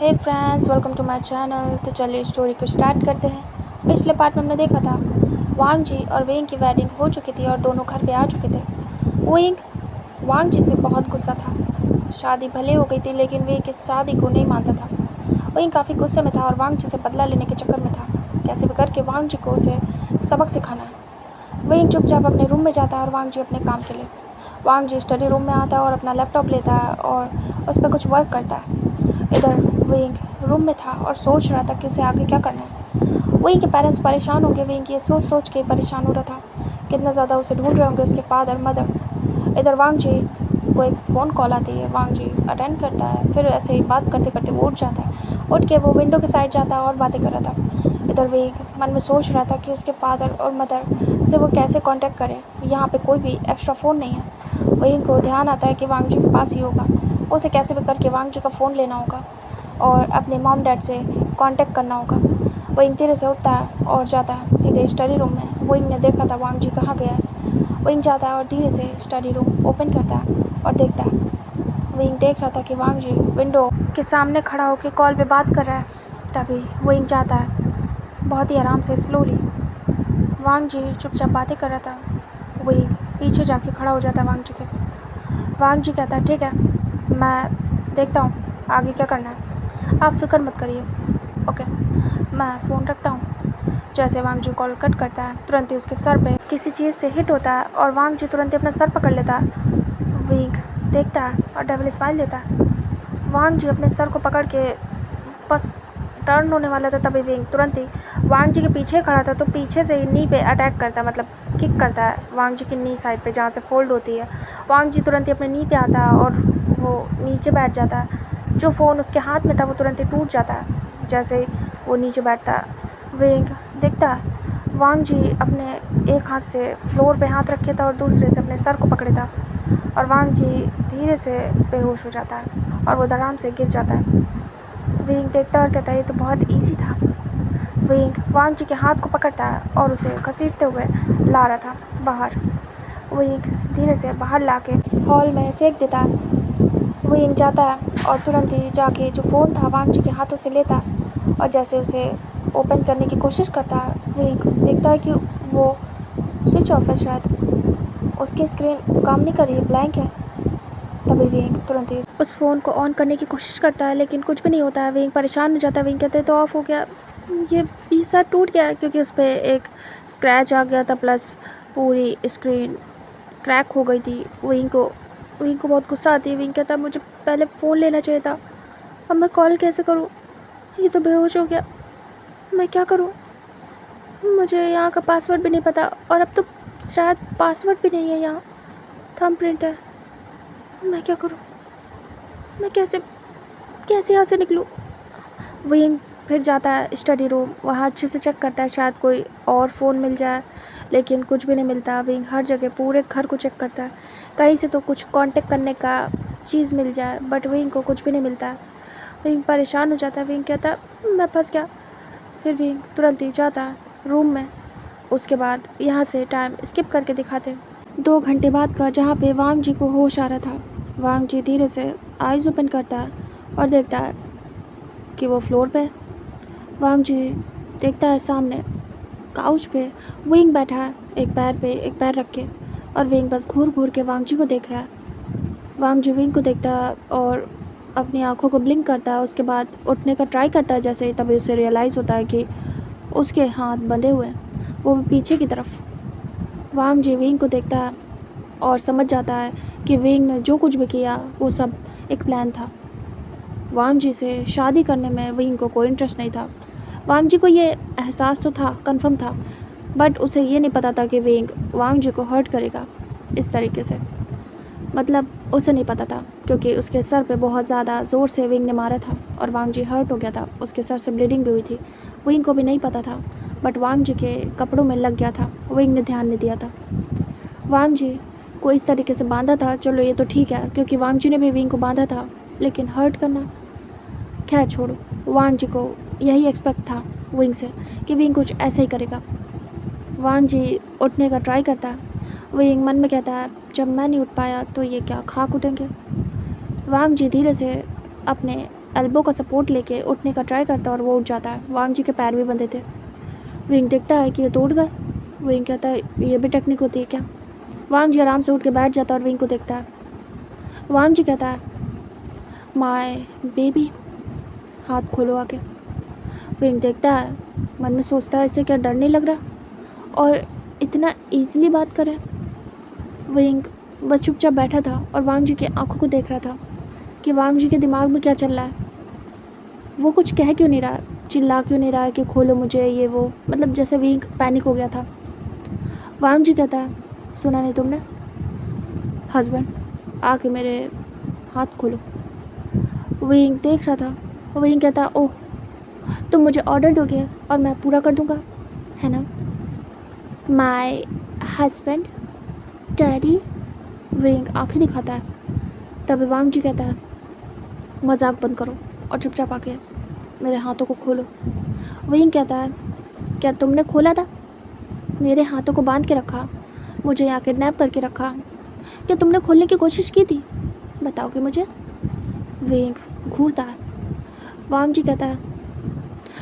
Hey friends, welcome to my channel. तो चलिए story को स्टार्ट करते हैं। पिछले पार्ट में हमने देखा था वांग जी और वेंग की वेडिंग हो चुकी थी और दोनों घर पे आ चुके थे। वेंग वांग जी से बहुत गुस्सा था। शादी भले हो गई थी लेकिन वेंग इस शादी को नहीं मानता था। वेंग काफ़ी गुस्से में था और वांग जी से बदला लेने के चक्कर में था। कैसे भी करके वांग जी को उसे सबक सिखाना है। वेंग चुपचाप अपने रूम में जाता है और वांग जी अपने काम के लिए। वांग जी स्टडी रूम में आता है और अपना लैपटॉप लेता है और उस पर कुछ वर्क करता है। इधर वेंग रूम में था और सोच रहा था कि उसे आगे क्या करना है। वेंग के पेरेंट्स परेशान हो गए। वेंग ये सोच सोच के परेशान हो रहा था कितना ज़्यादा उसे ढूंढ रहे होंगे उसके फादर मदर। इधर वांग जी को एक फ़ोन कॉल आती है। वांग जी अटेंड करता है, फिर ऐसे ही बात करते करते वो उठ जाता है। उठ के वो विंडो के साइड जाता है और बातें कर रहा था। इधर वेंग मन में सोच रहा था कि उसके फादर और मदर से वो कैसे कांटेक्ट करे। यहाँ पे कोई भी एक्स्ट्रा फ़ोन नहीं है। वेंग को ध्यान आता है कि वांग जी के पास ही होगा। उसे कैसे भी करके वांग जी का फ़ोन लेना होगा और अपने मॉम डैड से कांटेक्ट करना होगा। वेंग धीरे से उठता है और जाता है सीधे स्टडी रूम में। वेंग ने देखा था वांग जी कहाँ गया है। वेंग जाता है और धीरे से स्टडी रूम ओपन करता है और देखता है। वेंग देख रहा था कि वांग जी विंडो के सामने खड़ा होकर कॉल पे बात कर रहा है। तभी वेंग जाता है बहुत ही आराम से स्लोली। वांग जी चुपचाप बातें कर रहा था। वेंग पीछे जाके खड़ा हो जाता है वांग जी के। वांग जी कहता है ठीक है, मैं देखता हूँ आगे क्या करना है, आप फिक्र मत करिए। ओके, मैं फ़ोन रखता हूँ। जैसे वांग जी कॉल कट करता है तुरंत ही उसके सर पे किसी चीज़ से हिट होता है और वांग जी तुरंत ही अपना सर पकड़ लेता है। वेंग देखता है और डेविल स्माइल देता है। वांग जी अपने सर को पकड़ के बस टर्न होने वाला था तभी वेंग तुरंत ही वांग जी के पीछे खड़ा था तो पीछे से ही नी पे अटैक करता है, मतलब किक करता है वांग जी की नी साइड पे जहाँ से फोल्ड होती है। वांग जी तुरंत ही अपने नी पे आता है और वो नीचे बैठ जाता है। जो फ़ोन उसके हाथ में था वो तुरंत ही टूट जाता है जैसे ही वो नीचे बैठता है। वेंग देखता है वांग जी अपने एक हाथ से फ्लोर पे हाथ रखे था और दूसरे से अपने सर को पकड़े था और वांग जी धीरे से बेहोश हो जाता है और वो आराम से गिर जाता है। वेंग देखता और कहता है ये तो बहुत इजी था। वेंग वांग जी के हाथ को पकड़ता है और उसे घसीटते हुए ला रहा था बाहर। वेंग धीरे से बाहर लाके हॉल में फेंक देता है। वेंग जाता है और तुरंत ही जाके जो फ़ोन था वांग जी के हाथों से लेता है और जैसे उसे ओपन करने की कोशिश करता है। वेंग देखता है कि वो स्विच ऑफ है, शायद उसकी स्क्रीन काम नहीं कर रही है, ब्लैंक है। तभी वेंग तुरंत ही उस फ़ोन को ऑन करने की कोशिश करता है लेकिन कुछ भी नहीं होता है। वेंग परेशान हो जाता है। वेंग कहते हैं तो ऑफ़ हो गया, ये पीसा टूट गया क्योंकि उस पर एक स्क्रैच आ गया था प्लस पूरी स्क्रीन क्रैक हो गई थी। वेंग को बहुत गुस्सा आती है। वेंग कहता है मुझे पहले फ़ोन लेना चाहिए था, अब मैं कॉल कैसे करूँ, ये तो बेहोश हो गया, मैं क्या करूँ, मुझे यहाँ का पासवर्ड भी नहीं पता और अब तो शायद पासवर्ड भी नहीं है, यहाँ थंबप्रिंट है, मैं क्या करूँ, मैं कैसे कैसे यहाँ से निकलूँ। वेंग फिर जाता है स्टडी रूम, वहाँ अच्छे से चेक करता है शायद कोई और फ़ोन मिल जाए लेकिन कुछ भी नहीं मिलता। वेंग हर जगह पूरे घर को चेक करता है कहीं से तो कुछ कांटेक्ट करने का चीज़ मिल जाए बट वेंग को कुछ भी नहीं मिलता। वेंग परेशान हो जाता है। वेंग कहता है मैं फंस गया। फिर वेंग तुरंत ही जाता है रूम में। उसके बाद यहाँ से टाइम स्किप करके दिखाते 2 घंटे बाद का, जहाँ पे वांग जी को होश आ रहा था। वांग जी धीरे से आइज़ ओपन करता है और देखता है कि वो फ्लोर पे। वांग जी देखता है सामने काउच पे वेंग बैठा है, एक पैर पे एक पैर रख के, और वेंग बस घूर घूर के वांग जी को देख रहा है। वांग जी वेंग को देखता है और अपनी आंखों को ब्लिंक करता है। उसके बाद उठने का ट्राई करता है जैसे ही, तभी उसे रियलाइज़ होता है कि उसके हाथ बंधे हुए हैं, वो पीछे की तरफ। वांग जी वेंग को देखता है और समझ जाता है कि वेंग ने जो कुछ भी किया वो सब एक प्लान था। वांग जी से शादी करने में वेंग को कोई इंटरेस्ट नहीं था। वांग जी को ये एहसास तो था, कंफर्म था, बट उसे ये नहीं पता था कि वेंग वांग जी को हर्ट करेगा इस तरीके से। मतलब उसे नहीं पता था क्योंकि उसके सर पे बहुत ज़्यादा ज़ोर से वेंग ने मारा था और वांग जी हर्ट हो गया था, उसके सर से ब्लीडिंग भी हुई थी। वेंग को भी नहीं पता था बट वांग जी के कपड़ों में लग गया था, वेंग ने ध्यान नहीं दिया था। वांग जी को इस तरीके से बांधा था, चलो ये तो ठीक है क्योंकि वांग जी ने भी वेंग को बांधा था, लेकिन हर्ट करना, खैर छोड़ो। वांग जी को यही एक्सपेक्ट था विंग से कि विंग कुछ ऐसा ही करेगा। वांग जी उठने का ट्राई करता है। विंग मन में कहता है जब मैं नहीं उठ पाया तो ये क्या खाक उठेंगे। वांग जी धीरे से अपने एल्बो का सपोर्ट लेके उठने का ट्राई करता है और वो उठ जाता है। वांग जी के पैर भी बंधे थे। विंग देखता है कि ये तो उठ गए। विंग कहता है ये भी टेक्निक होती है क्या? वांग जी आराम से उठ के बैठ जाता है और विंग को देखता है। वांग जी कहता है माय बेबी, हाथ खोलो आके। विंग देखता है, मन में सोचता है इसे क्या डर नहीं लग रहा और इतना ईजिली बात करे। विंग बस चुपचाप बैठा था और वांग जी की आंखों को देख रहा था कि वांग जी के दिमाग में क्या चल रहा है। वो कुछ कह क्यों नहीं रहा है, चिल्ला क्यों नहीं रहा है कि खोलो मुझे ये वो, मतलब जैसे विंग पैनिक हो गया था। वांग जी कहता है सुना नहीं तुमने? हस्बैंड आके मेरे हाथ खोलो। विंग देख रहा था। विंग कहता ओह, तुम मुझे ऑर्डर दोगे और मैं पूरा कर दूंगा, है ना? My husband, daddy. विंग आंखें दिखाता है। तभी वांग जी कहता है मजाक बंद करो और चुपचाप आके मेरे हाथों को खोलो। विंग कहता है क्या तुमने खोला था? मेरे हाथों को बांध के रखा, मुझे यहाँ किडनैप करके रखा, क्या तुमने खोलने की कोशिश की थी? बताओगे मुझे? विंग घूरता है। वांग जी कहता है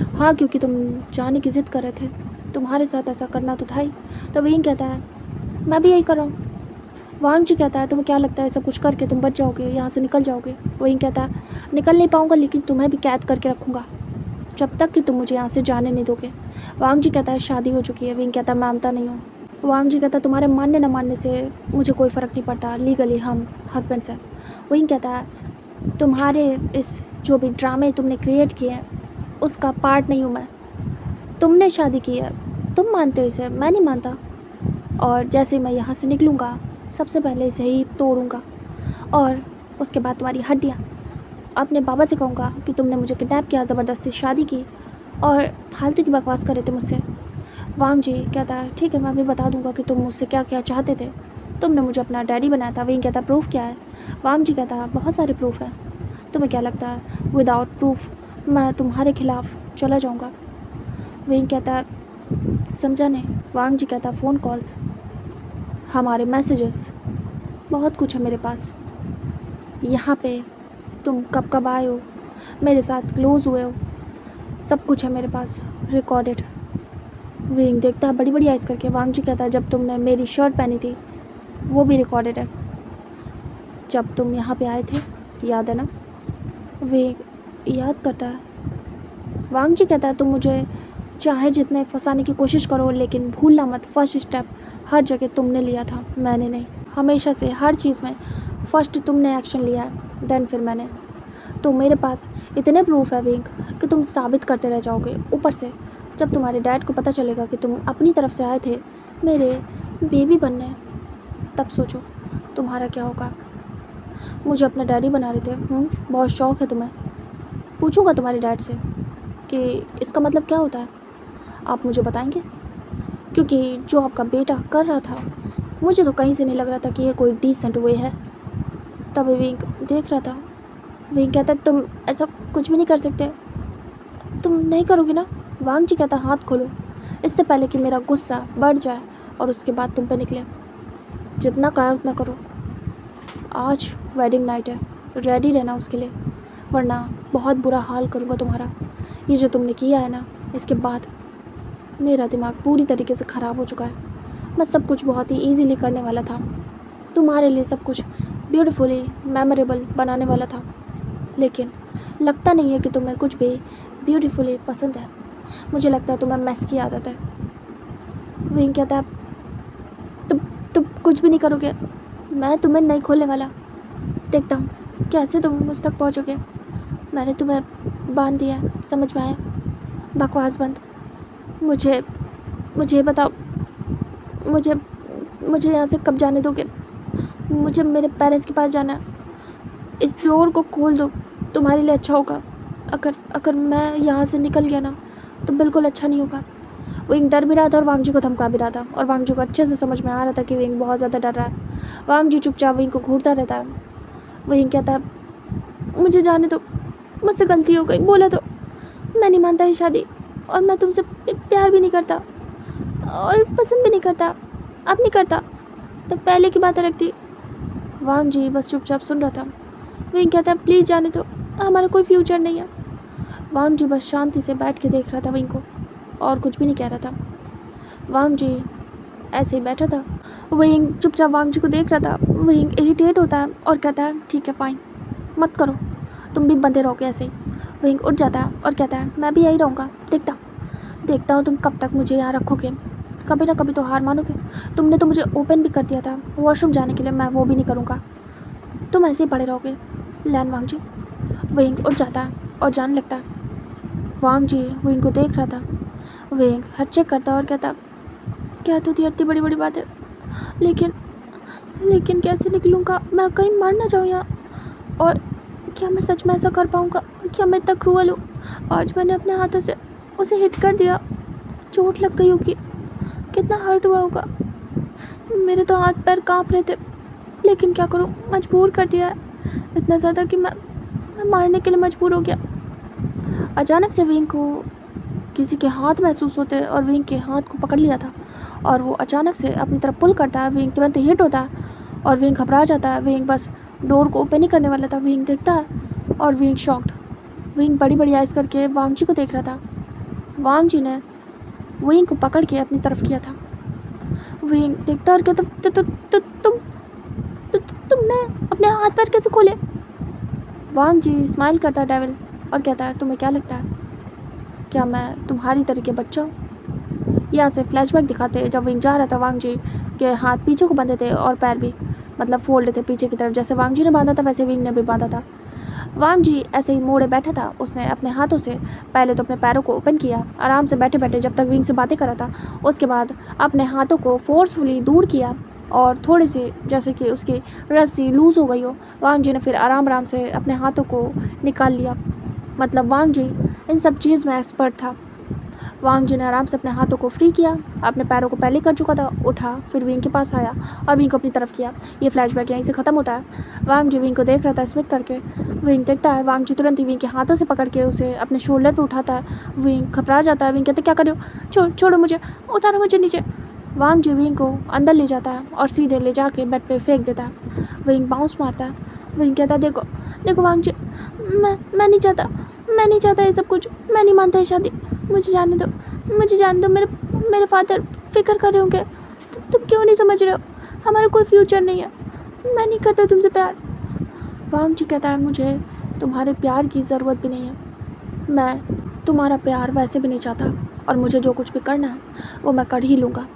हाँ, क्योंकि तुम जाने की ज़िद कर रहे थे, तुम्हारे साथ ऐसा करना तो था ही। तो विंग कहता है मैं भी यही कर रहा हूँ। वांग जी कहता है तुम्हें क्या लगता है ऐसा कुछ करके तुम बच जाओगे, यहाँ से निकल जाओगे? विंग कहता है निकल नहीं पाऊँगा, लेकिन तुम्हें भी कैद करके रखूँगा जब तक कि तुम मुझे यहाँ से जाने नहीं दोगे। वांग जी कहता है शादी हो चुकी है। विंग कहता है मानता नहीं हूँ। वांग जी कहता है तुम्हारे मानने न मानने से मुझे कोई फ़र्क नहीं पड़ता, लीगली हम हस्बैंड्स हैं। विंग कहता है तुम्हारे इस जो भी ड्रामे तुमने क्रिएट किए हैं उसका पार्ट नहीं हूँ मैं। तुमने शादी की है, तुम मानते हो इसे, मैं नहीं मानता। और जैसे ही मैं यहाँ से निकलूँगा सबसे पहले इसे ही तोड़ूँगा और उसके बाद तुम्हारी हड्डियाँ अपने बाबा से कहूँगा कि तुमने मुझे किडनैप किया, ज़बरदस्ती शादी की और फालतू की बकवास कर रहे थे मुझसे। वांग जी कहता है ठीक है, मैं भी बता दूँगा कि तुम मुझसे क्या क्या चाहते थे, तुमने मुझे अपना डैडी बनाया था। विंग कहता प्रूफ क्या है? वांग जी कहता है बहुत सारे प्रूफ हैं, तुम्हें क्या लगता है विदाउट प्रूफ मैं तुम्हारे खिलाफ़ चला जाऊँगा? विंग कहता है समझा नहीं। वांग जी कहता फ़ोन कॉल्स, हमारे मैसेजेस, बहुत कुछ है मेरे पास। यहाँ पे तुम कब कब आए हो, मेरे साथ क्लोज़ हुए हो, सब कुछ है मेरे पास रिकॉर्डेड। विंग देखता है बड़ी बड़ी आइज़ करके। वांग जी कहता है जब तुमने मेरी शर्ट पहनी थी वो भी रिकॉर्डेड है, जब तुम यहाँ पे आए थे, याद है ना? विंग याद करता है। वांग जी कहता है तुम मुझे चाहे जितने फंसाने की कोशिश करो, लेकिन भूलना मत फर्स्ट स्टेप हर जगह तुमने लिया था, मैंने नहीं। हमेशा से हर चीज़ में फर्स्ट तुमने एक्शन लिया है, देन फिर मैंने। तो मेरे पास इतने प्रूफ है विंग कि तुम साबित करते रह जाओगे। ऊपर से जब तुम्हारे डैड को पता चलेगा कि तुम अपनी तरफ से आए थे मेरे बेबी बनने, तब सोचो तुम्हारा क्या होगा। मुझे अपना डैडी बना रहे थे। बहुत शौक़ है तुम्हें? पूछूंगा तुम्हारे डैड से कि इसका मतलब क्या होता है, आप मुझे बताएंगे? क्योंकि जो आपका बेटा कर रहा था मुझे तो कहीं से नहीं लग रहा था कि ये कोई डिसेंट वे है। तभी विंग देख रहा था। विंग कहता तुम ऐसा कुछ भी नहीं कर सकते, तुम नहीं करोगे ना? वांग जी कहता हाथ खोलो, इससे पहले कि मेरा गुस्सा बढ़ जाए और उसके बाद तुम पे निकले। जितना कहा उतना करो। आज वेडिंग नाइट है, रेडी रहना उसके लिए, वरना बहुत बुरा हाल करूँगा तुम्हारा। ये जो तुमने किया है ना, इसके बाद मेरा दिमाग पूरी तरीके से ख़राब हो चुका है। मैं सब कुछ बहुत ही ईजीली करने वाला था, तुम्हारे लिए सब कुछ ब्यूटीफुली मेमोरेबल बनाने वाला था, लेकिन लगता नहीं है कि तुम्हें कुछ भी ब्यूटीफुली पसंद है। मुझे लगता है तुम्हें मैस की आदत है। विंग कहता है तुम कुछ भी नहीं करोगे, मैं तुम्हें नहीं खोलने वाला। देखता हूँ कैसे तुम मुझ तक पहुँचोगे। मैंने तुम्हें बांध दिया, समझ में आया? बकवास बंद। मुझे बताओ, मुझे यहाँ से कब जाने दोगे? मुझे मेरे पेरेंट्स के पास जाना है। इस डोर को खोल दो, तुम्हारे लिए अच्छा होगा। अगर मैं यहाँ से निकल गया ना तो बिल्कुल अच्छा नहीं होगा। विंग डर भी रहा था और वांग जी को धमका भी रहा था, और वांग जी को अच्छे से समझ में आ रहा था कि विंग बहुत ज़्यादा डर रहा है। वांग जी चुपचाप विंग को घूरता रहता है। विंग कहता है मुझे जाने दो, मुझसे गलती हो गई, बोला तो। मैं नहीं मानता ये शादी, और मैं तुमसे प्यार भी नहीं करता और पसंद भी नहीं करता। अब नहीं करता तो पहले की बात अलग थी। वांग जी बस चुपचाप सुन रहा था। विंग कहता है प्लीज़ जाने दो, हमारा कोई फ्यूचर नहीं है। वांग जी बस शांति से बैठ के देख रहा था विंग को और कुछ भी नहीं कह रहा था। वांग जी ऐसे ही बैठा था। विंग चुपचाप वांग जी को देख रहा था। विंग इरिटेट होता है और कहता है ठीक है फाइन, मत करो, तुम भी बंधे रहोगे ऐसे ही। विंग उठ जाता है और कहता है मैं भी यही रहूँगा, देखता हूँ तुम कब तक मुझे यहाँ रखोगे, कभी ना कभी तो हार मानोगे। तुमने तो मुझे ओपन भी कर दिया था वॉशरूम जाने के लिए, मैं वो भी नहीं करूँगा, तुम ऐसे ही पड़े रहोगे। लैन वांग जी। विंग उठ जाता है और जाने लगता है। वांग जी विंग को देख रहा था। विंग हट चेक करता और कहता क्या तो थी इतनी बड़ी बड़ी बातें, लेकिन कैसे निकलूँगा, मैं कहीं मर ना जाऊँ यहाँ, और क्या मैं सच में ऐसा कर पाऊँगा, क्या मैं इतना क्रूअल हूँ। आज मैंने अपने हाथों से उसे हिट कर दिया, चोट लग गई होगी, कितना हर्ट हुआ होगा, मेरे तो हाथ पैर काँप रहे थे, लेकिन क्या करूँ, मजबूर कर दिया है इतना ज़्यादा कि मैं मारने के लिए मजबूर हो गया। अचानक से विंग को किसी के हाथ महसूस होते और विंग के हाथ को पकड़ लिया था और वो अचानक से अपनी तरफ पुल करता है। विंग तुरंत हिट होता है और विंग घबरा जाता है। विंग बस डोर को ओपन ही करने वाला था। विंग देखता है और विंग शॉक्ड। विंग बड़ी बड़ी आइज करके वांग जी को देख रहा था। वांग जी ने विंग को पकड़ के अपनी तरफ किया था। विंग देखता और कहता तुमने अपने हाथ पैर कैसे खोले। वांग जी स्माइल करता है डेविल और कहता है तुम्हें क्या लगता है, क्या मैं तुम्हारी तरह के बच्चा हूँ। यहाँ से फ्लैशबैक दिखाते हैं जब विंग जा रहा था। वांग जी के हाथ पीछे को बंधे थे और पैर भी मतलब फोल्ड थे पीछे की तरफ, जैसे वांग जी ने बांधा था वैसे विंग ने भी बांधा था। वांग जी ऐसे ही मोड़े बैठा था। उसने अपने हाथों से पहले तो अपने पैरों को ओपन किया आराम से बैठे बैठे जब तक विंग से बातें कर रहा था। उसके बाद अपने हाथों को फोर्सफुली दूर किया और थोड़ी सी जैसे कि उसकी रस्सी लूज़ हो गई हो। वांग जी ने फिर आराम से अपने हाथों को निकाल लिया। मतलब वांग जी इन सब चीज़ में एक्सपर्ट था। वांग जी ने आराम से अपने हाथों को फ्री किया, अपने पैरों को पहले कर चुका था, उठा, फिर विंग के पास आया और विंग को अपनी तरफ किया। ये फ्लैशबैक यहीं से ख़त्म होता है। वांग जी विंग को देख रहा था स्मिक करके। विंग देखता है वांग जी तुरंत ही विंग के हाथों से पकड़ के उसे अपने शोल्डर पे उठाता है। विंग घबरा जाता है। विंग कहते क्या कर रहे हो, छोड़ो मुझे, उतारो मुझे नीचे। वांग जी विंग को अंदर ले जाता है और सीधे ले जाके बेड पे फेंक देता है। विंग बाउंस मारता है। विंग कहता है देखो वांग जी, मैं नहीं चाहता ये सब कुछ, मैं नहीं मानता ये शादी, मुझे जाने दो। मेरे फादर फिक्र कर रहे होंगे, तुम क्यों नहीं समझ रहे हो, हमारा कोई फ्यूचर नहीं है, मैं नहीं करता तुमसे प्यार। वांग जी कहता है मुझे तुम्हारे प्यार की ज़रूरत भी नहीं है, मैं तुम्हारा प्यार वैसे भी नहीं चाहता और मुझे जो कुछ भी करना है वो मैं कर ही लूँगा।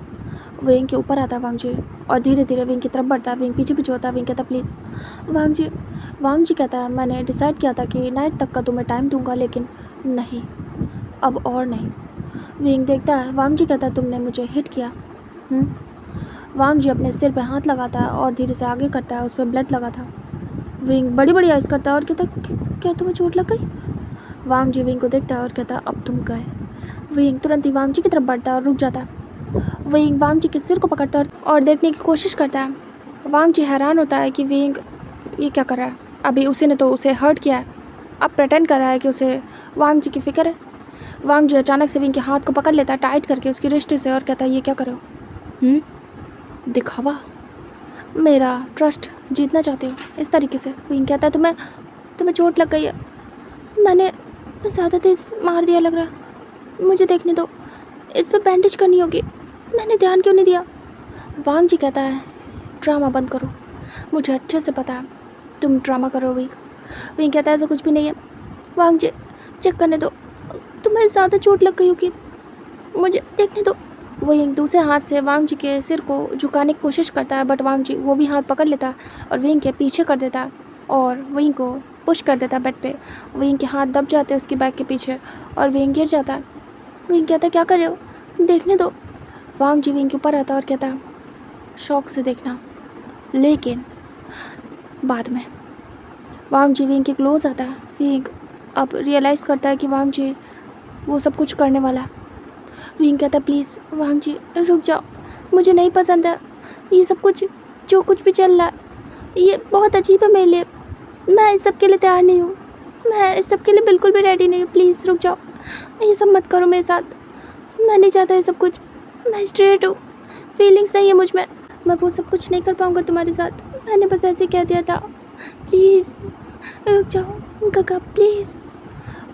विंग के ऊपर आता है वांग जी और धीरे धीरे विंग की तरफ बढ़ता है। विंग पीछे होता है। विंग कहता प्लीज़ वांग जी कहता है मैंने डिसाइड किया था कि नाइट तक का तुम्हें टाइम दूंगा, लेकिन नहीं, अब और नहीं। विंग देखता है। वांग जी कहता है तुमने मुझे हिट किया। वांग जी अपने सिर पे हाथ लगाता है और धीरे से आगे करता है, उस पर ब्लड लगा था। विंग बड़ी बड़ी आइज करता है और कहता क्या तुम्हें चोट लग गई। वांग जी विंग को देखता है और कहता अब तुम गए। विंग तुरंत ही वांग जी की तरफ बढ़ता है और रुक जाता है। विंग वांग जी के सिर को पकड़ता है और देखने की कोशिश करता है। वांग जी हैरान होता है कि विंग ये क्या कर रहा है, अभी उसी ने तो उसे हर्ट किया है, अब प्रेटेंड कर रहा है कि उसे वांग जी की फ़िक्र है। वांग जी अचानक से विंग के हाथ को पकड़ लेता है टाइट करके उसकी रिस्ट से और कहता है ये क्या करो, दिखावा, मेरा ट्रस्ट जीतना चाहते हो इस तरीके से। विंग कहता है तुम्हें चोट लग गई है, मैंने ज़्यादा तेज़ मार दिया लग रहा है, मुझे देखने दो, इस पर बैंडेज करनी होगी, मैंने ध्यान क्यों नहीं दिया। वांग जी कहता है ड्रामा बंद करो, मुझे अच्छे से पता है तुम ड्रामा करो। विंग कहता है ऐसा कुछ भी नहीं है, वांग जी चेक करने दो, तुम्हें ज़्यादा चोट लग गई होगी, मुझे देखने दो। वो एक दूसरे हाथ से वांग जी के सिर को झुकाने की कोशिश करता है, बट वांग जी वो भी हाथ पकड़ लेता है और विंग के पीछे कर देता है और विंग को पुश कर देता है बेड पे। विंग के हाथ दब जाते हैं उसकी बैक के पीछे और विंग गिर जाता है। विंग कहता है क्या कर रहे हो, देखने दो। वांग जी विंग के ऊपर आता है और कहता है शौक से देखना, लेकिन बाद में। वांग जी विंग के क्लोज आता है। विंग अब रियलाइज़ करता है कि वांग जी वो सब कुछ करने वाला है। विंग कहता है प्लीज़ वांग जी रुक जाओ, मुझे नहीं पसंद है ये सब कुछ, जो कुछ भी चल रहा है ये बहुत अजीब है मेरे लिए, मैं इस सब के लिए तैयार नहीं हूँ, मैं इस सब के लिए बिल्कुल भी रेडी नहीं हूँ, प्लीज़ रुक जाओ, ये सब मत करो मेरे साथ, मैं नहीं चाहता ये सब कुछ, मैं स्ट्रेट हूँ, फीलिंग्स नहीं है मुझ में, मैं वो सब कुछ नहीं कर पाऊँगा तुम्हारे साथ, मैंने बस ऐसे कह दिया था, प्लीज़ रुक जाओ काका प्लीज़।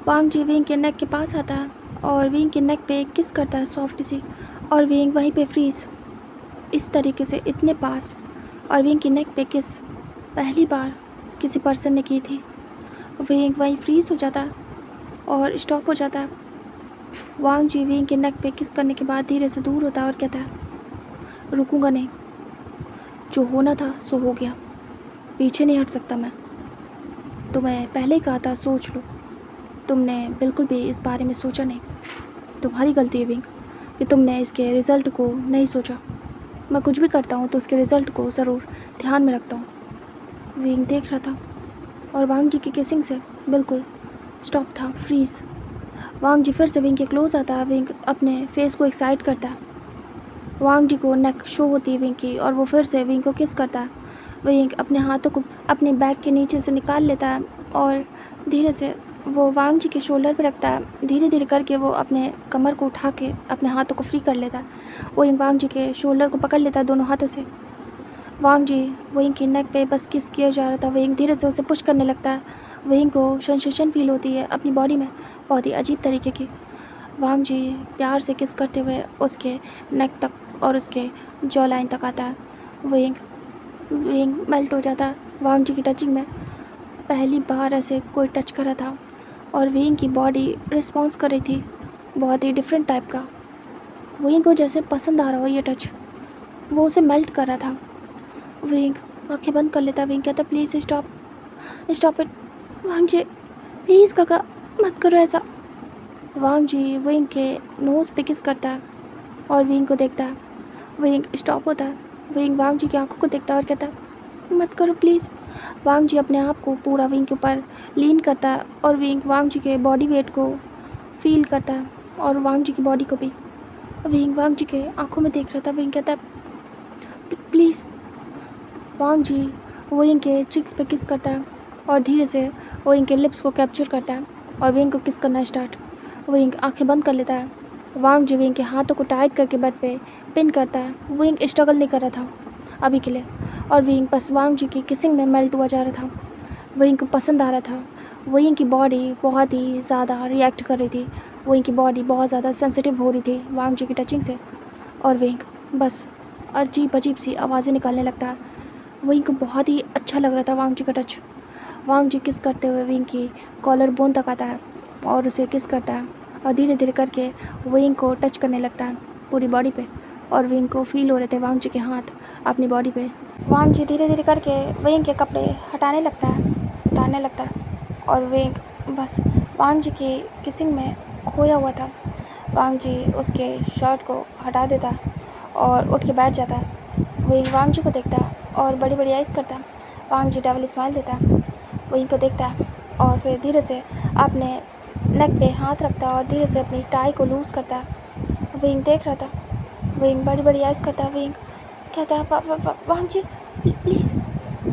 वांग जी विंग के नेक के पास आता है और विंग के नेक पे किस करता है सॉफ्ट सी, और विंग वहीं पे फ्रीज इस तरीके से इतने पास। और विंग की नेक पे किस पहली बार किसी पर्सन ने की थी। विंग वहीं फ्रीज हो जाता है और स्टॉप हो जाता है। वांग जी विंग के नेक पे किस करने के बाद धीरे से दूर होता है और कहता है रुकूंगा नहीं, जो होना था सो हो गया, पीछे नहीं हट सकता मैं। तुम्हें पहले ही कहा था सोच लो, तुमने बिल्कुल भी इस बारे में सोचा नहीं। तुम्हारी गलती है विंग कि तुमने इसके रिज़ल्ट को नहीं सोचा। मैं कुछ भी करता हूँ तो उसके रिज़ल्ट को ज़रूर ध्यान में रखता हूँ। विंग देख रहा था और वांग जी की किसिंग से बिल्कुल स्टॉप था, फ्रीज। वांग जी फिर से विंग के क्लोज आता है। विंग अपने फेस को एक्साइट करता है। वांग जी को नेक शो होती है विंग की और वो फिर से विंग को किस करता है। विंग अपने हाथों को अपने बैग के नीचे से निकाल लेता है और धीरे से वो वांग जी के शोल्डर पर रखता है। धीरे धीरे करके वो अपने कमर को उठा के अपने हाथों को फ्री कर लेता है। वो वांग जी के शोल्डर को पकड़ लेता है दोनों हाथों से। वांग जी विंग के नेक पे बस किस किया जा रहा था। विंग धीरे से उसे पुश करने लगता है। विंग को सेंसेशन फील होती है अपनी बॉडी में, बहुत ही अजीब तरीके की। वांग जी प्यार से किस करते हुए उसके नेक तक और उसके जॉ लाइन तक आता है। विंग मेल्ट हो जाता है वांग जी की टचिंग में। पहली बार ऐसे कोई टच कर रहा था और विंग की बॉडी रिस्पॉन्स कर रही थी, बहुत ही डिफरेंट टाइप का। विंग को जैसे पसंद आ रहा हो ये टच, वो उसे मेल्ट कर रहा था। विंग आंखें बंद कर लेता। विंग कहता please stop stop it. Wang ji please काका मत करो ऐसा। वांग जी विंग के नोज़ पे किस करता है और विंग को देखता है। विंग स्टॉप होता है। विंग वांग जी की आंखों को देखता है और कहता है मत करो प्लीज़। वांग जी अपने आप को पूरा विंग के ऊपर लीन करता है और विंग वांग जी के बॉडी वेट को फील करता है और वांग जी की बॉडी को भी। विंग वांग जी के आंखों में देख रहा था। विंग कहता है प्लीज़। वांग जी विंग के चिक्स पे किस करता है और धीरे से विंग के लिप्स को कैप्चर करता है और विंग को किस करना स्टार्ट। विंग आंखें बंद कर लेता है। वांग जी विंग के हाथों को टाइट करके बेड पे पिन करता है। विंग स्ट्रगल नहीं कर रहा था अभी के लिए और विंग बस वांग जी की किसिंग में मेल्ट हुआ जा रहा था। विंग को पसंद आ रहा था। विंग की बॉडी बहुत ही ज़्यादा रिएक्ट कर रही थी। विंग की बॉडी बहुत ज़्यादा सेंसिटिव हो रही थी वांग जी की टचिंग से और विंग बस अजीब अजीब सी आवाज़ें निकालने लगता है। विंग को बहुत ही अच्छा लग रहा था वांग जी का टच। वांग जी किस करते हुए विंग की कॉलर बोन तक आता है और उसे किस करता है और धीरे धीरे करके विंग को टच करने लगता है पूरी बॉडी पे और विंग को फील हो रहे थे वांग जी के हाथ अपनी बॉडी पे। वांग जी धीरे धीरे करके विंग के कपड़े हटाने लगता है, उतारने लगता है और विंग बस वांग जी की किसिंग में खोया हुआ था। वांग जी उसके शर्ट को हटा देता और उठ के बैठ जाता है। विंग वांग जी को देखता है और बड़ी बड़ी आइज़ करता है। वांग जी डबल स्माइल देता है, विंग को देखता है और फिर धीरे से अपने नेक पे हाथ रखता है और धीरे से अपनी टाई को लूज़ करता है। विंग देख रहा था। विंग बड़ी बड़ी आइज़ करता है। विंग कहता है वांग ji please.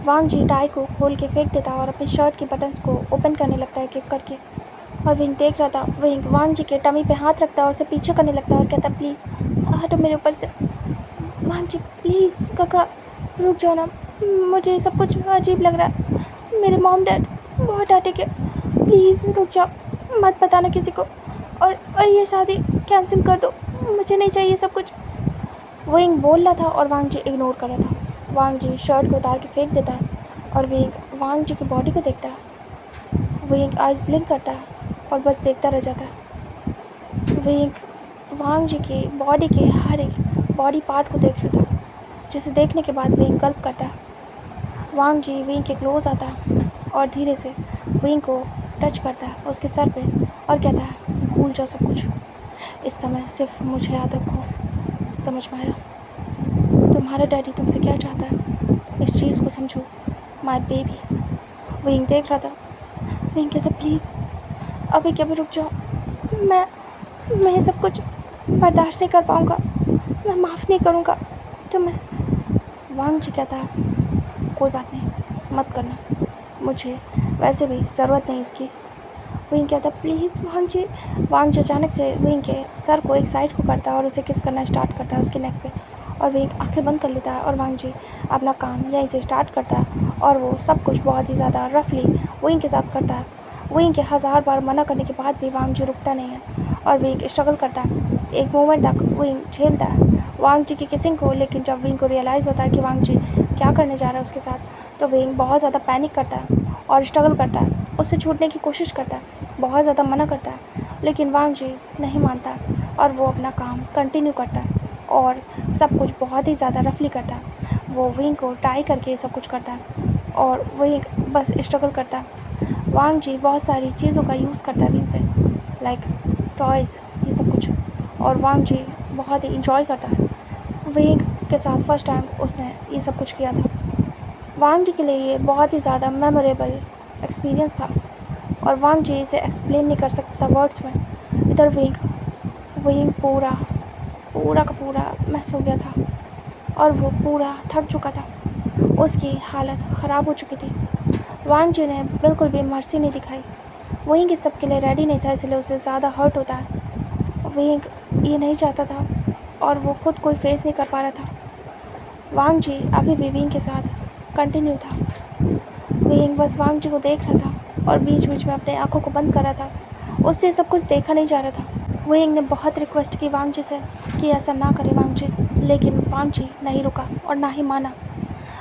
Wang ji tie को खोल के फेंक देता है और अपनी शर्ट के बटन्स को ओपन करने लगता है किक करके और विंग देख रहा था। विंग वांग जी के टमी पे हाथ रखता है और उसे पीछे करने लगता है और कहता है प्लीज़ हटो मेरे ऊपर से। वांग जी प्लीज़ काका रुक जाओ ना, मुझे सब कुछ अजीब लग रहा है। मेरे मॉम डैड बहुत डांटेंगे, प्लीज़ रुक जाओ, मत बताना किसी को और ये शादी कैंसिल कर दो, मुझे नहीं चाहिए सब कुछ। विंग बोल रहा था और वांग जी इग्नोर कर रहा था। वांग जी शर्ट को उतार के फेंक देता है और विंग वांग जी की बॉडी को देखता है। विंग आइज़ ब्लिंक करता है और बस देखता रह जाता है। विंग वांग जी की बॉडी के हर एक बॉडी पार्ट को देख रहा था, जिसे देखने के बाद विंग गल्प करता है। वांग जी विंग के क्लोज आता है और धीरे से विंग को टच करता है उसके सर पे और कहता है भूल जाओ सब कुछ, इस समय सिर्फ मुझे याद रखो। समझ में आया? तुम्हारा डैडी तुमसे क्या चाहता है, इस चीज़ को समझो माय बेबी। विंग देख रहा था। विंग कहता प्लीज़ अभी क्या भी रुक जाओ, मैं ये सब कुछ बर्दाश्त नहीं कर पाऊँगा, मैं माफ़ नहीं करूँगा तुम्हें। वांग जी कहता है कोई बात नहीं, मत करना, मुझे वैसे भी ज़रूरत नहीं इसकी। विंग कहता प्लीज़ वांग जी। वांग जी अचानक से विंग के सर को एक साइड को करता है और उसे किस करना स्टार्ट करता है उसके नेक पे और विंग आंखें बंद कर लेता है और वांग जी अपना काम यहीं से स्टार्ट करता है और वो सब कुछ बहुत ही ज़्यादा रफली विंग के साथ करता है। विंग के हज़ार बार मना करने के बाद भी वांग जी रुकता नहीं है और विंग स्ट्रगल करता है। एक मोमेंट तक विंग झेलता है वांग जी की किसिंग को, लेकिन जब विंग को रियलाइज़ होता है कि वांग जी क्या करने जा रहा है उसके साथ, तो विंग बहुत ज़्यादा पैनिक करता है और स्ट्रगल करता है, उससे छूटने की कोशिश करता है, बहुत ज़्यादा मना करता है, लेकिन वांग जी नहीं मानता और वो अपना काम कंटिन्यू करता है और सब कुछ बहुत ही ज़्यादा रफली करता है। वो विंग को टाई करके ये सब कुछ करता है और विंग बस स्ट्रगल करता है। वांग जी बहुत सारी चीज़ों का यूज़ करता है विंग पे, लाइक टॉयज़, ये सब कुछ, और वांग जी बहुत ही इंजॉय करता है। विंग के साथ फर्स्ट टाइम उसने ये सब कुछ किया था। वांग जी के लिए ये बहुत ही ज़्यादा मेमोरेबल एक्सपीरियंस था और वांग जी इसे एक्सप्लेन नहीं कर सकता था वर्ड्स में। इधर विंग पूरा का पूरा मैस हो गया था और वो पूरा थक चुका था, उसकी हालत ख़राब हो चुकी थी। वांग जी ने बिल्कुल भी मर्सी नहीं दिखाई। विंग इस सब के लिए रेडी नहीं था, इसलिए उसे ज़्यादा हर्ट होता है। विंग ये नहीं चाहता था और वो खुद कोई फेस नहीं कर पा रहा था। वांग जी अभी भी विंग के साथ कंटिन्यू था। विंग बस वांग जी को देख रहा था और बीच बीच में अपने आंखों को बंद कर रहा था, उससे सब कुछ देखा नहीं जा रहा था। विंग ने बहुत रिक्वेस्ट की वांग जी से कि ऐसा ना करे वांग जी, लेकिन वांग जी नहीं रुका और ना ही माना।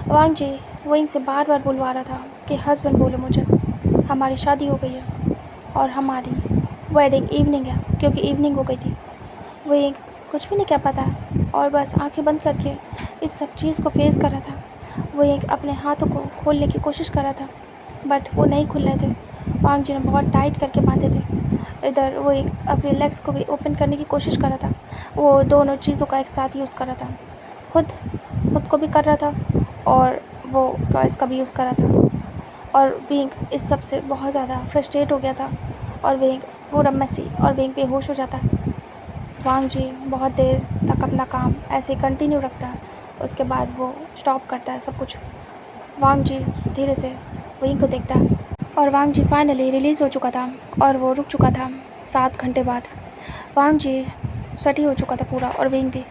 वांग जी विंग से बार बार बुलवा रहा था कि हस्बैंड बोले मुझे, हमारी शादी हो गई है और हमारी वेडिंग इवनिंग है, क्योंकि इवनिंग हो गई थी। विंग कुछ भी नहीं कह पाता और बस आंखें बंद करके इस सब चीज़ को फेस कर रहा था। विंग अपने हाथों को खोलने की कोशिश कर रहा था बट वो नहीं खुल रहे थे, वांग जी ने बहुत टाइट करके बांधे थे। इधर विंग अपने लेग्स को भी ओपन करने की कोशिश कर रहा था, वो दोनों चीज़ों का एक साथ यूज़ कर रहा था, खुद को भी कर रहा था और वो टॉयज़ का भी यूज़ कर रहा था। और विंग इस सब से बहुत ज़्यादा फ्रस्ट्रेट हो गया था और विंग पूरा मेसी और विंग बेहोश हो जाता है। वांग जी बहुत देर तक अपना काम ऐसे कंटिन्यू रखता है, उसके बाद वो स्टॉप करता है सब कुछ। वांग जी धीरे से विंग को देखता है और वांग जी फाइनली रिलीज़ हो चुका था और वो रुक चुका था 7 घंटे बाद। वांग जी सटी हो चुका था पूरा और विंग भी।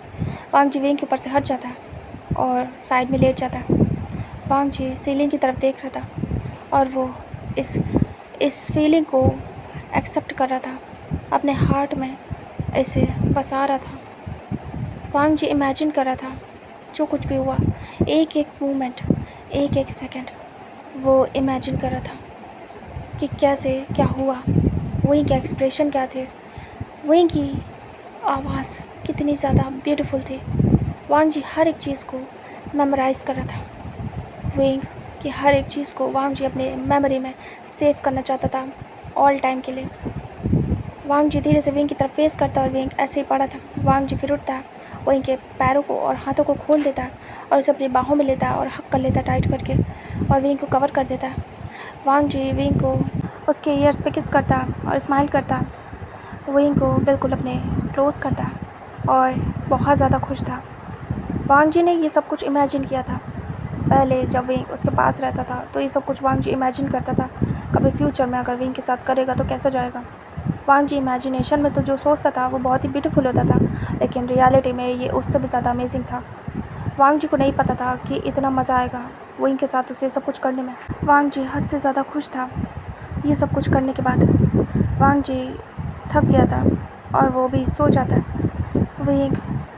वांग जी विंग के ऊपर से हट जाता है और साइड में लेट जाता है। वांग जी सीलिंग की तरफ देख रहा था और वो इस फीलिंग को एक्सेप्ट कर रहा था, अपने हार्ट में इसे बसा रहा था। वांग जी इमेजिन कर रहा था जो कुछ भी हुआ, एक एक मोमेंट, एक एक सेकंड वो इमेजिन कर रहा था कि कैसे क्या हुआ, वहीं के एक्सप्रेशन क्या थे, वहीं की आवाज़ कितनी ज़्यादा ब्यूटीफुल थी। वांग जी हर एक चीज़ को मेमोराइज़ कर रहा था। विंग की हर एक चीज़ को वांग जी अपने मेमोरी में सेव करना चाहता था ऑल टाइम के लिए। वांग जी धीरे से विंग की तरफ फेस करता और विंग ऐसे ही पड़ा था। वांग जी फिर उठता है, विंग के पैरों को और हाथों को खोल देता है और उसे अपनी बाहों में लेता है और हक कर लेता है टाइट करके और विंग को कवर कर देता है। वांग जी विंग को उसके ईयर्स पे किस करता है और स्माइल करता है। विंग को बिल्कुल अपने क्लोज करता है और बहुत ज़्यादा खुश था। वांग जी ने ये सब कुछ इमेजिन किया था। पहले जब विंग उसके पास रहता था तो ये सब कुछ वांग जी इमेजिन करता था, कभी फ्यूचर में अगर विंग के साथ करेगा तो कैसा जाएगा। वांग जी इमेजिनेशन में तो जो सोचता था वो बहुत ही ब्यूटीफुल होता था, लेकिन रियलिटी में ये उससे भी ज़्यादा अमेजिंग था। वांग जी को नहीं पता था कि इतना मज़ा आएगा विंग के साथ उसे सब कुछ करने में। वांग जी हद से ज़्यादा खुश था ये सब कुछ करने के बाद। वांग जी थक गया था और वो भी सो जाता है। विंग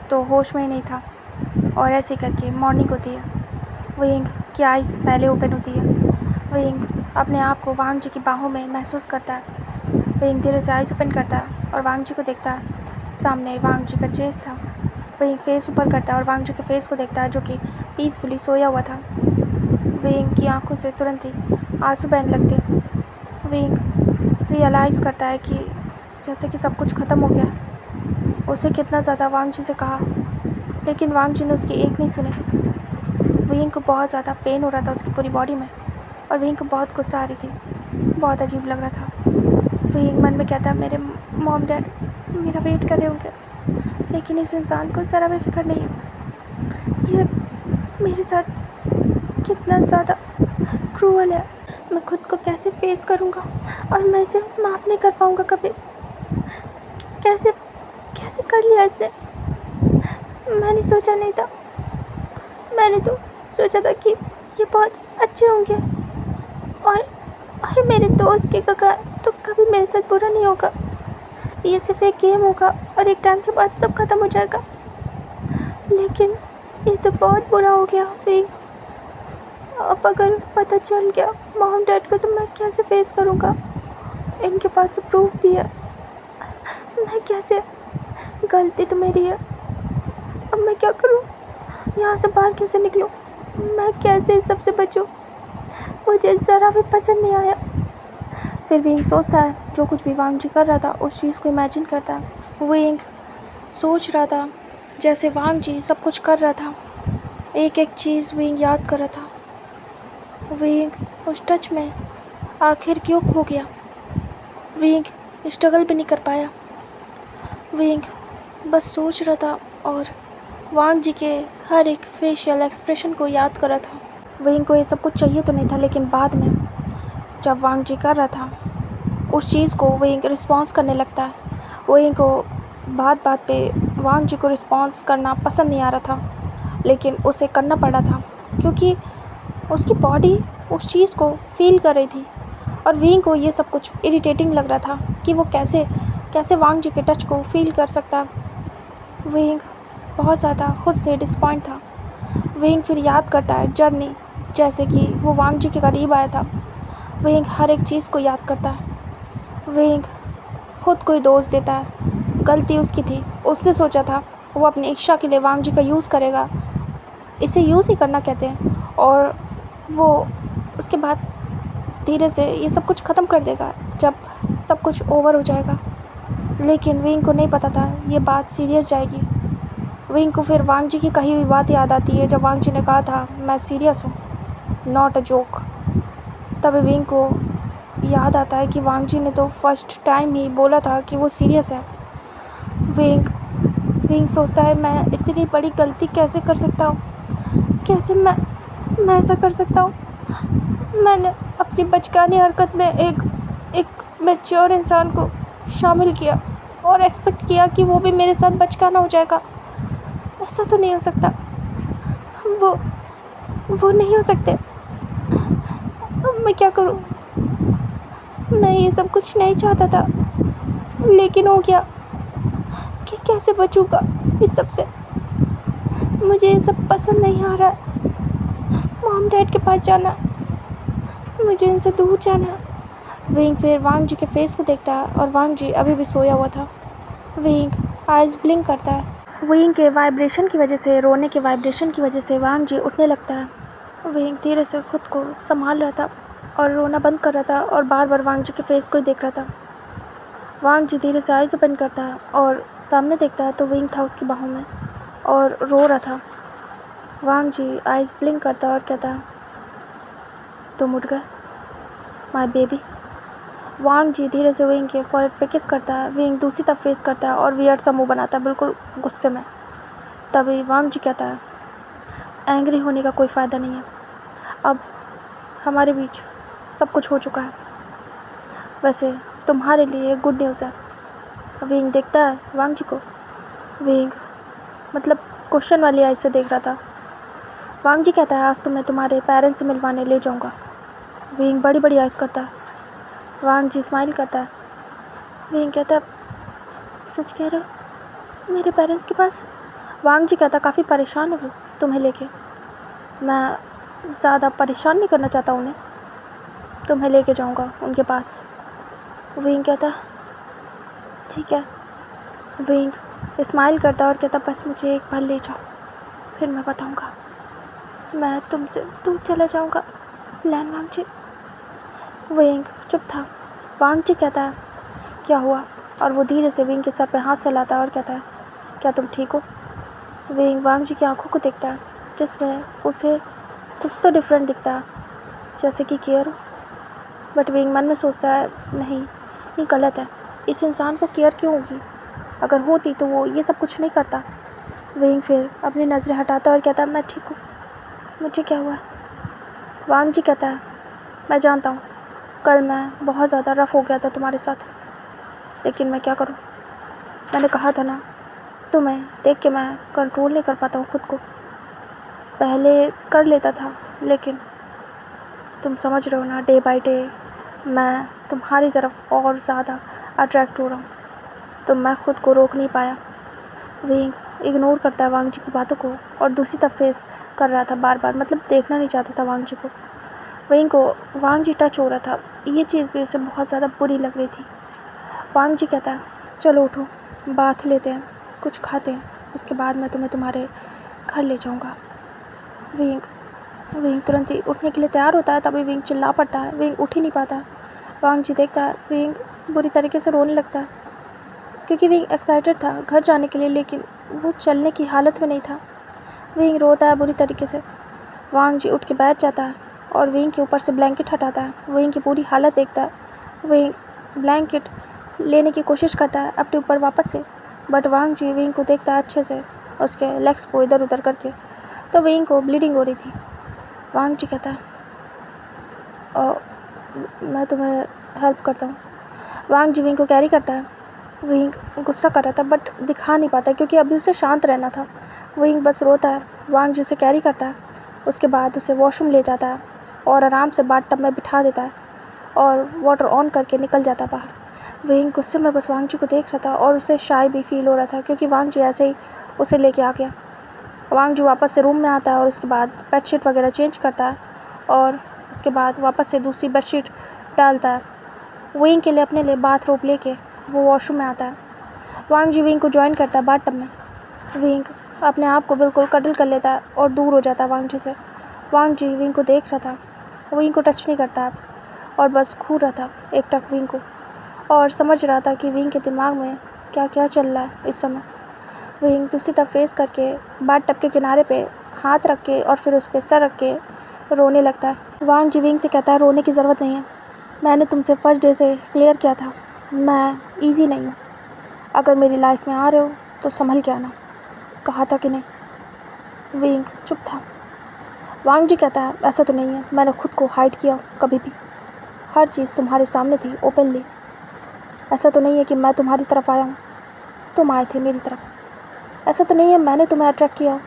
तो होश में ही नहीं था और ऐसे करके मॉर्निंग होती है। विंग की आइज़ पहले ओपन होती है। विंग अपने आप को वांग जी की बाहों में महसूस करता है। विंग धीरे से आइज़ ओपन करता है और वांग जी को देखता है। सामने वांग जी का चेस्ट था। विंग फेस ऊपर करता है और वांग जी के फेस को देखता है जो कि पीसफुली सोया हुआ था। विंग की आंखों से तुरंत ही आंसू बहने लगते। विंग रियलाइज़ करता है कि जैसे कि सब कुछ ख़त्म हो गया। उसे कितना ज़्यादा वांग जी से कहा, लेकिन वांग जी ने उसकी एक नहीं सुनी। विंग को बहुत ज़्यादा पेन हो रहा था उसकी पूरी बॉडी में और विंग को बहुत गुस्सा आ रही थी, बहुत अजीब लग रहा था। विंग मन में कहता, मेरे मॉम डैड मेरा वेट कर रहे होंगे, लेकिन इस इंसान को ज़रा भी फिक्र नहीं है। ये मेरे साथ कितना ज़्यादा क्रूअल है। मैं खुद को कैसे फेस करूँगा और मैं इसे माफ़ नहीं कर पाऊँगा कभी। कैसे कैसे कर लिया इसने। मैंने सोचा नहीं था। मैंने तो सोचा था कि ये बहुत अच्छे होंगे और मेरे दोस्त के काका तो कभी मेरे साथ बुरा नहीं होगा। ये सिर्फ एक गेम होगा और एक टाइम के बाद सब खत्म हो जाएगा। लेकिन ये तो बहुत बुरा हो गया विंग। अब अगर पता चल गया मॉम डैड को तो मैं कैसे फेस करूँगा? इनके पास तो प्रूफ भी है। मैं कैसे, गलती तो मेरी है। अब मैं क्या करूँ? यहाँ से बाहर कैसे निकलूँ? मैं कैसे इस सबसे बचूँ? मुझे ज़रा भी पसंद नहीं आया। फिर विंग सोचता है जो कुछ भी वांग जी कर रहा था उस चीज़ को इमेजिन करता है। विंग सोच रहा था जैसे वांग जी सब कुछ कर रहा था। एक एक चीज़ विंग याद कर रहा था। विंग उस टच में आखिर क्यों खो गया? विंग स्ट्रगल भी नहीं कर पाया। विंग बस सोच रहा था और वांग जी के हर एक फेशियल एक्सप्रेशन को याद कर रहा था। विंग को ये सब कुछ चाहिए तो नहीं था, लेकिन बाद में जब वांग जी कर रहा था उस चीज़ को विंग रिस्पॉन्स करने लगता है। विंग को बात बात पे वांग जी को रिस्पॉन्स करना पसंद नहीं आ रहा था, लेकिन उसे करना पड़ा था क्योंकि उसकी बॉडी उस चीज़ को फील कर रही थी। और विंग को ये सब कुछ इरिटेटिंग लग रहा था कि वो कैसे कैसे वांग जी के टच को फील कर सकता है। विंग बहुत ज़्यादा खुद से डिसपॉइंट था। विंग फिर याद करता है जर्नी, जैसे कि वो वांग जी के करीब आया था। विंग हर एक चीज़ को याद करता है। विंग खुद को ही दोष देता है, गलती उसकी थी। उसने सोचा था वो अपनी इच्छा के लिए वांग जी का यूज़ करेगा, इसे यूज़ ही करना कहते हैं, और वो उसके बाद धीरे से ये सब कुछ ख़त्म कर देगा जब सब कुछ ओवर हो जाएगा। लेकिन विंग को नहीं पता था ये बात सीरियस जाएगी। विंग को फिर वांग जी की कही हुई बात याद आती है जब वांग जी ने कहा था मैं सीरियस हूँ, नॉट अ जोक। तब विंग को याद आता है कि वांग जी ने तो फर्स्ट टाइम ही बोला था कि वो सीरियस है। विंग सोचता है मैं इतनी बड़ी गलती कैसे कर सकता हूँ? कैसे मैं ऐसा कर सकता हूँ? मैंने अपनी बचकानी हरकत में एक मैच्योर इंसान को शामिल किया और एक्सपेक्ट किया कि वो भी मेरे साथ बचकाना हो जाएगा। ऐसा तो नहीं हो सकता। वो नहीं हो सकते। अब मैं क्या करूं? मैं ये सब कुछ नहीं चाहता था, लेकिन हो गया। कि कैसे बचूंगा इस सब से? मुझे ये सब पसंद नहीं आ रहा है। मॉम डैड के पास जाना, मुझे इनसे दूर जाना। विंग फिर वांग जी के फेस को देखता है और वांग जी अभी भी सोया हुआ था। विंग आइज ब्लिंक करता है। विंग के वाइब्रेशन की वजह से, रोने के वाइब्रेशन की वजह से वांग जी उठने लगता है। विंग धीरे से खुद को संभाल रहा था और रोना बंद कर रहा था और बार बार वांग जी के फेस को ही देख रहा था। वांग जी धीरे से आइज ओपन करता है और सामने देखता है तो विंग था उसकी बाहों में और रो रहा था। वांग जी आइज ब्लिंक करता है और कहता है तुम उठ गए माय बेबी। वांग जी धीरे से विंग के फॉरहेड पे किस करता है। विंग दूसरी तरफ फेस करता है और वियर्ड सा मुंह बनाता है, बिल्कुल गुस्से में। तभी वांग जी कहता है एंग्री होने का कोई फ़ायदा नहीं है, अब हमारे बीच सब कुछ हो चुका है। वैसे तुम्हारे लिए गुड न्यूज़ है। विंग देखता है वांग जी को। विंग मतलब क्वेश्चन वाली आइज से देख रहा था। वांग जी कहता है आज तो मैं तुम्हारे पेरेंट्स से मिलवाने ले जाऊँगा। विंग बड़ी बड़ी आइज करता है। वांग जी स्माइल करता है। विंग कहता है सच कह रहे हो मेरे पेरेंट्स के पास? वांग जी कहता काफ़ी परेशान है वो तुम्हें लेके। मैं ज़्यादा परेशान नहीं करना चाहता उन्हें, तुम्हें लेके जाऊंगा उनके पास। विंग कहता ठीक है। विंग स्माइल करता और कहता बस मुझे एक बार ले जाओ, फिर मैं बताऊंगा। मैं तुमसे दूर चला जाऊंगा लैन वांग जी। विंग चुप था। वांग जी कहता है क्या हुआ? और वो धीरे से विंग के सर पे हाथ सहलाता है और कहता है क्या तुम ठीक हो? विंग वांग जी की आंखों को देखता है जिसमें उसे कुछ तो डिफरेंट दिखता है, जैसे कि केयर हो। बट विंग मन में सोचता है नहीं, ये गलत है। इस इंसान को केयर क्यों होगी? अगर होती तो वो ये सब कुछ नहीं करता। विंग फिर अपनी नज़रें हटाता और कहता है मैं ठीक हूँ, मुझे क्या हुआ? वांग जी कहता है मैं जानता हूँ कल मैं बहुत ज़्यादा रफ़ हो गया था तुम्हारे साथ, लेकिन मैं क्या करूँ? मैंने कहा था ना तुम्हें देख के मैं कंट्रोल नहीं कर पाता हूँ खुद को। पहले कर लेता था लेकिन तुम समझ रहे हो ना, डे बाय डे मैं तुम्हारी तरफ और ज़्यादा अट्रैक्ट हो रहा हूँ। तो मैं खुद को रोक नहीं पाया। विंग इग्नोर करता है वांग जी की बातों को और दूसरी तरफ फेस कर रहा था बार बार, मतलब देखना नहीं चाहता था वांग जी को। विंग को वांग जी टच हो रहा था, ये चीज़ भी उसे बहुत ज़्यादा बुरी लग रही थी। वांग जी कहता है, चलो उठो, बाथ लेते हैं, कुछ खाते हैं, उसके बाद मैं तुम्हें तुम्हारे घर ले जाऊँगा। विंग विंग तुरंत ही उठने के लिए तैयार होता है, तभी विंग चिल्ला पड़ता है। विंग उठ ही नहीं पाता। वांग जी देखता है, विंग बुरी तरीके से रोने लगता है क्योंकि विंग एक्साइटेड था घर जाने के लिए, लेकिन वो चलने की हालत में नहीं था। विंग रोता है बुरी तरीके से। वांग जी उठ के बैठ जाता है और विंग के ऊपर से ब्लैंकेट हटाता है। विंग की पूरी हालत देखता है। विंग ब्लैंकेट लेने की कोशिश करता है अपने ऊपर वापस से, बट वांग जी विंग को देखता है अच्छे से, उसके लेग्स को इधर उधर करके। तो विंग को ब्लीडिंग हो रही थी। वांग जी कहता है, मैं तुम्हें हेल्प करता हूँ। वांग जी विंग को कैरी करता है। विंग गुस्सा कर रहा था बट दिखा नहीं पाता क्योंकि अभी उसे शांत रहना था। विंग बस रोता है। वांग जी उसे कैरी करता है, उसके बाद उसे वॉशरूम ले जाता है और आराम से बाथ टब में बिठा देता है और वाटर ऑन करके निकल जाता है बाहर। विंग गुस्से में बस वांग जी को देख रहा था और उसे शाय भी फील हो रहा था क्योंकि वांग जी ऐसे ही उसे लेके आ गया। वांग जी वापस से रूम में आता है और उसके बाद बेडशीट वगैरह चेंज करता है और उसके बाद वापस से दूसरी बेडशीट डालता है। विंग के लिए अपने लिए बाथरोब लेके वो वॉशरूम में आता है। वांग जी विंग को ज्वाइन करता है बाथ टब में। विंग अपने आप को बिल्कुल कडल कर लेता है और दूर हो जाता है वांग जी से। वांग जी विंग को देख रहा था, विंग को टच नहीं करता और बस घूर रहा था एक टक विंग को और समझ रहा था कि विंग के दिमाग में क्या क्या चल रहा है इस समय। विंग दूसरी तरफ फेस करके बाथ टब के किनारे पे हाथ रख के और फिर उस पर सर रख के रोने लगता है। वांग जी विंग से कहता है, रोने की ज़रूरत नहीं है, मैंने तुमसे फर्स्ट डे से क्लियर किया था, मैं ईजी नहीं हूँ। अगर मेरी लाइफ में आ रहे हो तो संभल के आना, कहा था कि नहीं। विंग चुप था। वांग जी कहता है, ऐसा तो नहीं है, मैंने खुद को हाइड किया कभी भी, हर चीज़ तुम्हारे सामने थी ओपनली। ऐसा तो नहीं है कि मैं तुम्हारी तरफ आया हूँ, तुम आए थे मेरी तरफ। ऐसा तो नहीं है मैंने तुम्हें अट्रैक्ट किया,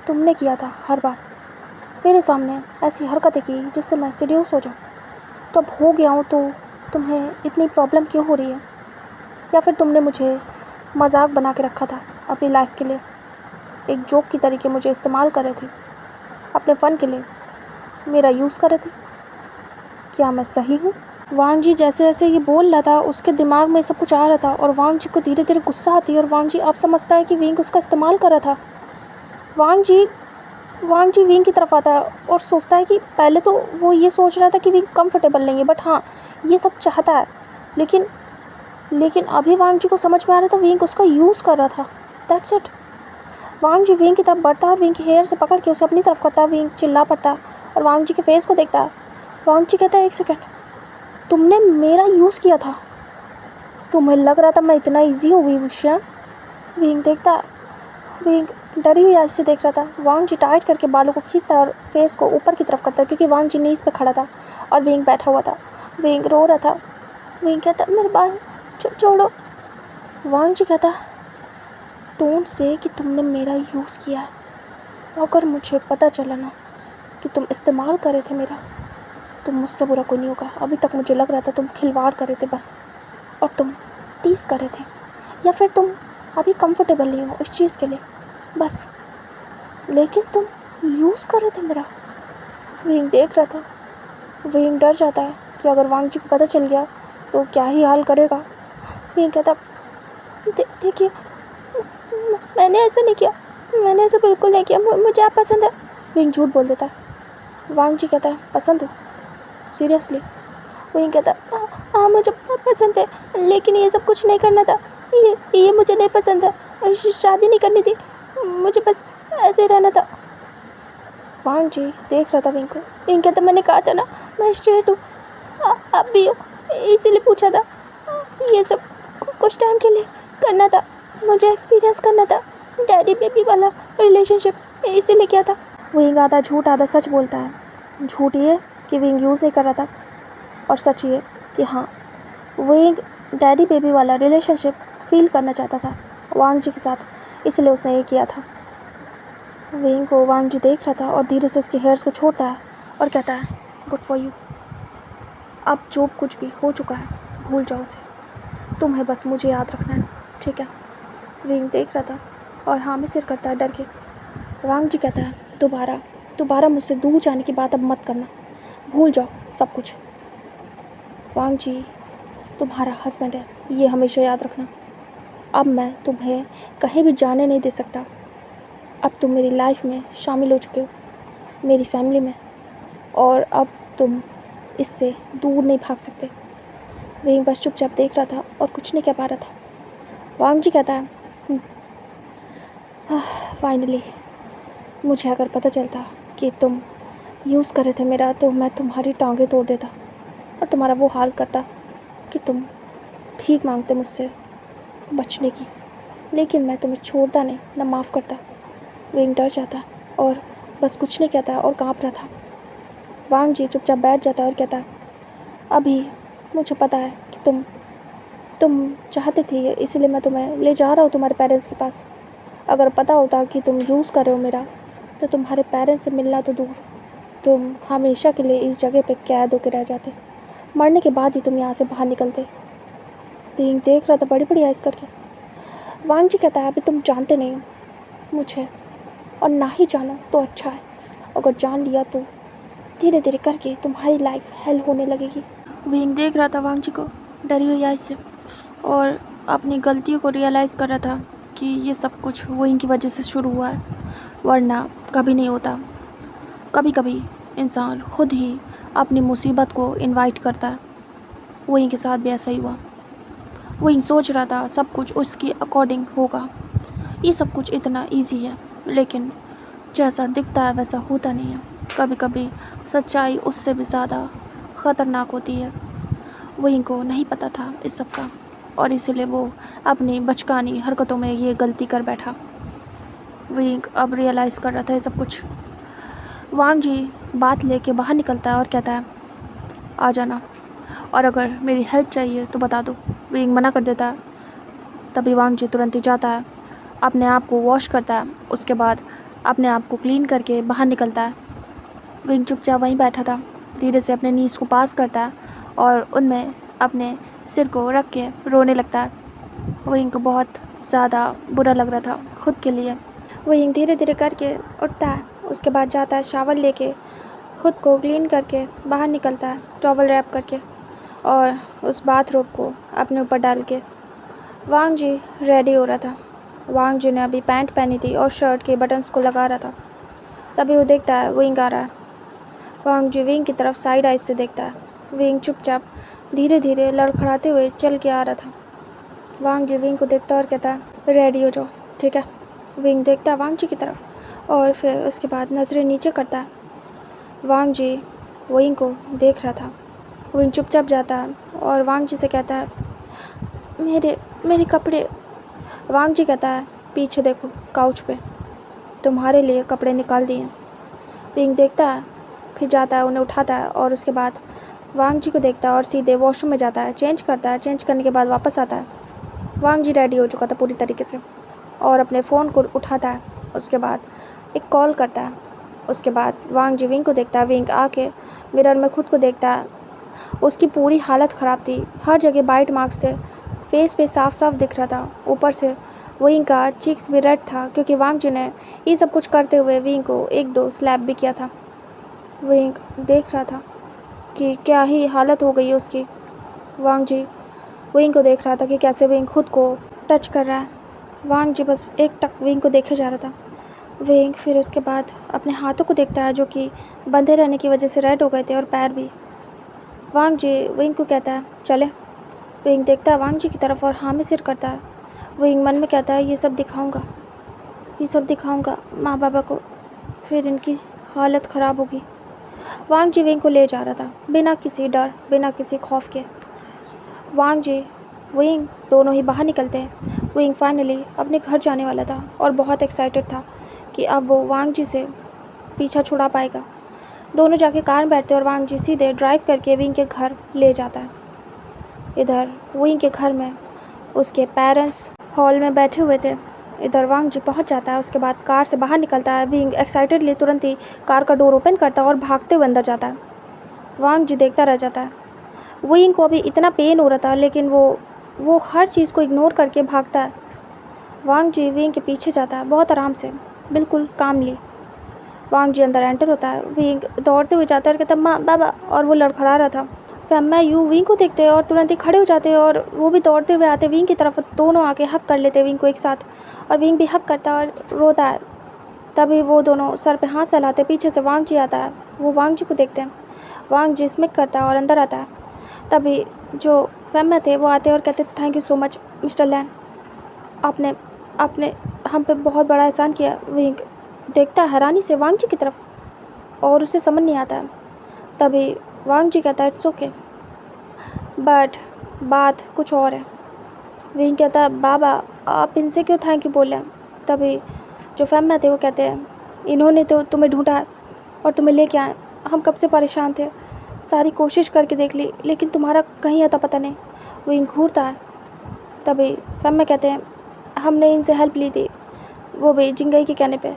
तुमने किया था हर बार मेरे सामने ऐसी हरकतें की जिससे मैं सीरियस हो जाऊँ। तो अब हो गया हूँ तो तुम्हें इतनी प्रॉब्लम क्यों हो रही है? या फिर तुमने मुझे मजाक बना के रखा था अपनी लाइफ के लिए, एक जोक की तरीके मुझे इस्तेमाल कर रहे थे अपने फ़न के लिए, मेरा यूज़ कर रहे थे। क्या मैं सही हूँ? वांग जी जैसे जैसे ये बोल रहा था उसके दिमाग में सब कुछ आ रहा था और वांग जी को धीरे धीरे गुस्सा आती है और वांग जी अब समझता है कि विंग उसका इस्तेमाल कर रहा था। वांग जी विंग की तरफ आता है और सोचता है कि पहले तो वो ये सोच रहा था कि विंग कंफर्टेबल नहीं है, बट हाँ ये सब चाहता है, लेकिन अभी वांग जी को समझ में आ रहा था विंग उसका यूज़ कर रहा था। That's it. Wang ji Wing की तरफ बढ़ता है और विंग के हेयर से पकड़ के उसे अपनी तरफ करता है। विंग चिल्ला पड़ता है और वांग जी के फेस को देखता है। वांग जी कहता है, एक सेकेंड, तुमने मेरा यूज़ किया था? तुम्हें लग रहा था मैं इतना ईजी हो गई विषय? विंग देखता है। विंग डरी हुई आज से देख रहा था। वांग जी टाइट करके बालों को खींचता है और फेस को ऊपर की तरफ करता है क्योंकि वांग जी नीज पे खड़ा था और विंग बैठा हुआ था। विंग रो रहा था। विंग कहता, मेरे बाल छोड़ो। वांग जी कहता, डोंट से कि तुमने मेरा यूज़ किया है। अगर मुझे पता चला ना कि तुम इस्तेमाल कर रहे थे मेरा, तो मुझसे बुरा कोई नहीं होगा। अभी तक मुझे लग रहा था तुम खिलवाड़ कर रहे थे बस, और तुम टीज़ कर रहे थे, या फिर तुम अभी कंफर्टेबल नहीं हो इस चीज़ के लिए बस, लेकिन तुम यूज़ कर रहे थे मेरा। विंग देख रहा था। विंग डर जाता है कि अगर वांग जी को पता चल गया तो क्या ही हाल करेगा। विंग कहता, देखिए मैंने ऐसा नहीं किया, मैंने ऐसा बिल्कुल नहीं किया, मुझे आप पसंद है। विंग झूठ बोल देता है। वांग जी कहता है, पसंद हो? सीरियसली? विंग कहता, हाँ मुझे पसंद है, लेकिन ये सब कुछ नहीं करना था, ये मुझे नहीं पसंद है, शादी नहीं करनी थी, मुझे बस ऐसे रहना था। वांग जी देख रहा था विंग को। विंग कहता, मैंने कहा था ना मैं स्ट्रेट हूँ, आप भी हो, इसीलिए पूछा था। ये सब कुछ टाइम के लिए करना था, मुझे एक्सपीरियंस करना था डैडी बेबी वाला रिलेशनशिप, इसीलिए किया था। विंग आधा झूठ आधा सच बोलता है। झूठ ये कि विंग यूज़ नहीं कर रहा था, और सच ये कि हाँ विंग डैडी बेबी वाला रिलेशनशिप फील करना चाहता था वांग जी के साथ, इसलिए उसने ये किया था। वेंग को वांग जी देख रहा था और धीरे से उसके हेयर्स को छोड़ता है और कहता है, गुड फॉर यू। अब जो कुछ भी हो चुका है भूल जाओ उसे, तुम्हें बस मुझे याद रखना है, ठीक है। वेंग देख रहा था और हाँ में सिर करता है डर के। वांग जी कहता है, दोबारा मुझसे दूर जाने की बात अब मत करना, भूल जाओ सब कुछ। वांग जी तुम्हारा हस्बैंड है, ये हमेशा याद रखना। अब मैं तुम्हें कहीं भी जाने नहीं दे सकता। अब तुम मेरी लाइफ में शामिल हो चुके हो, मेरी फैमिली में, और अब तुम इससे दूर नहीं भाग सकते। वहीं बस चुपचाप देख रहा था और कुछ नहीं कह पा रहा था। वांग जी कहता है, फाइनली मुझे अगर पता चलता कि तुम यूज़ कर रहे थे मेरा, तो मैं तुम्हारी टांगें तोड़ देता और तुम्हारा वो हाल करता कि तुम भीख मांगते मुझसे बचने की। लेकिन मैं तुम्हें छोड़ता नहीं, ना माफ़ करता। वेंग डर जाता और बस कुछ नहीं कहता और काँप रहा था। वांग जी चुपचाप बैठ जाता और कहता, अभी मुझे पता है कि तुम चाहते थे, इसीलिए मैं तुम्हें ले जा रहा हूँ तुम्हारे पेरेंट्स के पास। अगर पता होता कि तुम यूज़ कर रहे हो मेरा, तो तुम्हारे पेरेंट्स से मिलना तो दूर, तुम हमेशा के लिए इस जगह पे कैद होकर रह जाते। मरने के बाद ही तुम यहाँ से बाहर निकलते। वेंग देख रहा था बड़ी बड़ी आइज़ करके। वांग जी कहता है, अभी तुम जानते नहीं हो मुझे, और ना ही जानो तो अच्छा है। अगर जान लिया तो धीरे धीरे करके तुम्हारी लाइफ हेल होने लगेगी। वेंग देख रहा था वांग जी को डरी हुई आइज़ से, और अपनी गलतियों को रियलाइज़ कर रहा था कि ये सब कुछ वेंग की वजह से शुरू हुआ है, वरना कभी नहीं होता। कभी कभी इंसान खुद ही अपनी मुसीबत को इनवाइट करता है। वेंग के साथ भी ऐसा ही हुआ। वेंग सोच रहा था सब कुछ उसकी अकॉर्डिंग होगा, ये सब कुछ इतना इजी है, लेकिन जैसा दिखता है वैसा होता नहीं है। कभी कभी सच्चाई उससे भी ज़्यादा ख़तरनाक होती है। वेंग को नहीं पता था इस सब का, और इसीलिए वो अपनी बचकानी हरकतों में ये गलती कर बैठा। वेंग अब रियलाइज़ कर रहा था ये सब कुछ। वांग जी बात लेके बाहर निकलता है और कहता है, आ जाना, और अगर मेरी हेल्प चाहिए तो बता दो। वेंग मना कर देता है। तभी वांग जी तुरंत ही जाता है, अपने आप को वॉश करता है, उसके बाद अपने आप को क्लीन करके बाहर निकलता है। वेंग चुपचाप वहीं बैठा था, धीरे से अपने नीज़ को पास करता है और उनमें अपने सिर को रख के रोने लगता है। वेंग को बहुत ज़्यादा बुरा लग रहा था खुद के लिए। वेंग धीरे धीरे करके उठता है, उसके बाद जाता है शावर लेके, खुद को क्लीन करके बाहर निकलता है टॉवल रैप करके, और उस बाथरोब को अपने ऊपर डाल के। वांग जी रेडी हो रहा था। वांग जी ने अभी पैंट पहनी थी और शर्ट के बटन्स को लगा रहा था। तभी वो देखता है वेंग आ रहा है। वांग जी वेंग की तरफ साइड आइज से देखता है। वेंग चुपचाप धीरे धीरे लड़खड़ाते हुए चल के आ रहा था। वांग जी वेंग को देखता और कहता है, रेडी हो जाओ, ठीक है। वेंग देखता है वांग जी की तरफ और फिर उसके बाद नज़रें नीचे करता है। वांग जी वेंग को देख रहा था। वेंग चुपचाप जाता है और वांग जी से कहता है, मेरे कपड़े। वांग जी कहता है, पीछे देखो काउच पे, तुम्हारे लिए कपड़े निकाल दिए। वेंग देखता है, फिर जाता है, उन्हें उठाता है और उसके बाद वांग जी को देखता है और सीधे वॉशरूम में जाता है, चेंज करता है। चेंज करने के बाद वापस आता है। वांग जी रेडी हो चुका था पूरी तरीके से और अपने फ़ोन को उठाता है। उसके बाद एक कॉल करता है। उसके बाद वांग जी वेंग को देखता है। वेंग आके मिरर में खुद को देखता है। उसकी पूरी हालत ख़राब थी, हर जगह बाइट मार्क्स थे, फेस पे साफ साफ दिख रहा था। ऊपर से वेंग का चीक्स भी रेड था, क्योंकि वांग जी ने ये सब कुछ करते हुए वेंग को 1-2 स्लैप भी किया था। वेंग देख रहा था कि क्या ही हालत हो गई है उसकी। वांग जी वेंग को देख रहा था कि कैसे वेंग खुद को टच कर रहा है। वांग जी बस एक टक वेंग को देखे जा रहा था। वेंग फिर उसके बाद अपने हाथों को देखता है, जो कि बंधे रहने की वजह से रेड हो गए थे, और पैर भी। वांग जी वेंग को कहता है, चले। वेंग देखता है वांग जी की तरफ और हाँ में सिर करता है। वेंग मन में कहता है, ये सब दिखाऊंगा माँ बाबा को, फिर इनकी हालत ख़राब होगी। वांग जी वेंग को ले जा रहा था बिना किसी डर, बिना किसी खौफ के। वांग जी वेंग दोनों ही बाहर निकलते हैं। वेंग फाइनली अपने घर जाने वाला था और बहुत एक्साइटेड था कि अब वो वांग जी से पीछा छुड़ा पाएगा। दोनों जाके कार में बैठते और वांग जी सीधे ड्राइव करके वेंग के घर ले जाता है। इधर वेंग के घर में उसके पेरेंट्स हॉल में बैठे हुए थे। इधर वांग जी पहुंच जाता है। उसके बाद कार से बाहर निकलता है। विंग एक्साइटेडली तुरंत ही कार का डोर ओपन करता है और भागते हुए अंदर जाता है। वांग जी देखता रह जाता है। विंग को अभी इतना पेन हो रहा था, लेकिन वो हर चीज़ को इग्नोर करके भागता है। वांग जी विंग के पीछे जाता है, बहुत आराम से, बिल्कुल कामली। वांग जी अंदर एंटर होता है। विंग दौड़ते हुए जाता है और कहता है माँ बाबा, और वो लड़खड़ा रहा था। फैम्मा यू विंग को देखते हैं और तुरंत ही खड़े हो जाते हैं और वो भी दौड़ते हुए आते विंग की तरफ। दोनों आके हक कर लेते विंग को एक साथ, और विंग भी हक करता है और रोता है। तभी वो दोनों सर पे हाथ सहलाते। पीछे से वांग जी आता है। वो वांग जी को देखते हैं। वांग जी स्मिक करता है और अंदर आता है। तभी जो फैम्मा थे वो आते हैं और कहते thank you so much mister Lan, आपने आपने हम पे बहुत बड़ा एहसान किया। विंग देखता है हैरानी से वांग जी की तरफ और उसे समझ नहीं आता है। तभी वांग जी कहता है इट्स ओके, बट बात कुछ और है। विंग कहता है बाबा, आप इनसे क्यों थैंक यू बोल रहे हैं। तभी जो फैम्मा थे वो कहते हैं इन्होंने तो तुम्हें ढूंढा और तुम्हें लेके आए। हम कब से परेशान थे, सारी कोशिश करके देख ली, लेकिन तुम्हारा कहीं अता पता नहीं। विंग घूरता है। तभी फैम्मा कहते हैं हमने इनसे हेल्प ली थी, वो भी जिंगई के कहने पे।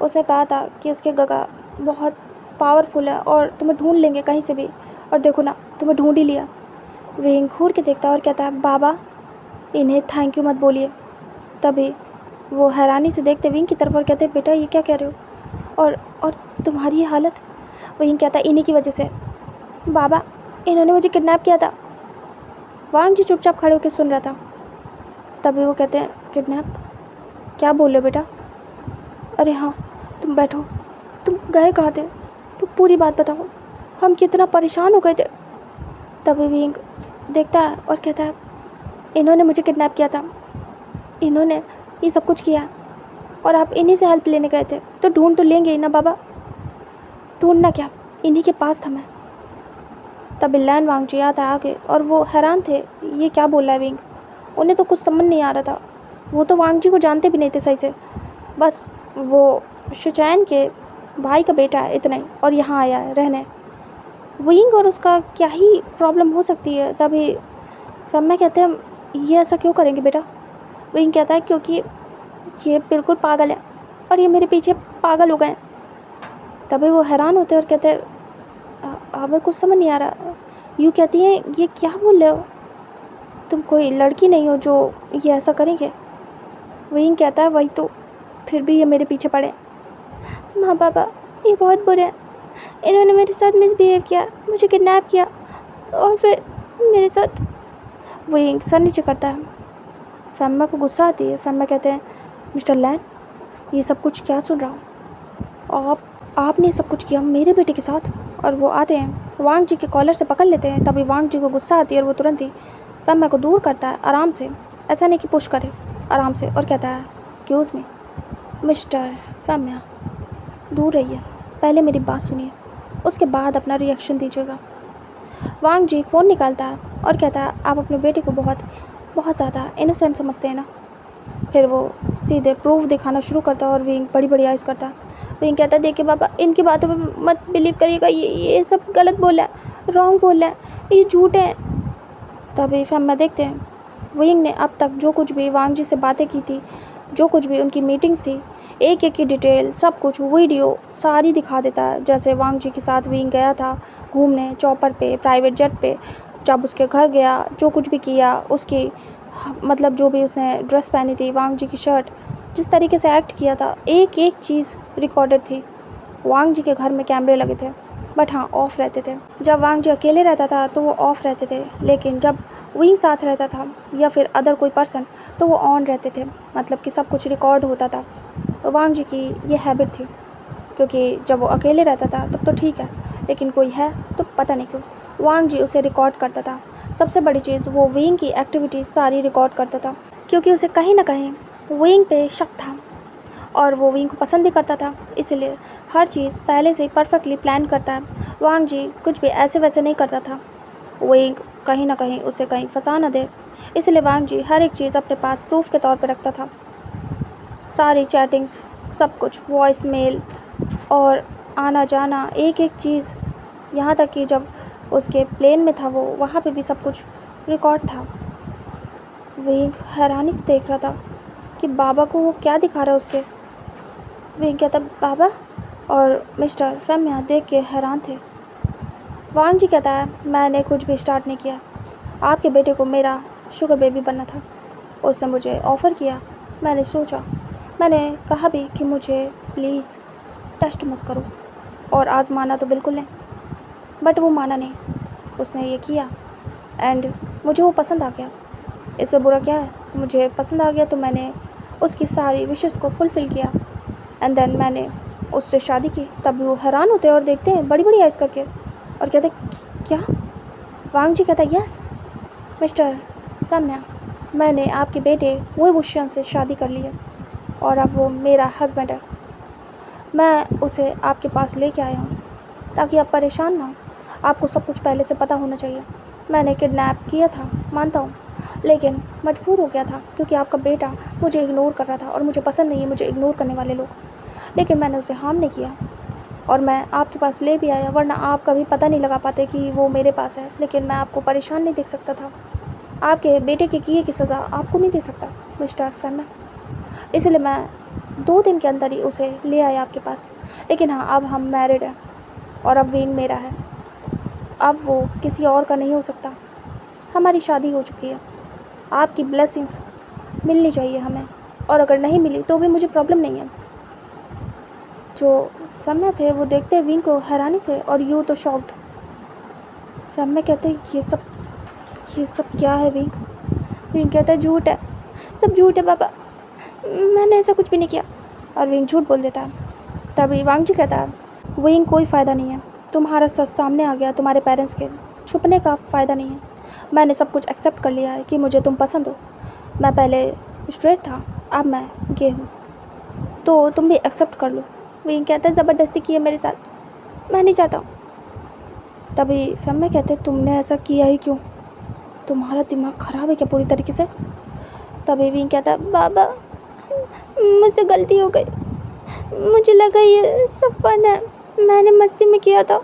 उसने कहा था कि उसके गगा बहुत पावरफुल है और तुम्हें ढूंढ लेंगे कहीं से भी, और देखो ना, तुम्हें ढूंढ ही लिया। विंग घूर के देखता है और कहता है बाबा, इन्हें थैंक यू मत बोलिए। तभी वो हैरानी से देखते विंग की तरफ और कहते बेटा ये क्या कह रहे हो, और तुम्हारी ये हालत। विंग कहता है इन्हीं की वजह से बाबा, इन्होंने मुझे किडनैप किया था। वांग जी चुपचाप खड़े होकर सुन रहा था। तभी वो कहते हैं किडनैप, क्या बोल रहे हो बेटा। अरे हाँ, तुम बैठो, तुम गए कहाँ थे, तुम पूरी बात बताओ, हम कितना परेशान हो गए थे। तभी विंग देखता है और कहता है इन्होंने मुझे किडनैप किया था, इन्होंने ये सब कुछ किया, और आप इन्हीं से हेल्प लेने गए थे, तो ढूंढ तो लेंगे ही ना बाबा। ढूंढना क्या, इन्हीं के पास था मैं। तभी लैन वांग जी याद आ गए और वो हैरान थे ये क्या बोल रहा है विंग। उन्हें तो कुछ समझ नहीं आ रहा था। वो तो वांग जी को जानते भी नहीं थे सही से, बस वो शुचैन के भाई का बेटा है इतना ही, और यहाँ आया है रहने। विंग और उसका क्या ही प्रॉब्लम हो सकती है। तभी फम्मा कहते हैं ये ऐसा क्यों करेंगे बेटा। विंग कहता है क्योंकि ये बिल्कुल पागल है और ये मेरे पीछे पागल हो गए हैं। तभी वो हैरान होते हैं और कहते हैं हमें कुछ समझ नहीं आ रहा। यूँ कहती हैं ये क्या बोल रहे हो, तुम कोई लड़की नहीं हो जो ये ऐसा करेंगे। विंग कहता है वही तो, फिर भी ये मेरे पीछे पड़े। माँ बाबा ये बहुत बुरे हैं, इन्होंने मेरे साथ मिसबिहेव किया, मुझे किडनैप किया और फिर मेरे साथ। विंग सर नीचे करता है। फैम्मा को गुस्सा आती है। फैम्मा कहते हैं मिस्टर लैन, ये सब कुछ क्या सुन रहा हूँ, आपने सब कुछ किया मेरे बेटे के साथ। और वो आते हैं, वांग जी के कॉलर से पकड़ लेते हैं। तभी वांग जी को गुस्सा आती है और वो तुरंत ही फैम्मा को दूर करता है आराम से, ऐसा नहीं कि पुश करे, आराम से, और कहता है एक्सक्यूज़ मी मिस्टर फैम्मा, दूर रहिए, पहले मेरी बात सुनिए, उसके बाद अपना रिएक्शन दीजिएगा। वांग जी फ़ोन निकालता है और कहता है आप अपने बेटे को बहुत बहुत ज़्यादा इनोसेंट समझते हैं ना। फिर वो सीधे प्रूफ दिखाना शुरू करता है और विंग बड़ी बड़ी आइज़ करता है। विंग कहता है देखिए बाबा, इनकी बातों पे मत बिलीव करिएगा, ये सब गलत बोल रहा है, रॉन्ग बोल रहा है, ये झूठ है। तभी फैम्मा देखते हैं विंग ने अब तक जो कुछ भी वांग जी से बातें की थी, जो कुछ भी उनकी मीटिंग्स थी, एक एक की डिटेल, सब कुछ वीडियो सारी दिखा देता है। जैसे वांग जी के साथ विंग गया था घूमने चॉपर पे, प्राइवेट जेट पे, जब उसके घर गया, जो कुछ भी किया, उसकी मतलब जो भी उसने ड्रेस पहनी थी, वांग जी की शर्ट, जिस तरीके से एक्ट किया था, एक एक चीज़ रिकॉर्डेड थी। वांग जी के घर में कैमरे लगे थे, बट हाँ ऑफ़ रहते थे। जब वांग जी अकेले रहता था तो वो ऑफ़ रहते थे, लेकिन जब विंग साथ रहता था या फिर अदर कोई पर्सन तो वो ऑन रहते थे, मतलब कि सब कुछ रिकॉर्ड होता था। वांग जी की ये हैबिट थी, क्योंकि जब वो अकेले रहता था तब तो ठीक है, लेकिन कोई है तो पता नहीं क्यों वांग जी उसे रिकॉर्ड करता था। सबसे बड़ी चीज़, वो विंग की एक्टिविटीज़ सारी रिकॉर्ड करता था, क्योंकि उसे कहीं ना कहीं विंग पे शक था और वो विंग को पसंद भी करता था, इसलिए हर चीज़ पहले से ही परफेक्टली प्लान करता है। वांग जी कुछ भी ऐसे वैसे नहीं करता था, विंग कहीं ना कहीं उसे कहीं फंसा न दे, इसलिए वांग जी हर एक चीज़ अपने पास प्रूफ के तौर पर रखता था। सारी चैटिंग्स, सब कुछ, वॉइस मेल और आना जाना, एक एक चीज़, यहाँ तक कि जब उसके प्लेन में था वो, वहाँ पे भी सब कुछ रिकॉर्ड था। विंग हैरानी से देख रहा था कि बाबा को वो क्या दिखा रहा है उसके। विंग कहता बाबा, और मिस्टर फेम्या देख के हैरान थे। वांग जी कहता है मैंने कुछ भी स्टार्ट नहीं किया। आपके बेटे को मेरा शुगर बेबी बनना था। उसने मुझे ऑफ़र किया, मैंने सोचा, मैंने कहा भी कि मुझे प्लीज़ टेस्ट मत करो और आज़माना तो बिल्कुल नहीं, बट वो माना नहीं। उसने ये किया एंड मुझे वो पसंद आ गया। इससे बुरा क्या है, मुझे पसंद आ गया तो मैंने उसकी सारी विशेस को फुलफ़िल किया एंड देन मैंने उससे शादी की। तब वो हैरान होते हैं और देखते हैं बड़ी बड़ी आइज़ करके और कहते क्या। वांग जी कहता यस मिस्टर फेम्या, मैंने आपके बेटे वो वुशियन से शादी कर ली है और अब वो मेरा हस्बैंड है। मैं उसे आपके पास लेके आया हूँ ताकि आप परेशान ना हो। आपको सब कुछ पहले से पता होना चाहिए। मैंने किडनैप किया था, मानता हूँ, लेकिन मजबूर हो गया था क्योंकि आपका बेटा मुझे इग्नोर कर रहा था और मुझे पसंद नहीं है मुझे इग्नोर करने वाले लोग। लेकिन मैंने उसे हार्म नहीं किया और मैं आपके पास ले भी आया, वरना आप कभी पता नहीं लगा पाते कि वो मेरे पास है। लेकिन मैं आपको परेशान नहीं देख सकता था। आपके बेटे के किए की सज़ा आपको नहीं दे सकता मिस्टर फेम्या, इसलिए मैं 2 दिन के अंदर ही उसे ले आया आपके पास। लेकिन हाँ, अब हम मैरिड हैं और अब विंग मेरा है। अब वो किसी और का नहीं हो सकता। हमारी शादी हो चुकी है। आपकी ब्लेसिंग्स मिलनी चाहिए हमें, और अगर नहीं मिली तो भी मुझे प्रॉब्लम नहीं है। जो फेम्या थे वो देखते विंग को हैरानी से और यूँ तो शॉक्ड। फेम्या कहते ये सब क्या है विंग। विंग कहता है झूठ है, सब झूठ है बाबा, मैंने ऐसा कुछ भी नहीं किया। और विंग झूठ बोल देता है। तभी वांग जी कहता है विंग कोई फ़ायदा नहीं है, तुम्हारा सच सामने आ गया। तुम्हारे पेरेंट्स के छुपने का फ़ायदा नहीं है। मैंने सब कुछ एक्सेप्ट कर लिया है कि मुझे तुम पसंद हो। मैं पहले स्ट्रेट था, अब मैं गे हूँ, तो तुम भी एक्सेप्ट कर लो। विंग कहता है ज़बरदस्ती की है मेरे साथ, मैं नहीं चाहता हूँ। तभी फेम्या कहते तुमने ऐसा किया ही क्यों, तुम्हारा दिमाग ख़राब है क्या पूरी तरीके से। तभी विंग कहता बाबा मुझसे गलती हो गई, मुझे लगा ये सब फन है, मैंने मस्ती में किया था,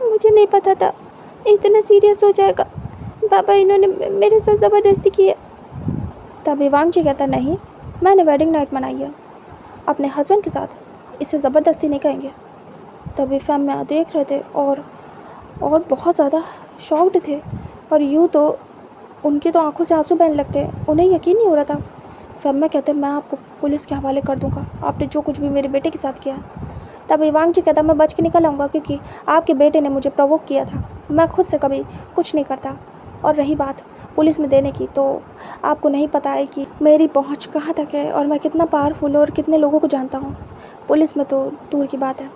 मुझे नहीं पता था इतना सीरियस हो जाएगा। बाबा इन्होंने मेरे साथ ज़बरदस्ती की है। तभी वांग जी कहता नहीं, मैंने वेडिंग नाइट मनाई है अपने हस्बैंड के साथ, इसे ज़बरदस्ती नहीं कहेंगे। तभी फेम्या देख रहे थे और बहुत ज़्यादा शॉक्ड थे और यूँ तो उनकी तो आंखों से आंसू बहने लगते, उन्हें यकीन नहीं हो रहा था। फेम्या कहते मैं आपको पुलिस के हवाले कर दूंगा, आपने जो कुछ भी मेरे बेटे के साथ किया। तभी वांग जी कहता मैं बच के निकल आऊँगा क्योंकि आपके बेटे ने मुझे प्रोवोक किया था, मैं खुद से कभी कुछ नहीं करता। और रही बात पुलिस में देने की, तो आपको नहीं पता है कि मेरी पहुंच कहाँ तक है और मैं कितना पावरफुल और कितने लोगों को जानता हूँ। पुलिस में तो दूर की बात है,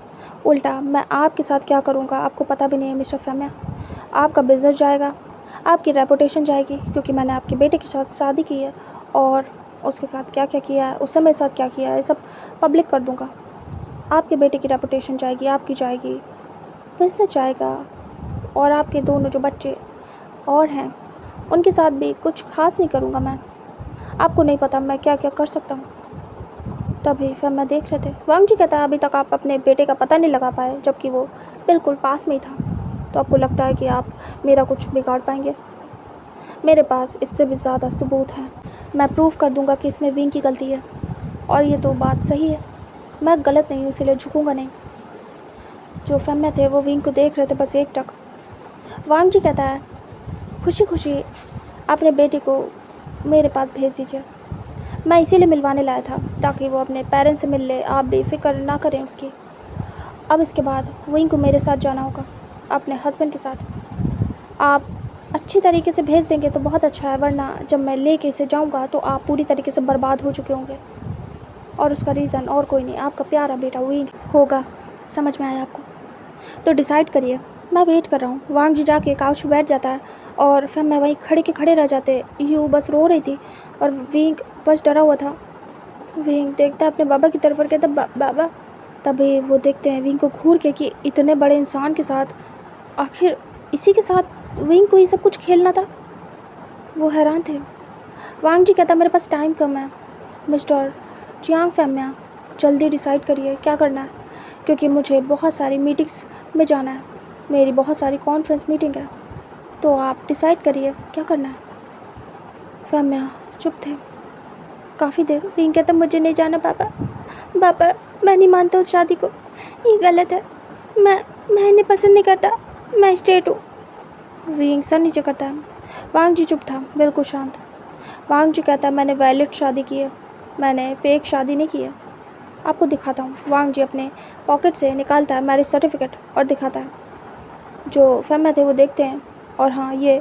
उल्टा मैं आपके साथ क्या करूँगा आपको पता भी नहीं है मिस्टर फेम्या। आपका बिजनेस जाएगा, आपकी रेपुटेशन जाएगी, क्योंकि मैंने आपके बेटे के साथ शादी की है और उसके साथ क्या क्या किया है, उसने मेरे साथ क्या किया है, सब पब्लिक कर दूँगा। आपके बेटे की रेपुटेशन जाएगी, आपकी जाएगी, बिजनेस जाएगा, और आपके दोनों जो बच्चे और हैं उनके साथ भी कुछ खास नहीं करूँगा मैं। आपको नहीं पता मैं क्या क्या कर सकता हूँ। तभी फिर मैं देख रहे थे वांग जी कहता है अभी तक आप अपने बेटे का पता नहीं लगा पाए, जबकि वो बिल्कुल पास में ही था। तो आपको लगता है कि आप मेरा कुछ बिगाड़ पाएंगे। मेरे पास इससे भी ज़्यादा सबूत हैं, मैं प्रूव कर दूंगा कि इसमें विंग की गलती है। और ये तो बात सही है, मैं गलत नहीं हूँ, इसलिए झुकूंगा नहीं। जो फेम्या थे वो विंग को देख रहे थे बस एक टक। वांग जी कहता है खुशी खुशी अपने बेटे को मेरे पास भेज दीजिए, मैं इसीलिए मिलवाने लाया था ताकि वो अपने पेरेंट्स से मिल ले, आप बेफिक्र ना करें उसकी। अब इसके बाद विंग को मेरे साथ जाना होगा, अपने हस्बैंड के साथ। आप अच्छी तरीके से भेज देंगे तो बहुत अच्छा है, वरना जब मैं लेके इसे जाऊंगा तो आप पूरी तरीके से बर्बाद हो चुके होंगे। और उसका रीज़न और कोई नहीं, आपका प्यारा बेटा विंग होगा। समझ में आया आपको? तो डिसाइड करिए, मैं वेट कर रहा हूँ। वांग जी जाके काउच पर बैठ जाता है और फिर मैं वहीं खड़े के खड़े रह जाते। यूँ बस रो रही थी और विंग बस डरा हुआ था। विंग देखता है अपने बाबा की तरफ और कहता बाबा। तभी वो देखते हैं विंग को घूर के कि इतने बड़े इंसान के साथ, आखिर इसी के साथ विंग को ये सब कुछ खेलना था। वो हैरान थे। वांग जी कहता मेरे पास टाइम कम है मिस्टर चियांग फेम्या, जल्दी डिसाइड करिए क्या करना है, क्योंकि मुझे बहुत सारी मीटिंग्स में जाना है, मेरी बहुत सारी कॉन्फ्रेंस मीटिंग है, तो आप डिसाइड करिए क्या करना है। फेम्या चुप थे। काफ़ी देर विंग कहता मुझे नहीं जाना पापा, पापा मैं नहीं मानता उस शादी को, ये गलत है, मैं इन्हें पसंद नहीं करता, मैं स्ट्रेट हूँ। विंग सर नीचे करता है। वांग जी चुप था, बिल्कुल शांत। वांग जी कहता है मैंने वैलिड शादी की है, मैंने फेक शादी नहीं की है। आपको दिखाता हूँ। वांग जी अपने पॉकेट से निकालता है मैरिज सर्टिफिकेट और दिखाता है। जो फैमिली थे वो देखते हैं और हाँ ये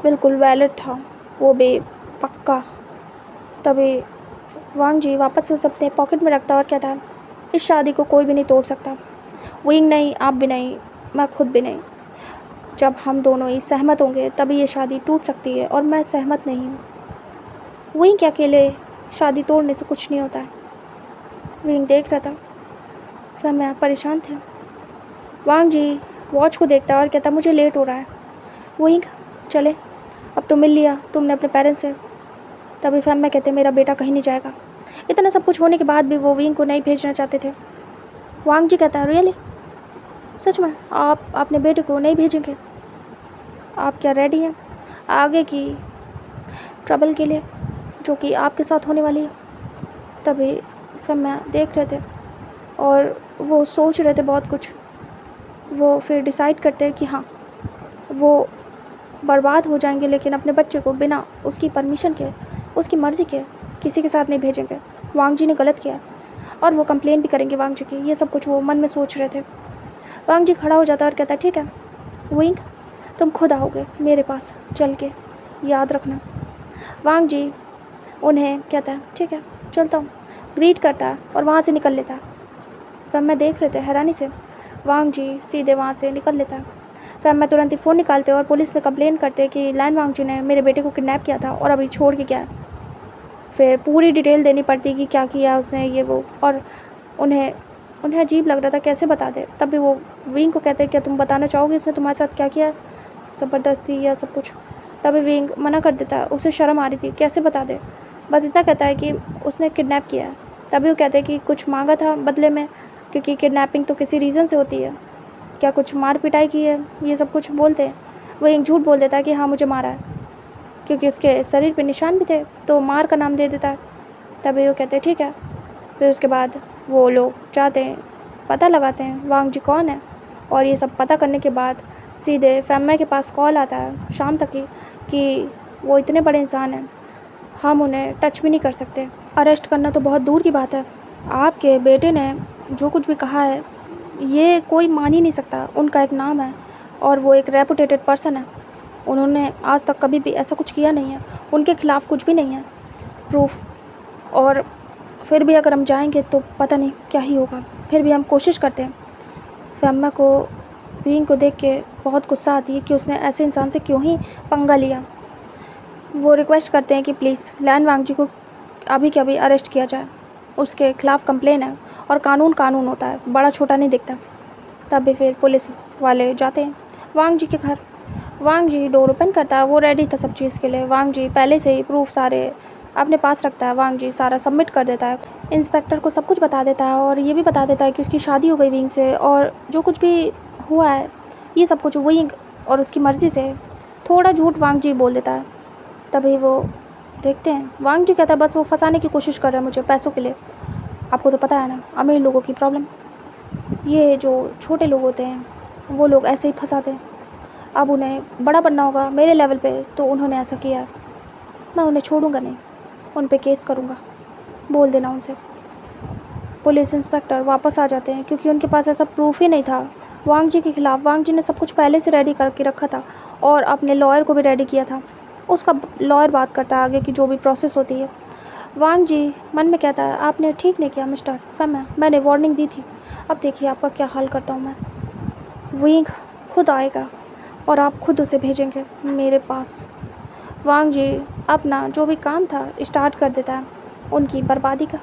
बिल्कुल वैलिड था, वो भी पक्का। तभी वांग जी वापस से उसे अपने पॉकेट में रखता है और कहता है इस शादी को कोई भी नहीं तोड़ सकता, विंग नहीं, आप भी नहीं, मैं खुद भी नहीं। जब हम दोनों ही सहमत होंगे तभी ये शादी टूट सकती है और मैं सहमत नहीं हूँ। विंग के अकेले शादी तोड़ने से कुछ नहीं होता है। विंग देख रहा था, फिर मैं परेशान थे। वांग जी वॉच को देखता है और कहता मुझे लेट हो रहा है। विंग चले, अब तो मिल लिया तुमने अपने पेरेंट्स से। तभी फैम मैं कहते मेरा बेटा कहीं नहीं जाएगा। इतना सब कुछ होने के बाद भी वो विंग को नहीं भेजना चाहते थे। वांग जी कहता है रियली, सच में आप अपने बेटे को नहीं भेजेंगे? आप क्या रेडी हैं आगे की ट्रबल के लिए जो कि आपके साथ होने वाली है? तभी फिर मैं देख रहे थे और वो सोच रहे थे बहुत कुछ। वो फिर डिसाइड करते हैं कि हाँ वो बर्बाद हो जाएंगे लेकिन अपने बच्चे को बिना उसकी परमिशन के, उसकी मर्ज़ी के किसी के साथ नहीं भेजेंगे। वांग जी ने गलत किया और वो कंप्लेन भी करेंगे वांग जी की। ये सब कुछ वो मन में सोच रहे थे। वांग जी खड़ा हो जाता है और कहता है ठीक है विंग, तुम खुद आओगे मेरे पास चल के, याद रखना। वांग जी उन्हें कहता है ठीक है चलता हूँ, ग्रीट करता है और वहाँ से निकल लेता है। फिर मैं देख रहे थे हैरानी से। वांग जी सीधे वहाँ से निकल लेता है। फिर मैं तुरंत ही फ़ोन निकालते और पुलिस में कंप्लेन करते कि लैन वांग जी ने मेरे बेटे को किडनैप किया था और अभी छोड़ के गया है। फिर पूरी डिटेल देनी पड़ती कि क्या किया उसने, ये वो, और उन्हें अजीब लग रहा था कैसे बता दे। तब भी वो विंग को कहते क्या तुम बताना चाहोगे उसने तुम्हारे साथ क्या किया, ज़बरदस्ती या सब कुछ? तभी विंग मना कर देता है, उसे शर्म आ रही थी कैसे बता दे, बस इतना कहता है कि उसने किडनैप किया है। तभी वो कहते हैं कि कुछ मांगा था बदले में, क्योंकि किडनैपिंग तो किसी रीज़न से होती है, क्या कुछ मार पिटाई की है, ये सब कुछ बोलते हैं। वो एक झूठ बोल देता है कि हाँ मुझे मारा है, क्योंकि उसके शरीर पे निशान भी थे तो मार का नाम दे देता है। तभी वो कहते हैं ठीक है। फिर उसके बाद वो लोग जाते हैं, पता लगाते हैं वांग जी कौन है, और ये सब पता करने के बाद सीधे फैमिली के पास कॉल आता है शाम तक ही कि वो इतने बड़े इंसान हैं, हम उन्हें टच भी नहीं कर सकते, अरेस्ट करना तो बहुत दूर की बात है। आपके बेटे ने जो कुछ भी कहा है ये कोई मान ही नहीं सकता, उनका एक नाम है और वो एक रेपुटेटेड पर्सन है, उन्होंने आज तक कभी भी ऐसा कुछ किया नहीं है, उनके खिलाफ़ कुछ भी नहीं है प्रूफ, और फिर भी अगर हम जाएंगे तो पता नहीं क्या ही होगा। फिर भी हम कोशिश करते हैं। फैम्मा को विंग को देख के बहुत गुस्सा आती है कि उसने ऐसे इंसान से क्यों ही पंगा लिया। वो रिक्वेस्ट करते हैं कि प्लीज़ लैन वांग जी को अभी के अभी अरेस्ट किया जाए, उसके खिलाफ़ कंप्लेन है और कानून होता है, बड़ा छोटा नहीं दिखता। तब भी फिर पुलिस वाले जाते हैं वांग जी के घर। वांग जी डोर ओपन करता है, वो रेडी था सब चीज़ के लिए। वांग जी पहले से ही प्रूफ सारे अपने पास रखता है, वांग जी सारा सबमिट कर देता है, इंस्पेक्टर को सब कुछ बता देता है और ये भी बता देता है कि उसकी शादी हो गई विंग से और जो कुछ भी हुआ है ये सब कुछ विंग और उसकी मर्ज़ी से। थोड़ा झूठ वांग जी बोल देता है। तभी वो देखते हैं वांग जी कहता है बस वो फंसाने की कोशिश कर रहा है मुझे पैसों के लिए। आपको तो पता है ना अमीर लोगों की प्रॉब्लम, ये जो छोटे लोग होते हैं वो लोग ऐसे ही फंसाते हैं। अब उन्हें बड़ा बनना होगा मेरे लेवल पे, तो उन्होंने ऐसा किया है, मैं उन्हें छोड़ूंगा नहीं, उन पे केस करूंगा, बोल देना उनसे। पुलिस इंस्पेक्टर वापस आ जाते हैं क्योंकि उनके पास ऐसा प्रूफ ही नहीं था वांग जी के ख़िलाफ़। वांग जी ने सब कुछ पहले से रेडी करके रखा था और अपने लॉयर को भी रेडी किया था। उसका लॉयर बात करता है आगे की जो भी प्रोसेस होती है। वांग जी मन में कहता है आपने ठीक नहीं किया मिस्टर फैमा, मैंने वार्निंग दी थी, अब देखिए आपका क्या हाल करता हूँ मैं। विंग खुद आएगा और आप खुद उसे भेजेंगे मेरे पास। वांग जी अपना जो भी काम था स्टार्ट कर देता है उनकी बर्बादी का।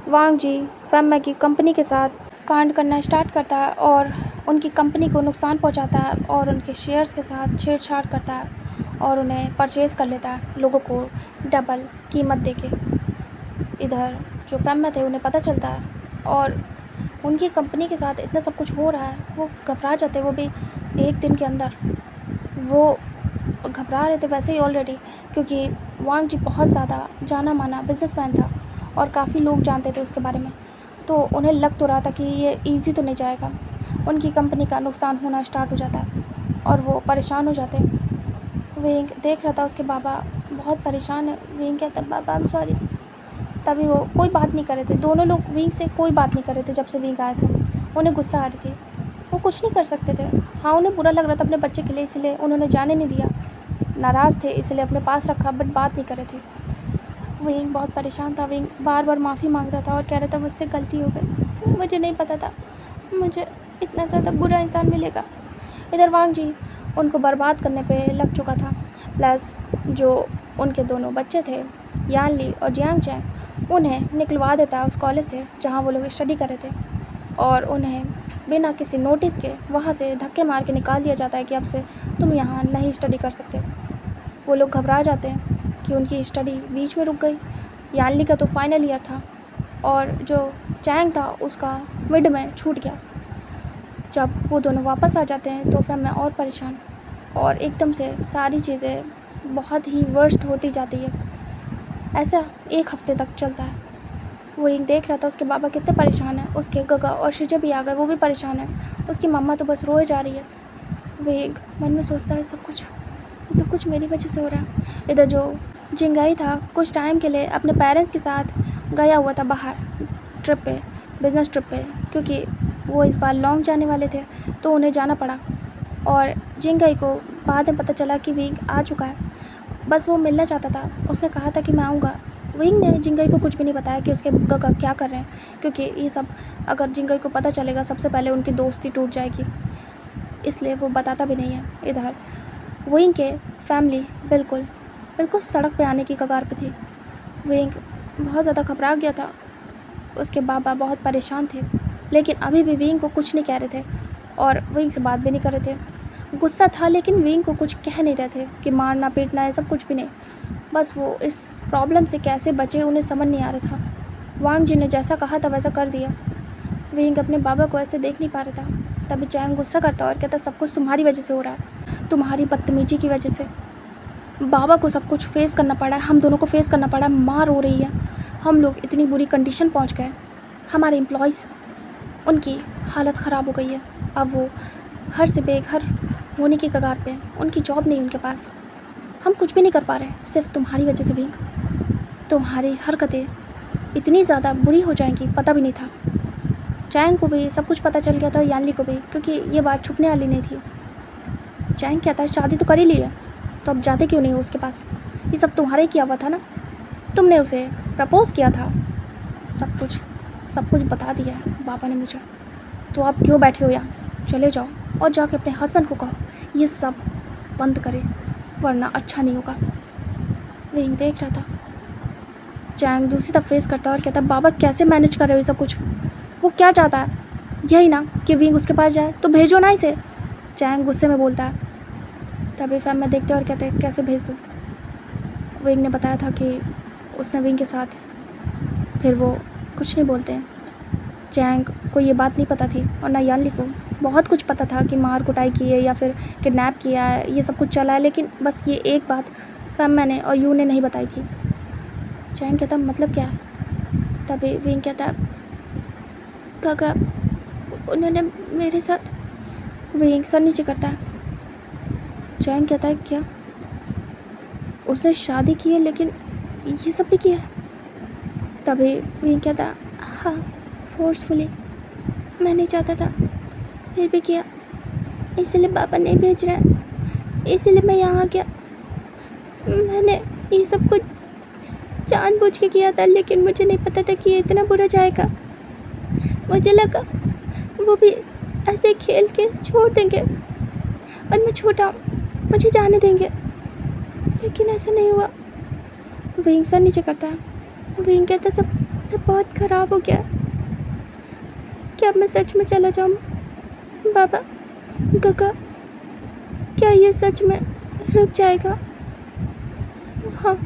वांग जी फैमा की कंपनी के साथ कांड करना स्टार्ट करता है और उनकी कंपनी को नुकसान पहुंचाता है और उनके शेयर्स के साथ छेड़छाड़ करता है और उन्हें परचेज़ कर लेता है लोगों को डबल कीमत देके। इधर जो फैमा थे उन्हें पता चलता है और उनकी कंपनी के साथ इतना सब कुछ हो रहा है, वो घबरा जाते हैं। वो भी एक दिन के अंदर वो घबरा रहे थे वैसे ही ऑलरेडी, क्योंकि वांग जी बहुत ज़्यादा जाना माना बिजनेसमैन था और काफ़ी लोग जानते थे उसके बारे में। तो उन्हें लग तो रहा था कि ये ईजी तो नहीं जाएगा, उनकी कंपनी का नुकसान होना स्टार्ट हो जाता है और वो परेशान हो जाते हैं। विंग देख रहा था उसके बाबा बहुत परेशान है। विंग कहता, बाबा आई एम सॉरी। तभी वो कोई बात नहीं कर रहे थे, दोनों लोग विंग से कोई बात नहीं कर रहे थे जब से विंग आया था। उन्हें गुस्सा आ रही थी, वो कुछ नहीं कर सकते थे। हाँ, उन्हें बुरा लग रहा था अपने बच्चे के लिए, इसलिए उन्होंने जाने नहीं दिया। नाराज़ थे इसलिए अपने पास रखा, बट बात नहीं कर रहे थे। विंग बहुत परेशान था। विंग बार बार माफ़ी मांग रहा था और कह रहा था मुझसे गलती हो गई, मुझे नहीं पता था मुझे इतना ज़्यादा बुरा इंसान मिलेगा। इधर वांग जी उनको बर्बाद करने पे लग चुका था, प्लस जो उनके दोनों बच्चे थे यान ली और जियांग चैंग, उन्हें निकलवा देता है उस कॉलेज से जहाँ वो लोग स्टडी कर रहे थे, और उन्हें बिना किसी नोटिस के वहाँ से धक्के मार के निकाल दिया जाता है कि अब से तुम यहाँ नहीं स्टडी कर सकते। वो लोग घबरा जाते हैं कि उनकी स्टडी बीच में रुक गई। यानली का तो फाइनल ईयर था और जो चैंग था उसका मिड में छूट गया। जब वो दोनों वापस आ जाते हैं तो फिर मैं और परेशान, और एकदम से सारी चीज़ें बहुत ही वर्स्ट होती जाती है। ऐसा एक हफ्ते तक चलता है। वो एक देख रहा था उसके बाबा कितने परेशान हैं, उसके गगा और शिजा भी आ गए, वो भी परेशान है। उसकी मम्मा तो बस रोए जा रही है। वो एक मन में सोचता है ये सब कुछ मेरी वजह से हो रहा है। इधर जो जिंगाई था कुछ टाइम के लिए अपने पेरेंट्स के साथ गया हुआ था बाहर ट्रिप पे, बिज़नेस ट्रिप पे, क्योंकि वो इस बार लॉन्ग जाने वाले थे तो उन्हें जाना पड़ा। और जिंगाई को बाद में पता चला कि विंग आ चुका है, बस वो मिलना चाहता था। उसने कहा था कि मैं आऊँगा। विंग ने जिंगाई को कुछ भी नहीं बताया कि उसके गगा क्या कर रहे हैं, क्योंकि ये सब अगर जिंगाई को पता चलेगा सबसे पहले उनकी दोस्ती टूट जाएगी, इसलिए वो बताता भी नहीं है। इधर विंग के फैमिली बिल्कुल सड़क पे आने की कगार पे थी। विंग बहुत ज़्यादा घबरा गया था। उसके बाबा बहुत परेशान थे, लेकिन अभी भी विंग को कुछ नहीं कह रहे थे और विंग से बात भी नहीं कर रहे थे। गुस्सा था लेकिन विंग को कुछ कह नहीं रहे थे कि मारना पीटना है, सब कुछ भी नहीं। बस वो इस प्रॉब्लम से कैसे बचे उन्हें समझ नहीं आ रहा था। वांग जी ने जैसा कहा था वैसा कर दिया। विंग अपने बाबा को ऐसे देख नहीं पा रहा था। तभी चैंग गुस्सा करता और कहता, सब कुछ तुम्हारी वजह से हो रहा है, तुम्हारी बदतमीजी की वजह से। बाबा को सब कुछ फेस करना पड़ा है, हम दोनों को फेस करना पड़ा है। मार हो रही है, हम लोग इतनी बुरी कंडीशन पहुंच गए। हमारे एम्प्लॉयज़, उनकी हालत ख़राब हो गई है। अब वो घर से बेघर होने की कगार पे, उनकी जॉब नहीं उनके पास। हम कुछ भी नहीं कर पा रहे, सिर्फ तुम्हारी वजह से। विंग, तुम्हारी हरकतें इतनी ज़्यादा बुरी हो जाएंगी, पता भी नहीं था। चैंग को भी सब कुछ पता चल गया था, यानली को भी, क्योंकि ये बात छुपने वाली नहीं थी। चैंग कहता है शादी तो कर ही ली है, तो अब जाते क्यों नहीं हो उसके पास? ये सब तुम्हारा ही किया हुआ था ना, तुमने उसे प्रपोज़ किया था। सब कुछ बता दिया है बाबा ने मुझे, तो आप क्यों बैठे हो यहाँ? चले जाओ और जाके अपने हस्बैंड को कहो ये सब बंद करे, वरना अच्छा नहीं होगा। विंग देख रहा था। चैंग दूसरी तरफ फेस करता और कहता, बाबा कैसे मैनेज कर रहे हो ये सब कुछ? वो क्या चाहता है? यही ना कि विंग उसके पास जाए, तो भेजो ना इसे। चैंग गुस्से में बोलता है। तभी फैम में देखते और कहते, कैसे भेज दूँ? विंग ने बताया था कि उसने विंग के साथ, फिर वो कुछ नहीं बोलते हैं। चैंग को ये बात नहीं पता थी और ना यानली को। बहुत कुछ पता था कि मार कुटाई की है या फिर किडनैप किया है, ये सब कुछ चला है, लेकिन बस ये एक बात फैम मैंने और यू ने नहीं बताई थी। चैंग कहता, मतलब क्या है? तभी विंग कहता, काका उन्होंने मेरे साथ। विंग सर नीचे करता है। चैंग कहता है, क्या? उसने शादी की है लेकिन ये सब भी किया है? तभी विंग कहता, हाँ, फोर्सफुली। मैं नहीं चाहता था, फिर भी किया, इसलिए पापा नहीं भेज रहे हैं, इसलिए मैं यहाँ आ गया। मैंने ये सब कुछ जानबूझ के किया था, लेकिन मुझे नहीं पता था कि ये इतना बुरा जाएगा। मुझे लगा वो भी ऐसे खेल के छोड़ देंगे और मैं छोटा हूँ, मुझे जाने देंगे, लेकिन ऐसा नहीं हुआ। विंग सर नीचे करता है। विंग कहता, सब बहुत ख़राब हो गया। क्या मैं सच में चला जाऊँ? बाबा, गगा, क्या ये सच में रुक जाएगा? हाँ,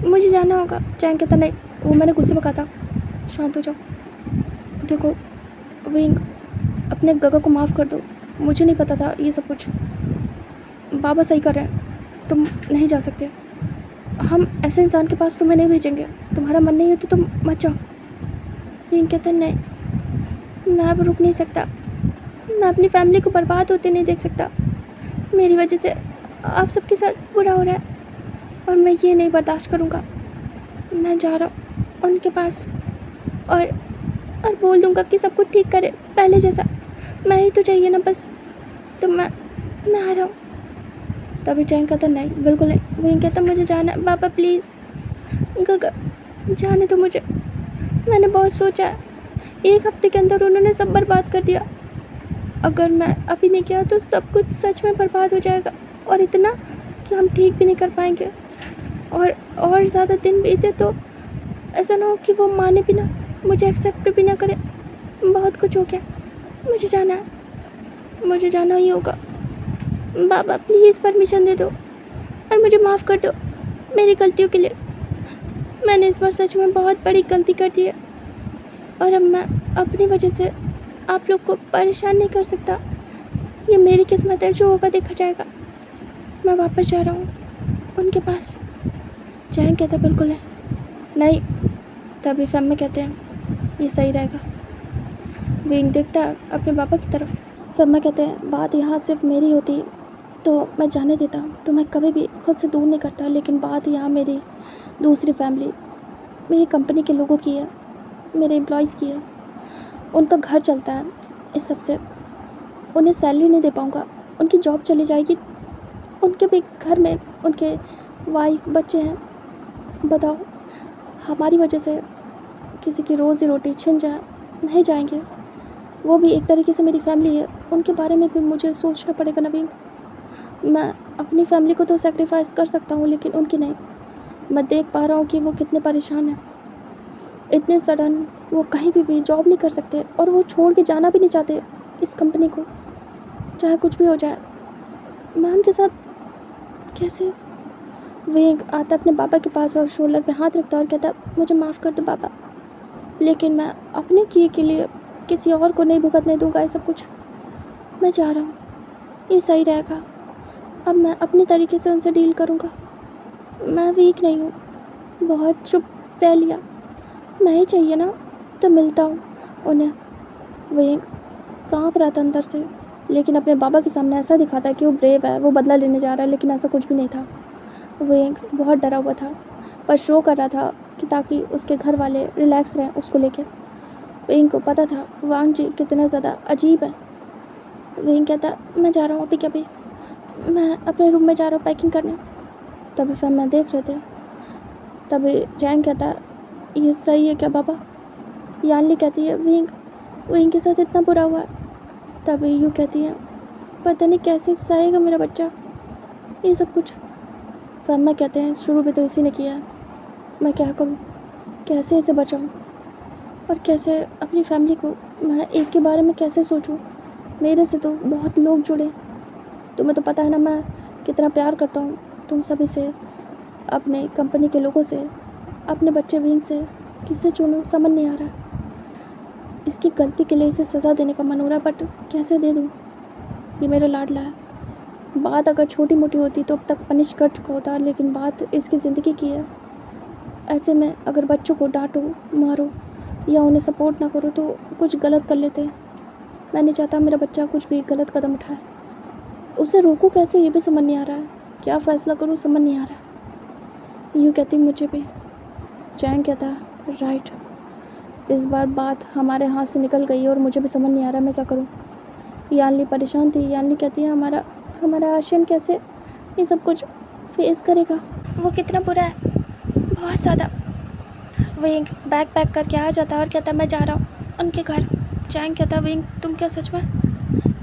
मुझे जाना होगा। चैंग कहता, नहीं, वो मैंने गुस्से में कहा था, शांत हो जाओ। देखो विंग, अपने गगा को माफ़ कर दो, मुझे नहीं पता था ये सब कुछ। बाबा सही कर रहे हैं, तुम नहीं जा सकते। हम ऐसे इंसान के पास तुम्हें नहीं भेजेंगे। तुम्हारा मन नहीं है तो तुम मत जाओ। विंग कहता है नहीं, मैं अब रुक नहीं सकता। मैं अपनी फैमिली को बर्बाद होते नहीं देख सकता। मेरी वजह से आप सबके साथ बुरा हो रहा है और मैं ये नहीं बर्दाश्त करूँगा। मैं जा रहा हूँ उनके पास और बोल दूँगा कि सब कुछ ठीक करे पहले जैसा। मैं ही तो चाहिए ना बस। तो मैं आ रहा हूँ। तभी चैंग कहता नहीं, बिल्कुल नहीं। विंग कहता मुझे जाना है पापा, प्लीज़ जाने दो मुझे। मैंने बहुत सोचा है। 1 हफ्ते के अंदर उन्होंने सब बर्बाद कर दिया। अगर मैं अभी नहीं किया तो सब कुछ सच में बर्बाद हो जाएगा, और इतना कि हम ठीक भी नहीं कर पाएंगे। और ज़्यादा दिन बीते तो ऐसा ना हो कि वो माने भी ना, मुझे एक्सेप्ट भी ना करे। बहुत कुछ हो गया। मुझे जाना है, मुझे जाना ही होगा। बाबा प्लीज़ परमिशन दे दो और मुझे माफ़ कर दो मेरी गलतियों के लिए। मैंने इस बार सच में बहुत बड़ी गलती कर दी है और अब मैं अपनी वजह से आप लोग को परेशान नहीं कर सकता। ये मेरी किस्मत है, जो होगा देखा जाएगा। मैं वापस जा रहा हूँ उनके पास। चैंग कहता बिल्कुल है नहीं। तभी फैम में कहते हैं ये सही रहेगा। विंग देखता है अपने पापा की तरफ। फैम में कहते हैं बात यहाँ सिर्फ मेरी होती तो मैं जाने देता, तो मैं कभी भी खुद से दूर नहीं करता। लेकिन बात यहाँ मेरी दूसरी फैमिली, मेरी कंपनी के लोगों की है, मेरे एम्प्लॉयज़ की है। उनका घर चलता है इस सब से। उन्हें सैलरी नहीं दे पाऊँगा, उनकी जॉब चली जाएगी। उनके भी घर में उनके वाइफ बच्चे हैं। बताओ, हमारी वजह से किसी की रोज़ी रोटी छिन जाए, नहीं जाएंगे। वो भी एक तरीके से मेरी फैमिली है, उनके बारे में भी मुझे सोचना पड़ेगा नवीन। मैं अपनी फैमिली को तो सेक्रीफाइस कर सकता हूँ लेकिन उनकी नहीं। मैं देख पा रहा हूँ कि वो कितने परेशान हैं। इतने सडन वो कहीं भी जॉब नहीं कर सकते और वो छोड़ के जाना भी नहीं चाहते इस कंपनी को, चाहे कुछ भी हो जाए। मैं उनके साथ कैसे। विंग आता अपने पापा के पास और शोल्डर पे हाथ रखता और कहता मुझे माफ़ कर दो पापा, लेकिन मैं अपने किए के लिए किसी और को नहीं भुगतने दूंगा ये सब कुछ। मैं जा रहा हूँ, ये सही रहेगा। अब मैं अपने तरीके से उनसे डील करूँगा। मैं वीक नहीं हूँ, बहुत चुप रह लिया। मैं ही चाहिए ना तो मिलता हूँ उन्हें। विंग काँप रहा था अंदर से, लेकिन अपने बाबा के सामने ऐसा दिखाता है कि वो ब्रेव है, वो बदला लेने जा रहा है, लेकिन ऐसा कुछ भी नहीं था। विंग बहुत डरा हुआ था पर शो कर रहा था कि ताकि उसके घर वाले रिलैक्स रहें उसको लेके। विंग को पता था वांग जी कितना ज़्यादा अजीब है। विंग कहता मैं जा रहा हूँ अभी कभी, मैं अपने रूम में जा रहा हूँ पैकिंग करने। तभी फैम में देख रहे थे। तभी चैंग कहता ये सही है क्या बाबा। यानली कहती है विंग के साथ इतना बुरा हुआ है। तभी यू कहती है पता नहीं कैसे सहेगा मेरा बच्चा ये सब कुछ। फैम्मा कहते हैं शुरू में तो इसी ने किया है, मैं क्या करूं, कैसे इसे बचाऊं और कैसे अपनी फैमिली को मैं एक के बारे में कैसे सोचूं। मेरे से तो बहुत लोग जुड़े, तुम्हें तो पता है ना मैं कितना प्यार करता हूं तुम सभी से, अपने कंपनी के लोगों से, अपने बच्चे विंग से। किसे चुनूं समझ नहीं आ रहा। इसकी गलती के लिए इसे सज़ा देने का मन हो रहा है, बट कैसे दे दूँ। ये मेरा लाडला है। बात अगर छोटी मोटी होती तो अब तक पनिश कर चुका होता, लेकिन बात इसकी ज़िंदगी की है। ऐसे में अगर बच्चों को डांटो, मारो या उन्हें सपोर्ट ना करो तो कुछ गलत कर लेते हैं। मैं नहीं चाहता मेरा बच्चा कुछ भी गलत कदम उठाए। उसे रोकूं कैसे ये भी समझ नहीं आ रहा है। क्या फ़ैसला करूँ समझ नहीं आ रहा। यूँ कहती मुझे भी। चैंग कहता राइट, इस बार बात हमारे हाथ से निकल गई और मुझे भी समझ नहीं आ रहा मैं क्या करूं। यानली परेशान थी। यानली कहती है हमारा आशियन कैसे ये सब कुछ फेस करेगा। वो कितना बुरा है, बहुत ज़्यादा। विंग बैग पैक करके आ जाता और कहता मैं जा रहा हूँ उनके घर। चैंग कहता विंग तुम क्या सच में।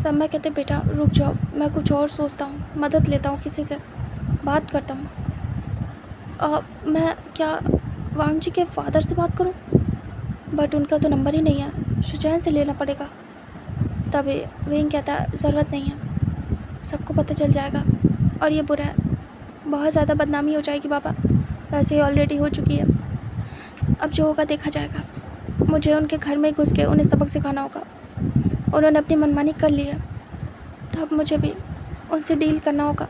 फम्मा कहते बेटा रुक जाओ, मैं कुछ और सोचता हूँ, मदद लेता हूँ, किसी से बात करता हूँ। मैं क्या वांग जी के फादर से बात करूँ, बट उनका तो नंबर ही नहीं है, शुचैन से लेना पड़ेगा। तभी विंग कहता ज़रूरत नहीं है, सबको पता चल जाएगा और ये बुरा है, बहुत ज़्यादा बदनामी हो जाएगी बाबा, वैसे ही ऑलरेडी हो चुकी है। अब जो होगा देखा जाएगा। मुझे उनके घर में घुस के उन्हें सबक सिखाना होगा। उन्होंने अपनी मनमानी कर ली है तो अब मुझे भी उनसे डील करना होगा।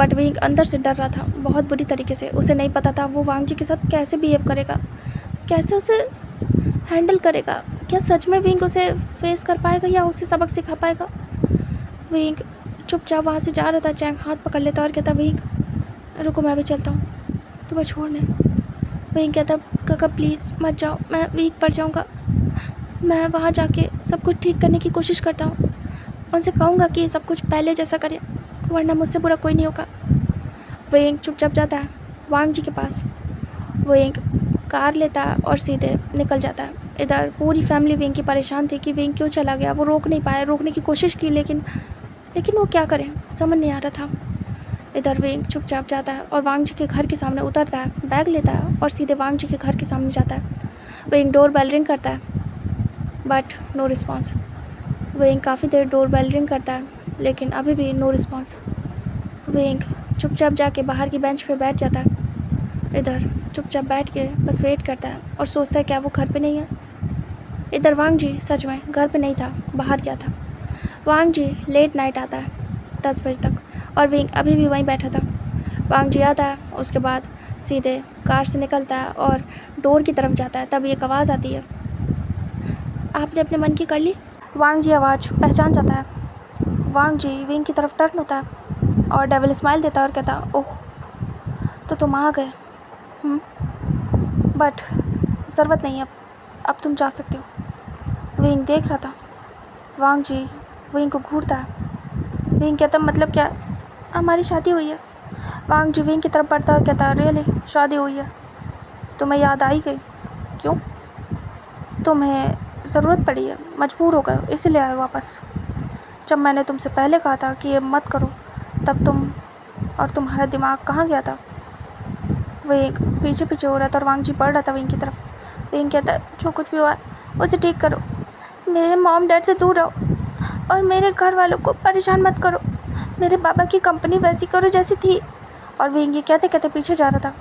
बट विंग अंदर से डर रहा था बहुत बुरी तरीके से। उसे नहीं पता था वो वांग जी के साथ कैसे बिहेव करेगा, कैसे उसे हैंडल करेगा। क्या सच में विंग उसे फेस कर पाएगा या उसे सबक सिखा पाएगा। विंग चुपचाप वहाँ से जा रहा था। चैंग हाथ पकड़ लेता और कहता, विंग रुको, मैं भी चलता हूँ, तुम्हें छोड़ने। विंग कहता, काका प्लीज़ मत जाओ, मैं वीक पड़ जाऊँगा। मैं वहाँ जाके सब कुछ ठीक करने की कोशिश करता हूँ। उनसे कहूँगा कि सब कुछ पहले जैसा करें, वरना मुझसे बुरा कोई नहीं होगा। विंग चुपचाप जाता है वांग जी के पास। विंग कार लेता है और सीधे निकल जाता है। इधर पूरी फैमिली विंग की परेशान थी कि विंग क्यों चला गया। वो रोक नहीं पाया, रोकने की कोशिश की, लेकिन वो क्या करें, समझ नहीं आ रहा था। इधर विंग चुपचाप जाता है और वांग जी के घर के सामने उतरता है, बैग लेता है और सीधे वांग जी के घर के सामने जाता है। विंग डोर बेल रिंग करता है बट नो रिस्पॉन्स। विंग काफ़ी देर डोर बेल रिंग करता है लेकिन अभी भी नो रिस्पॉन्स। विंग चुपचाप जाके बाहर की बेंच पे बैठ जाता है। इधर चुपचाप बैठ के बस वेट करता है और सोचता है क्या वो घर पे नहीं है। इधर वांग जी सच में घर पे नहीं था, बाहर गया था। वांग जी लेट नाइट आता है 10 बजे तक और विंग अभी भी वहीं बैठा था। वांग जी आता है, उसके बाद सीधे कार से निकलता है और डोर की तरफ जाता है। तब एक आवाज़ आती है, आपने अपने मन की कर ली। वांग जी आवाज़ पहचान जाता है। वांग जी विंग की तरफ टर्न होता है और डेविल स्माइल देता है और कहता, ओह तो तुम आ गए। बट ज़रूरत नहीं, अब तुम जा सकते हो। विंग देख रहा था। वांग जी विंग को घूरता है। विंग कहता, मतलब क्या, हमारी शादी हुई है। वांग जी विंग की तरफ बढ़ता और कहता, रियली शादी हुई है, तुम्हें याद आई गई। क्यों? तुम्हें ज़रूरत पड़ी है, मजबूर हो गए इसलिए आए वापस। जब मैंने तुमसे पहले कहा था कि ये मत करो तब तुम और तुम्हारा दिमाग कहाँ गया था। विंग पीछे पीछे हो रहा था और वांग जी बढ़ रहा था विंग की तरफ। विंग कहता, जो कुछ भी हुआ उसे ठीक करो, मेरे मॉम डैड से दूर रहो और मेरे घर वालों को परेशान मत करो। मेरे पापा की कंपनी वैसी करो जैसी थी। और विंग ये कहते कहते पीछे जा रहा था।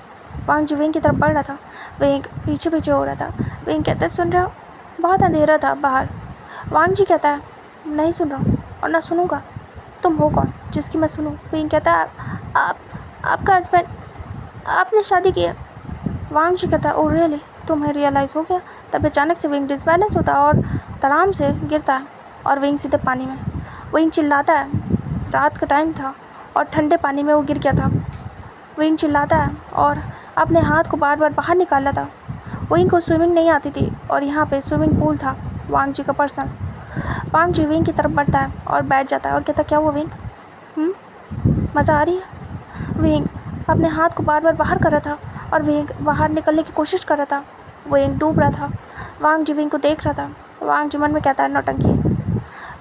वांग जी विंग की तरफ बढ़ रहा था। विंग पीछे पीछे हो रहा था। विंग कहता, सुन रहे हो, बहुत अंधेरा था बाहर। वांग जी कहता है, नहीं सुन रहा हूँ और ना सुनूंगा। तुम हो कौन जिसकी मैं सुनूं। विंग कहता है, आपका हस्बैंड, आपने शादी की है। वांग जी कहता है, ओह रियली, तुम्हें रियलाइज़ हो गया। तब अचानक से विंग डिसबैलेंस होता है और तराम से गिरता है और विंग सीधे पानी में। विंग चिल्लाता है, रात का टाइम था और ठंडे पानी में वो गिर गया था। विंग चिल्लाता है और अपने हाथ को बार बार बाहर निकाला था। विंग को स्विमिंग नहीं आती थी और यहाँ पे स्विमिंग पूल था वांग जी का पर्सनल। वांग जी विंग की तरफ बढ़ता है और बैठ जाता है और कहता, क्या हुआ विंग, मज़ा आ रही है। विंग अपने हाथ को बार बार बाहर कर रहा था और विंग बाहर निकलने की कोशिश कर रहा था। विंग डूब रहा था। वांग जी विंग को देख रहा था। वांग जी मन में कहता है, नौटंकी।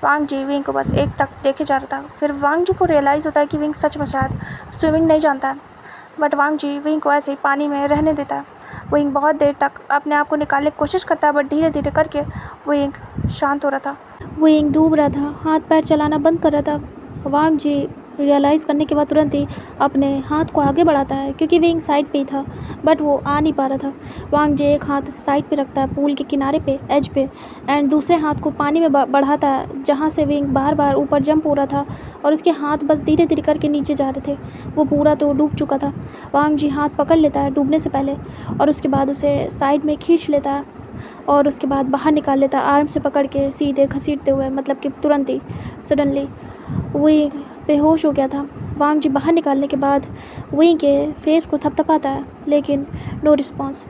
वांग जी विंग को बस एक तक देखे जा रहा था। फिर वांग जी को रियलाइज़ होता है कि विंग सच में शायद स्विमिंग नहीं जानता है। बट वांग जी विंग को ऐसे ही पानी में रहने देता है। विंग बहुत देर तक अपने आप को निकालने की कोशिश करता है बट धीरे धीरे करके विंग शांत हो रहा था। विंग डूब रहा था, हाथ पैर चलाना बंद कर रहा था। वांग जी रियलाइज़ करने के बाद तुरंत ही अपने हाथ को आगे बढ़ाता है क्योंकि विंग साइड पे ही था बट वो आ नहीं पा रहा था। वांग जी एक हाथ साइड पे रखता है पूल के किनारे पे, एज पे, एंड दूसरे हाथ को पानी में बढ़ाता है जहाँ से विंग बार बार ऊपर जंप हो रहा था और उसके हाथ बस धीरे धीरे करके नीचे जा रहे थे। वो पूरा तो डूब चुका था। वांग जी हाथ पकड़ लेता है डूबने से पहले और उसके बाद उसे साइड में खींच लेता है और उसके बाद बाहर निकाल लेता है आर्म से पकड़ के, सीधे घसीटते हुए, मतलब कि तुरंत ही सडनली। विंग बेहोश हो गया था। वांग जी बाहर निकालने के बाद विंग के फेस को थपथपाता है लेकिन नो रिस्पॉन्स।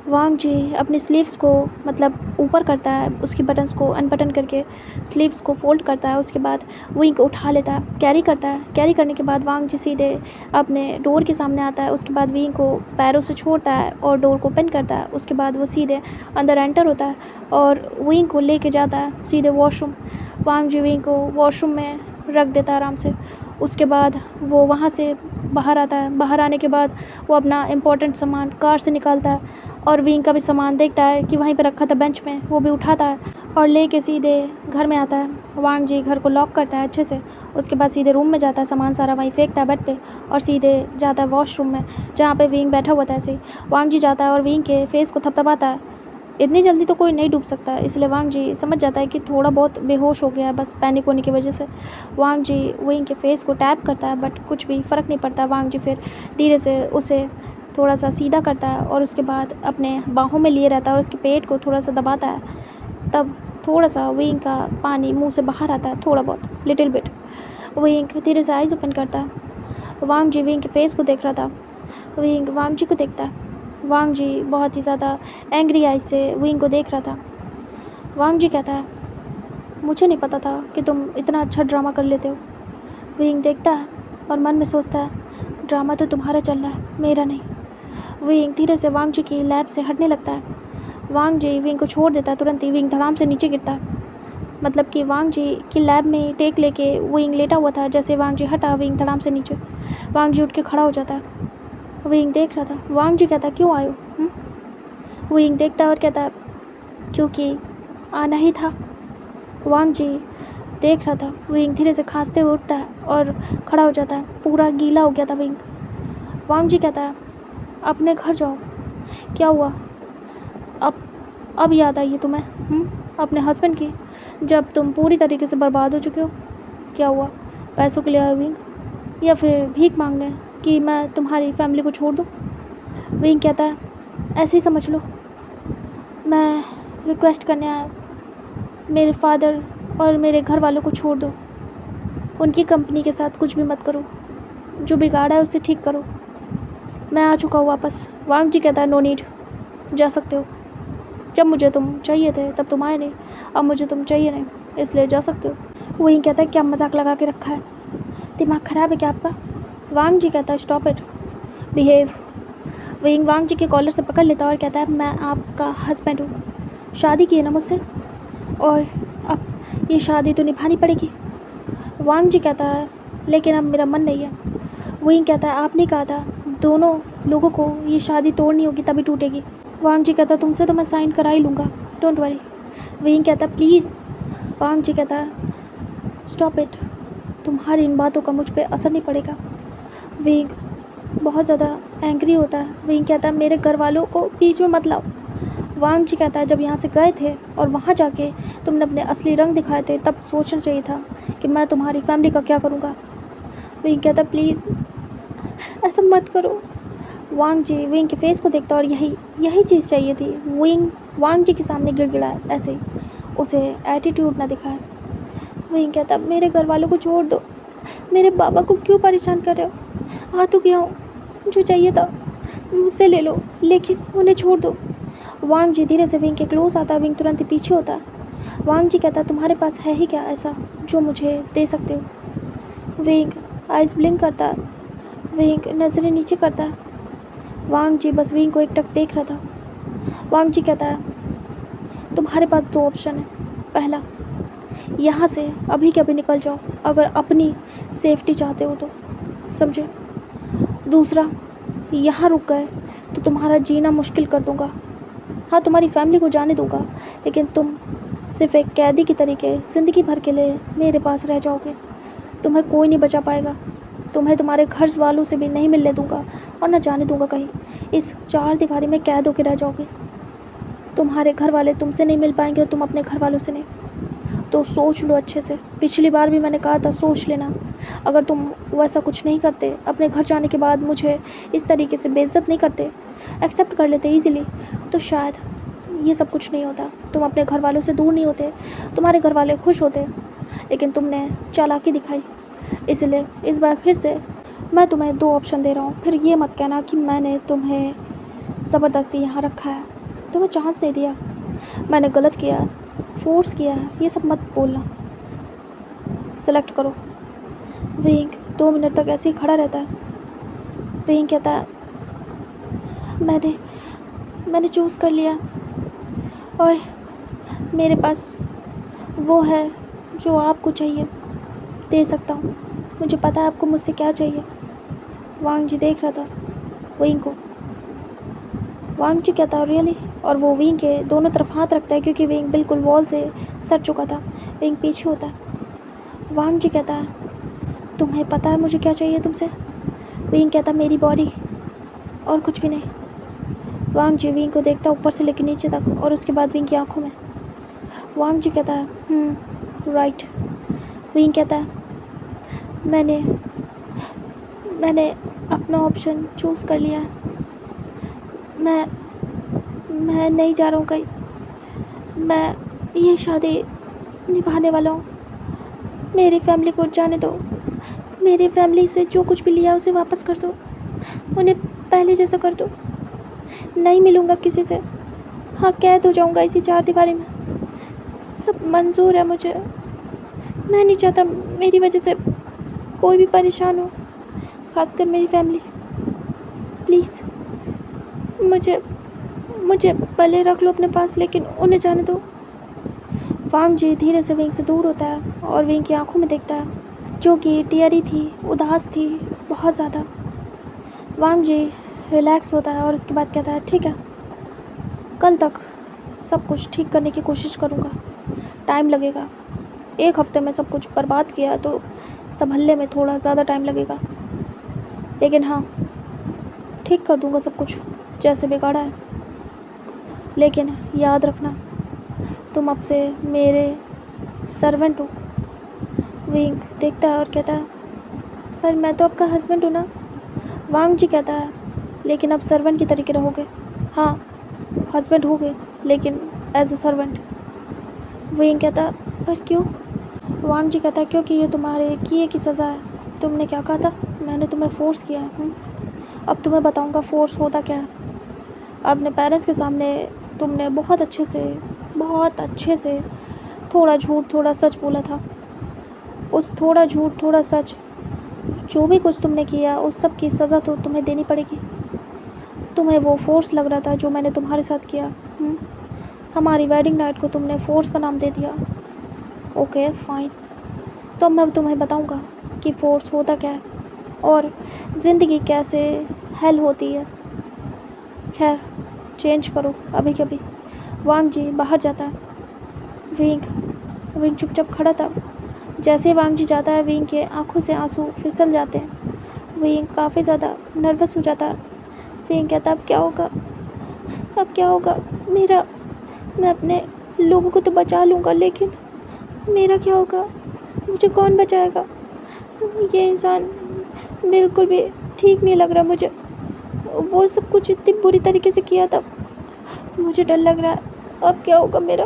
वांग जी अपने स्लीव्स को मतलब ऊपर करता है, उसकी बटन्स को अनबटन करके स्लीव्स को फोल्ड करता है। उसके बाद विंग को उठा लेता है, कैरी करता है। कैरी करने के बाद वांग जी सीधे अपने डोर के सामने आता है। उसके बाद विंग को पैरों से छोड़ता है और डोर को ओपन करता है। उसके बाद वो सीधे अंदर एंटर होता है और विंग को लेके जाता है सीधे वॉशरूम। वांग जी विंग को वॉशरूम में रख देता है आराम से। उसके बाद वो वहाँ से बाहर आता है। बाहर आने के बाद वो अपना इम्पोर्टेंट सामान कार से निकालता है और विंग का भी सामान देखता है कि वहीं पर रखा था बेंच में, वो भी उठाता है और लेके सीधे घर में आता है। वांग जी घर को लॉक करता है अच्छे से। उसके बाद सीधे रूम में जाता है, सामान सारा वहीं फेंकता है बेड पे और सीधे जाता है वॉशरूम में जहाँ पे विंग बैठा हुआ था। ऐसे ही वांग जी जाता है और विंग के फेस को थपथपाता है इतनी जल्दी तो कोई नहीं डूब सकता, इसलिए वांग जी समझ जाता है कि थोड़ा बहुत बेहोश हो गया है बस पैनिक होने की वजह से। वांग जी विंग के फेस को टैप करता है बट कुछ भी फ़र्क नहीं पड़ता। वांग जी फिर धीरे से उसे थोड़ा सा सीधा करता है और उसके बाद अपने बाहों में लिए रहता है और उसके पेट को थोड़ा सा दबाता है। तब थोड़ा सा विंग का पानी मुंह से बाहर आता है, थोड़ा बहुत, लिटिल बिट। विंग धीरे से आइज़ ओपन करता है। वांग जी विंग के फेस को देख रहा था। विंग वांग जी को देखता है। वांग जी बहुत ही ज़्यादा एंग्री आइज से विंग को देख रहा था। वांग जी कहता है, मुझे नहीं पता था कि तुम इतना अच्छा ड्रामा कर लेते हो। विंग देखता है और मन में सोचता है, ड्रामा तो तुम्हारा चल रहा है, मेरा नहीं। विंग धीरे से वांग जी की लैब से हटने लगता है। वांग जी विंग को छोड़ देता है। तुरंत ही विंग धड़ाम से नीचे गिरता है। मतलब कि वांग जी की लैब में टेक लेके विंग लेटा हुआ था। जैसे वांग जी हटा, विंग धड़ाम से नीचे। वांग जी उठ के खड़ा हो जाता है। विंग देख रहा था। वांग जी कहता है, क्यों आए हो? विंग देखता है और कहता है, क्योंकि आना ही था। वांग जी देख रहा था। विंग धीरे से खांसते हुए उठता है और खड़ा हो जाता है। पूरा गीला हो गया था विंग। वांग जी कहता है, अपने घर जाओ। क्या हुआ? अब याद आई है तुम्हें अपने हस्बैंड की, जब तुम पूरी तरीके से बर्बाद हो चुके हो? क्या हुआ? पैसों के लिए आए विंग, या फिर भीख मांगने कि मैं तुम्हारी फैमिली को छोड़ दूँ? विंग कहता है, ऐसे ही समझ लो। मैं रिक्वेस्ट करने आया, मेरे फादर और मेरे घर वालों को छोड़ दो। उनकी कंपनी के साथ कुछ भी मत करो। जो बिगाड़ा है उसे ठीक करो। मैं आ चुका हूँ वापस। वांग जी कहता है, नो नीड, जा सकते हो। जब मुझे तुम चाहिए थे तब तुम आए नहीं, अब मुझे तुम चाहिए नहीं, इसलिए जा सकते हो। वहीं कहता है, क्या मजाक लगा के रखा है? दिमाग ख़राब है क्या आपका? वांग जी कहता है, स्टॉप इट, बिहेव। विंग वांग जी के कॉलर से पकड़ लेता है और कहता है, मैं आपका हस्बैंड हूँ, शादी की है ना मुझसे, और अब ये शादी तो निभानी पड़ेगी। वांग जी कहता है, लेकिन अब मेरा मन नहीं है। विंग कहता है, आपने कहा था दोनों लोगों को ये शादी तोड़नी होगी तभी टूटेगी। वांग जी कहता है, तुमसे तो मैं साइन करा ही लूँगा, डोंट वरी। विंग कहता है, प्लीज़। वांग जी कहता है, स्टॉप इट, तुम्हारी इन बातों का मुझ पे असर नहीं पड़ेगा। विंग बहुत ज़्यादा एंग्री होता है। विंग कहता है, मेरे घर वालों को बीच में मत लाओ। वांग जी कहता है, जब यहाँ से गए थे और वहाँ जाके तुमने अपने असली रंग दिखाए थे तब सोचना चाहिए था कि मैं तुम्हारी फैमिली का क्या करूँगा। विंग कहता है, प्लीज़ ऐसा मत करो। वांग जी विंग के फेस को देखता और यही चीज़ चाहिए थी। विंग वांग जी के सामने गिड़गिड़ाए, ऐसे ही उसे एटीट्यूड ना दिखाए। विंग कहता, मेरे घर वालों को छोड़ दो, मेरे बाबा को क्यों परेशान कर रहे हो? आ तो गया हूँ, जो चाहिए था मुझसे ले लो, लेकिन उन्हें छोड़ दो। वांग जी धीरे से विंग के क्लोज आता है। विंग तुरंत ही पीछे होता है। वांग जी कहता, तुम्हारे पास है ही क्या ऐसा जो मुझे दे सकते हो? विंग आइज ब्लिंक करता है। विंग नज़रें नीचे करता है। वांग जी बस विंग को एकटक देख रहा था। वांग जी कहता है, तुम्हारे पास दो ऑप्शन है। पहला, यहाँ से अभी के अभी निकल जाओ अगर अपनी सेफ्टी चाहते हो तो, समझे? दूसरा, यहाँ रुक गए तो तुम्हारा जीना मुश्किल कर दूँगा। हाँ, तुम्हारी फैमिली को जाने दूँगा, लेकिन तुम सिर्फ एक कैदी की तरीके ज़िंदगी भर के लिए मेरे पास रह जाओगे। तुम्हें कोई नहीं बचा पाएगा। तुम्हें तुम्हारे घर वालों से भी नहीं मिलने दूँगा और न जाने दूँगा कहीं। इस चार दीवारी में कैद होकर रह जाओगे। तुम्हारे घर वाले तुमसे नहीं मिल पाएंगे और तुम अपने घर वालों से नहीं। तो सोच लो अच्छे से। पिछली बार भी मैंने कहा था, सोच लेना। अगर तुम वैसा कुछ नहीं करते, अपने घर जाने के बाद मुझे इस तरीके से बेइज्जत नहीं करते, एक्सेप्ट कर लेते ईज़िली, तो शायद ये सब कुछ नहीं होता। तुम अपने घर वालों से दूर नहीं होते, तुम्हारे घर वाले खुश होते। लेकिन तुमने चालाकी दिखाई, इसलिए इस बार फिर से मैं तुम्हें दो ऑप्शन दे रहा हूँ। फिर ये मत कहना कि मैंने तुम्हें ज़बरदस्ती यहाँ रखा है, तुम्हें चांस दे दिया, मैंने गलत किया, फोर्स किया है, ये सब मत बोलना। सेलेक्ट करो। विंग 2 मिनट तक ऐसे ही खड़ा रहता है। विंग कहता है, मैंने चूज़ कर लिया और मेरे पास वो है जो आपको चाहिए, दे सकता हूँ। मुझे पता है आपको मुझसे क्या चाहिए। वांग जी देख रहा था विंग को। वांग जी कहता है, रियली? और वो विंग के दोनों तरफ हाथ रखता है क्योंकि विंग बिल्कुल वॉल से सट चुका था। विंग पीछे होता है। वांग जी कहता है, तुम्हें पता है मुझे क्या चाहिए तुमसे? विंग कहता, मेरी बॉडी और कुछ भी नहीं। वांग जी विंग को देखता ऊपर से लेकर नीचे तक और उसके बाद विंग की आंखों में। वांग जी कहता है राइट। विंग कहता है मैंने अपना ऑप्शन चूज़ कर लिया है। मैं नहीं जा रहा हूँ कहीं। मैं ये शादी निभाने वाला हूँ। मेरी फैमिली को जाने दो। मेरी फैमिली से जो कुछ भी लिया उसे वापस कर दो। उन्हें पहले जैसा कर दो। नहीं मिलूँगा किसी से। हाँ, कैद हो जाऊँगा इसी चार दीवारी में। सब मंजूर है मुझे। मैं नहीं चाहता मेरी वजह से कोई भी परेशान हो, खासकर मेरी फैमिली। प्लीज़ मुझे भले रख लो अपने पास, लेकिन उन्हें जाने दो। वांग जी धीरे से विंग से दूर होता है और विंग की आंखों में देखता है, जो कि टियरी थी, उदास थी बहुत ज़्यादा। वांग जी रिलैक्स होता है और उसके बाद कहता है ठीक है, कल तक सब कुछ ठीक करने की कोशिश करूँगा। टाइम लगेगा। 1 हफ्ते में सब कुछ बर्बाद किया तो संभलने में थोड़ा ज़्यादा टाइम लगेगा, लेकिन हाँ, ठीक कर दूँगा सब कुछ जैसे बिगाड़ा है। लेकिन याद रखना, तुम अब से मेरे सर्वेंट हो। विंग देखता है और कहता है पर मैं तो आपका हस्बैंड हूँ ना। वांग जी कहता है लेकिन अब सर्वेंट की तरीके रहोगे। हाँ, हस्बैंड हो गए लेकिन एज अ सर्वेंट। विंग कहता पर क्यों? वांग जी कहता क्योंकि ये तुम्हारे किए की सज़ा है। तुमने क्या कहा था? मैंने तुम्हें फोर्स किया है। अब तुम्हें बताऊंगा फोर्स होता क्या है। अपने पेरेंट्स के सामने तुमने बहुत अच्छे से थोड़ा झूठ थोड़ा सच बोला था। उस थोड़ा झूठ थोड़ा सच, जो भी कुछ तुमने किया उस सब की सज़ा तो तुम्हें देनी पड़ेगी। तुम्हें वो फोर्स लग रहा था जो मैंने तुम्हारे साथ किया। हमारी वेडिंग नाइट को तुमने फोर्स का नाम दे दिया। ओके फाइन, तो मैं तुम्हें बताऊंगा कि फोर्स होता क्या है और ज़िंदगी कैसे हेल होती है। खैर, चेंज करो अभी के अभी। वांग जी बाहर जाता है। विंग चुपचाप खड़ा था। जैसे वांग जी जाता है, विंग के आंखों से आंसू फिसल जाते हैं। विंग काफ़ी ज़्यादा नर्वस हो जाता है। विंग कहता अब क्या होगा मेरा? मैं अपने लोगों को तो बचा लूँगा, लेकिन मेरा क्या होगा? मुझे कौन बचाएगा? ये इंसान बिल्कुल भी ठीक नहीं लग रहा मुझे। वो सब कुछ इतनी बुरी तरीके से किया था। मुझे डर लग रहा है अब क्या होगा मेरा।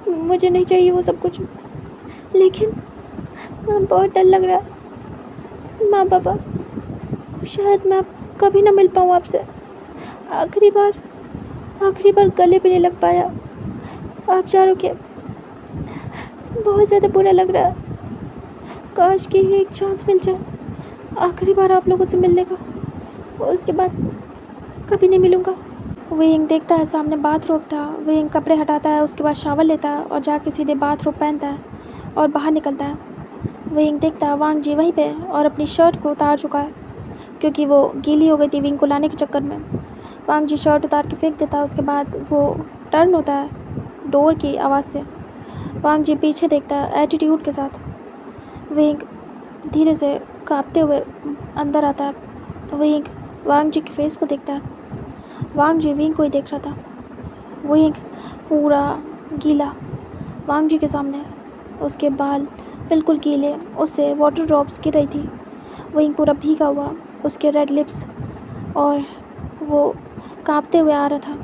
मुझे नहीं चाहिए वो सब कुछ, लेकिन बहुत डर लग रहा है। माँ पापा, शायद मैं अब कभी ना मिल पाऊँ आपसे। आखिरी बार गले भी नहीं लग पाया। आप चारों के बहुत ज़्यादा बुरा लग रहा है। काश कि एक चांस मिल जाए आखिरी बार आप लोगों से मिलने का। उसके बाद कभी नहीं मिलूँगा। विंग देखता है सामने बाथरूम था। विंग कपड़े हटाता है, उसके बाद शावर लेता है और जाके सीधे बाथरूम पहनता है और बाहर निकलता है। विंग देखता है वांग जी वहीं पे और अपनी शर्ट को उतार चुका है, क्योंकि वो गीली हो गई थी विंग को लाने के चक्कर में। वांग जी शर्ट उतार के फेंक देता है। उसके बाद वो टर्न होता है डोर की आवाज़ से। वांग जी पीछे देखता है एटीट्यूड के साथ। विंग धीरे से कांपते हुए अंदर आता है। विंग वांग जी के फेस को देखता है। वांग जी विंग को ही देख रहा था। विंग पूरा गीला वांग जी के सामने, उसके बाल बिल्कुल गीले, उससे वाटर ड्रॉप्स गिर रही थी। विंग पूरा भीगा हुआ, उसके रेड लिप्स, और वो कांपते हुए आ रहा था।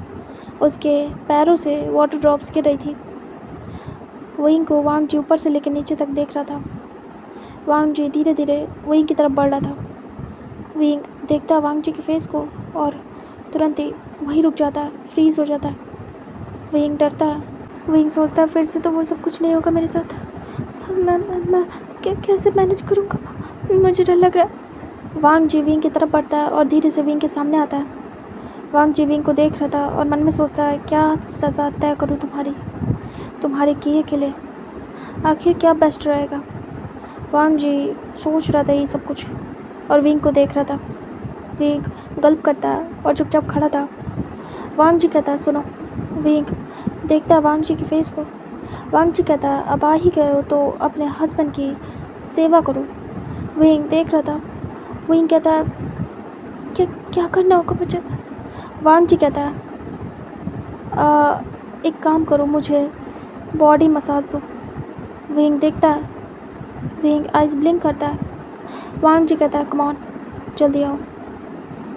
उसके पैरों से वाटर ड्रॉप्स गिर रही थी। विंग को वांग जी ऊपर से लेकर नीचे तक देख रहा था। वांग जी धीरे धीरे विंग की तरफ बढ़ रहा था। विंग देखता वांग जी के फेस को और तुरंत ही वहीं रुक जाता है, फ्रीज हो जाता है। विंग डरता है। विंग सोचता है फिर से तो वो सब कुछ नहीं होगा मेरे साथ। मैं कैसे मैनेज करूँगा? मुझे डर लग रहा है। वांग जी विंग की तरफ बढ़ता है और धीरे से विंग के सामने आता है। वांग जी विंग को देख रहा था और मन में सोचता है क्या सज़ा तय करूँ तुम्हारे किए के लिए। आखिर क्या बेस्ट रहेगा। वांग जी सोच रहा था ये सब कुछ और विंग को देख रहा था। विंग गल्प करता है और चुपचाप खड़ा था। वांग जी कहता है सुनो। विंग देखता है वांग जी के फेस को। वांग जी कहता है अब आ ही गए हो तो अपने हस्बैंड की सेवा करो। विंग देख रहा था। विंग कहता है क्या करना होगा मुझे? वांग जी कहता है एक काम करो, मुझे बॉडी मसाज दो। विंग देखता है, विंग आइज ब्लिंक करता है। वांग जी कहता है कम ऑन, जल्दी आओ,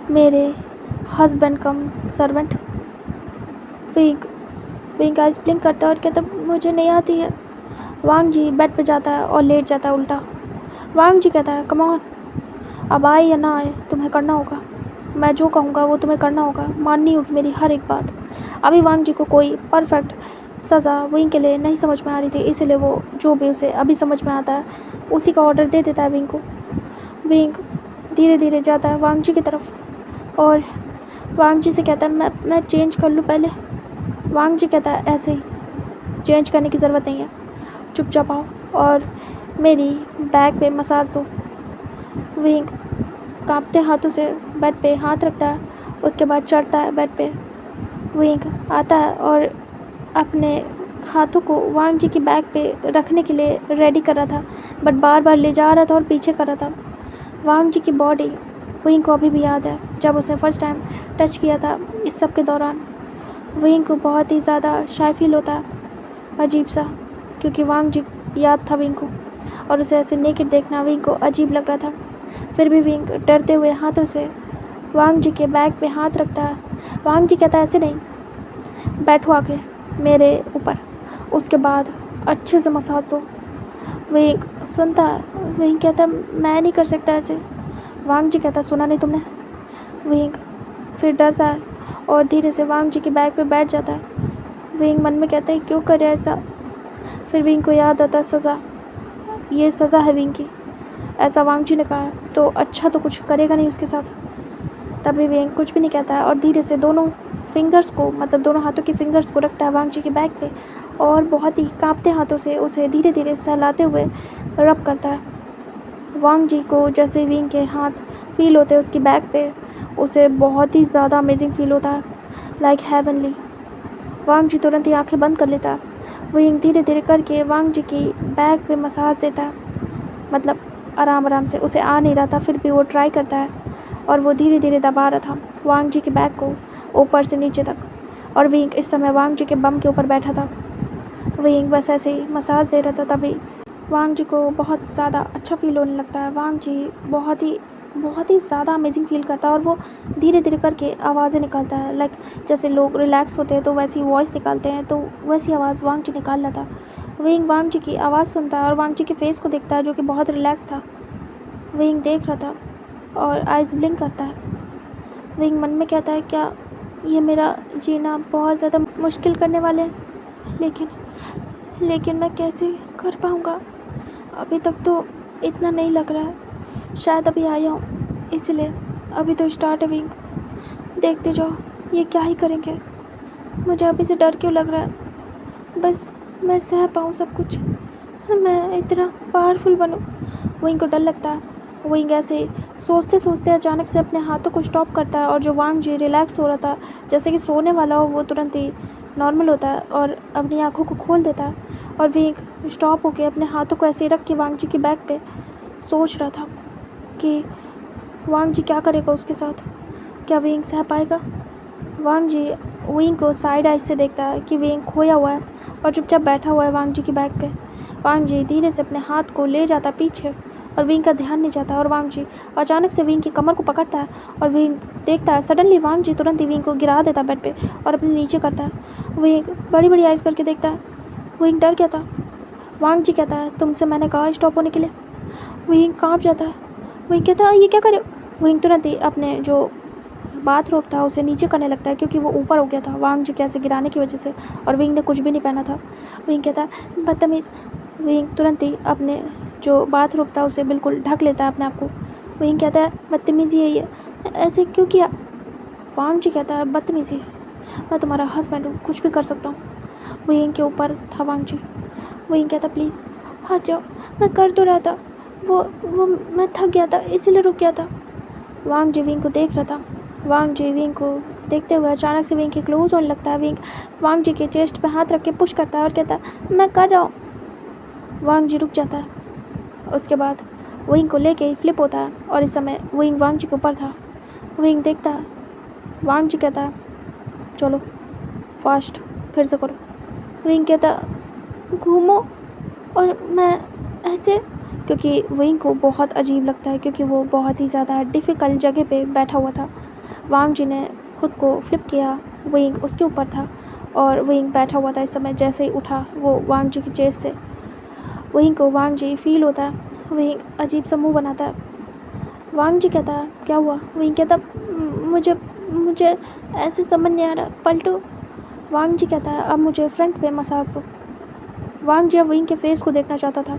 मेरे husband come servant. Wing wing eyes blink करता है और कहता है मुझे नहीं आती है। वांग जी बेड पे जाता है और लेट जाता है उल्टा। वांग जी कहता है कम ऑन, अब आए या ना आए तुम्हें करना होगा, मैं जो कहूँगा वो तुम्हें करना होगा, माननी होगी मेरी हर एक बात। अभी वांग जी को कोई परफेक्ट सज़ा विंग के लिए नहीं समझ में आ रही थी, इसीलिए वो जो भी उसे अभी समझ में आता है उसी का ऑर्डर दे देता है विंग को। विंग धीरे धीरे जाता है वांग जी की तरफ और वांग जी से कहता है मैं चेंज कर लूँ पहले। वांग जी कहता है ऐसे ही, चेंज करने की ज़रूरत नहीं है, चुपचाप आओ और मेरी बैक पे मसाज दो। विंग कांपते हाथों से बेड पे हाथ रखता है, उसके बाद चढ़ता है बेड पे। विंग आता है और अपने हाथों को वांग जी की बैक पे रखने के लिए रेडी कर रहा था, बट बार बार ले जा रहा था और पीछे कर रहा था। वांग जी की बॉडी विंग को अभी भी याद है जब उसने फर्स्ट टाइम टच किया था। इस सब के दौरान विंग को बहुत ही ज़्यादा शाय फील होता है, अजीब सा, क्योंकि वांग जी याद था विंग को और उसे ऐसे नेकेड देखना विंग को अजीब लग रहा था। फिर भी विंग डरते हुए हाथों से वांग जी के बैग पे हाथ रखता है। वांग जी कहता है ऐसे नहीं, बैठो आके मेरे ऊपर, उसके बाद अच्छे से मसाज दो। विंग सुनता है, विंग कहता है मैं नहीं कर सकता ऐसे। वांग जी कहता है सुना नहीं तुमने। विंग फिर डरता है और धीरे से वांग जी के बैग पे बैठ जाता है। विंग मन में कहता है क्यों करे ऐसा। फिर विंग को याद आता है सज़ा, ये सज़ा है विंग की, ऐसा वांग जी ने कहा, तो अच्छा तो कुछ करेगा नहीं उसके साथ। तभी विंग कुछ भी नहीं कहता है और धीरे से दोनों फिंगर्स को, मतलब दोनों हाथों की फिंगर्स को रखता है वांग जी के बैक पे और बहुत ही कांपते हाथों से उसे धीरे धीरे सहलाते हुए रब करता है। वांग जी को जैसे विंग के हाथ फील होते हैं उसकी बैक पे, उसे बहुत ही ज़्यादा अमेजिंग फील होता है, लाइक हेवनली। वांग जी तुरंत ही आंखें बंद कर लेता है। विंग धीरे धीरे करके वांग जी की बैक पे मसाज देता है, मतलब आराम आराम से, उसे आ नहीं रहा था फिर भी वो ट्राई करता है और वो धीरे धीरे दबा रहा था वांग जी के बैक को ऊपर से नीचे तक। और विंग इस समय वांग जी के बम के ऊपर बैठा था। विंग बस ऐसे ही मसाज दे रहा था। तभी वांग जी को बहुत ज़्यादा अच्छा फील होने लगता है। वांग जी बहुत ही ज़्यादा अमेजिंग फील करता है और वो धीरे धीरे करके आवाज़ें निकालता है, लाइक जैसे लोग रिलैक्स होते हैं तो वैसी वॉइस निकालते हैं, तो वैसी आवाज़ वांग जी निकाल रहा था। विंग वांग जी की आवाज़ सुनता है और वांग जी के फेस को देखता है जो कि बहुत रिलैक्स था। विंग देख रहा था और आइज़ ब्लिंक करता है। विंग मन में कहता है क्या ये मेरा जीना बहुत ज़्यादा मुश्किल करने वाले हैं, लेकिन मैं कैसे कर पाऊँगा। अभी तक तो इतना नहीं लग रहा है, शायद अभी आया हूँ इसलिए, अभी तो स्टार्ट है विंग, देखते जाओ ये क्या ही करेंगे। मुझे अभी से डर क्यों लग रहा है, बस मैं सह पाऊँ सब कुछ, मैं इतना पावरफुल बनूँ। विंग को डर लगता है। विंग ऐसे सोचते सोचते अचानक से अपने हाथों को स्टॉप करता है और जो वांग जी रिलैक्स हो रहा था जैसे कि सोने वाला हो, वो तुरंत ही नॉर्मल होता है और अपनी आंखों को खोल देता है। और विंग स्टॉप होकर अपने हाथों को ऐसे रख के वांग जी की बैक पे सोच रहा था कि वांग जी क्या करेगा उसके साथ, क्या विंग सह पाएगा। वांग जी विंग को साइड आइज से देखता है कि विंग खोया हुआ है और चुपचाप बैठा हुआ है वांग जी की बैक पे। वांग जी धीरे से अपने हाथ को ले जाता पीछे और विंग का ध्यान नहीं जाता और वांग जी अचानक से विंग की कमर को पकड़ता है और विंग देखता है सडनली वांग जी तुरंत ही विंग को गिरा देता बेड पे और अपने नीचे करता है। विंग बड़ी बड़ी आइज़ करके देखता है। विंग डर गया था। वांग जी कहता है तुमसे मैंने कहा स्टॉप होने के लिए। विंग काँप जाता है। विंग कहता है ये क्या करे। विंग तुरंत ही अपने जो बाथरोब था उसे नीचे करने लगता है क्योंकि वो ऊपर हो गया था वांग जी कैसे गिराने की वजह से, और विंग ने कुछ भी नहीं पहना था। विंग कहता है बदतमीज़। विंग तुरंत ही अपने जो बाथरूम था उसे बिल्कुल ढक लेता है अपने आप को। विंग कहता है बदतमीज़ी है ये, ऐसे क्यों किया। वांग जी कहता है बदतमीज़ी, मैं तुम्हारा हस्बैंड हूँ, कुछ भी कर सकता हूँ। विंग के ऊपर था वांग जी। विंग कहता प्लीज़ हट जाओ, मैं कर तो रहा था, वो मैं थक गया था इसीलिए रुक गया था। वांग जी विंग को देख रहा था। वांग जी विंग को देखते हुए अचानक से विंग के क्लोज होने लगता है। विंग वांग जी के चेस्ट पे हाथ रख के पुश करता है और कहता है मैं कर रहा हूँ। वांग जी रुक जाता है। उसके बाद विंग को लेके ही फ्लिप होता है और इस समय विंग वांग जी के ऊपर था। विंग देखता है। वांग जी कहता है चलो फास्ट, फिर से करो। विंग कहता घूमो, और मैं ऐसे, क्योंकि विंग को बहुत अजीब लगता है क्योंकि वो बहुत ही ज़्यादा डिफ़िकल्ट जगह पे बैठा हुआ था। वांग जी ने खुद को फ्लिप किया, विंग उसके ऊपर था और विंग बैठा हुआ था। इस समय जैसे ही उठा वो वांग जी की चेस्ट से, विंग को वांग जी फील होता है। विंग अजीब सा मुँह बनाता है। वांग जी कहता है क्या हुआ? विंग कहता मुझे मुझे ऐसे समझ नहीं आ रहा, पलटो। वांग जी कहता है अब मुझे फ्रंट पे मसाज दो। वांग जी अब विंग के फेस को देखना चाहता था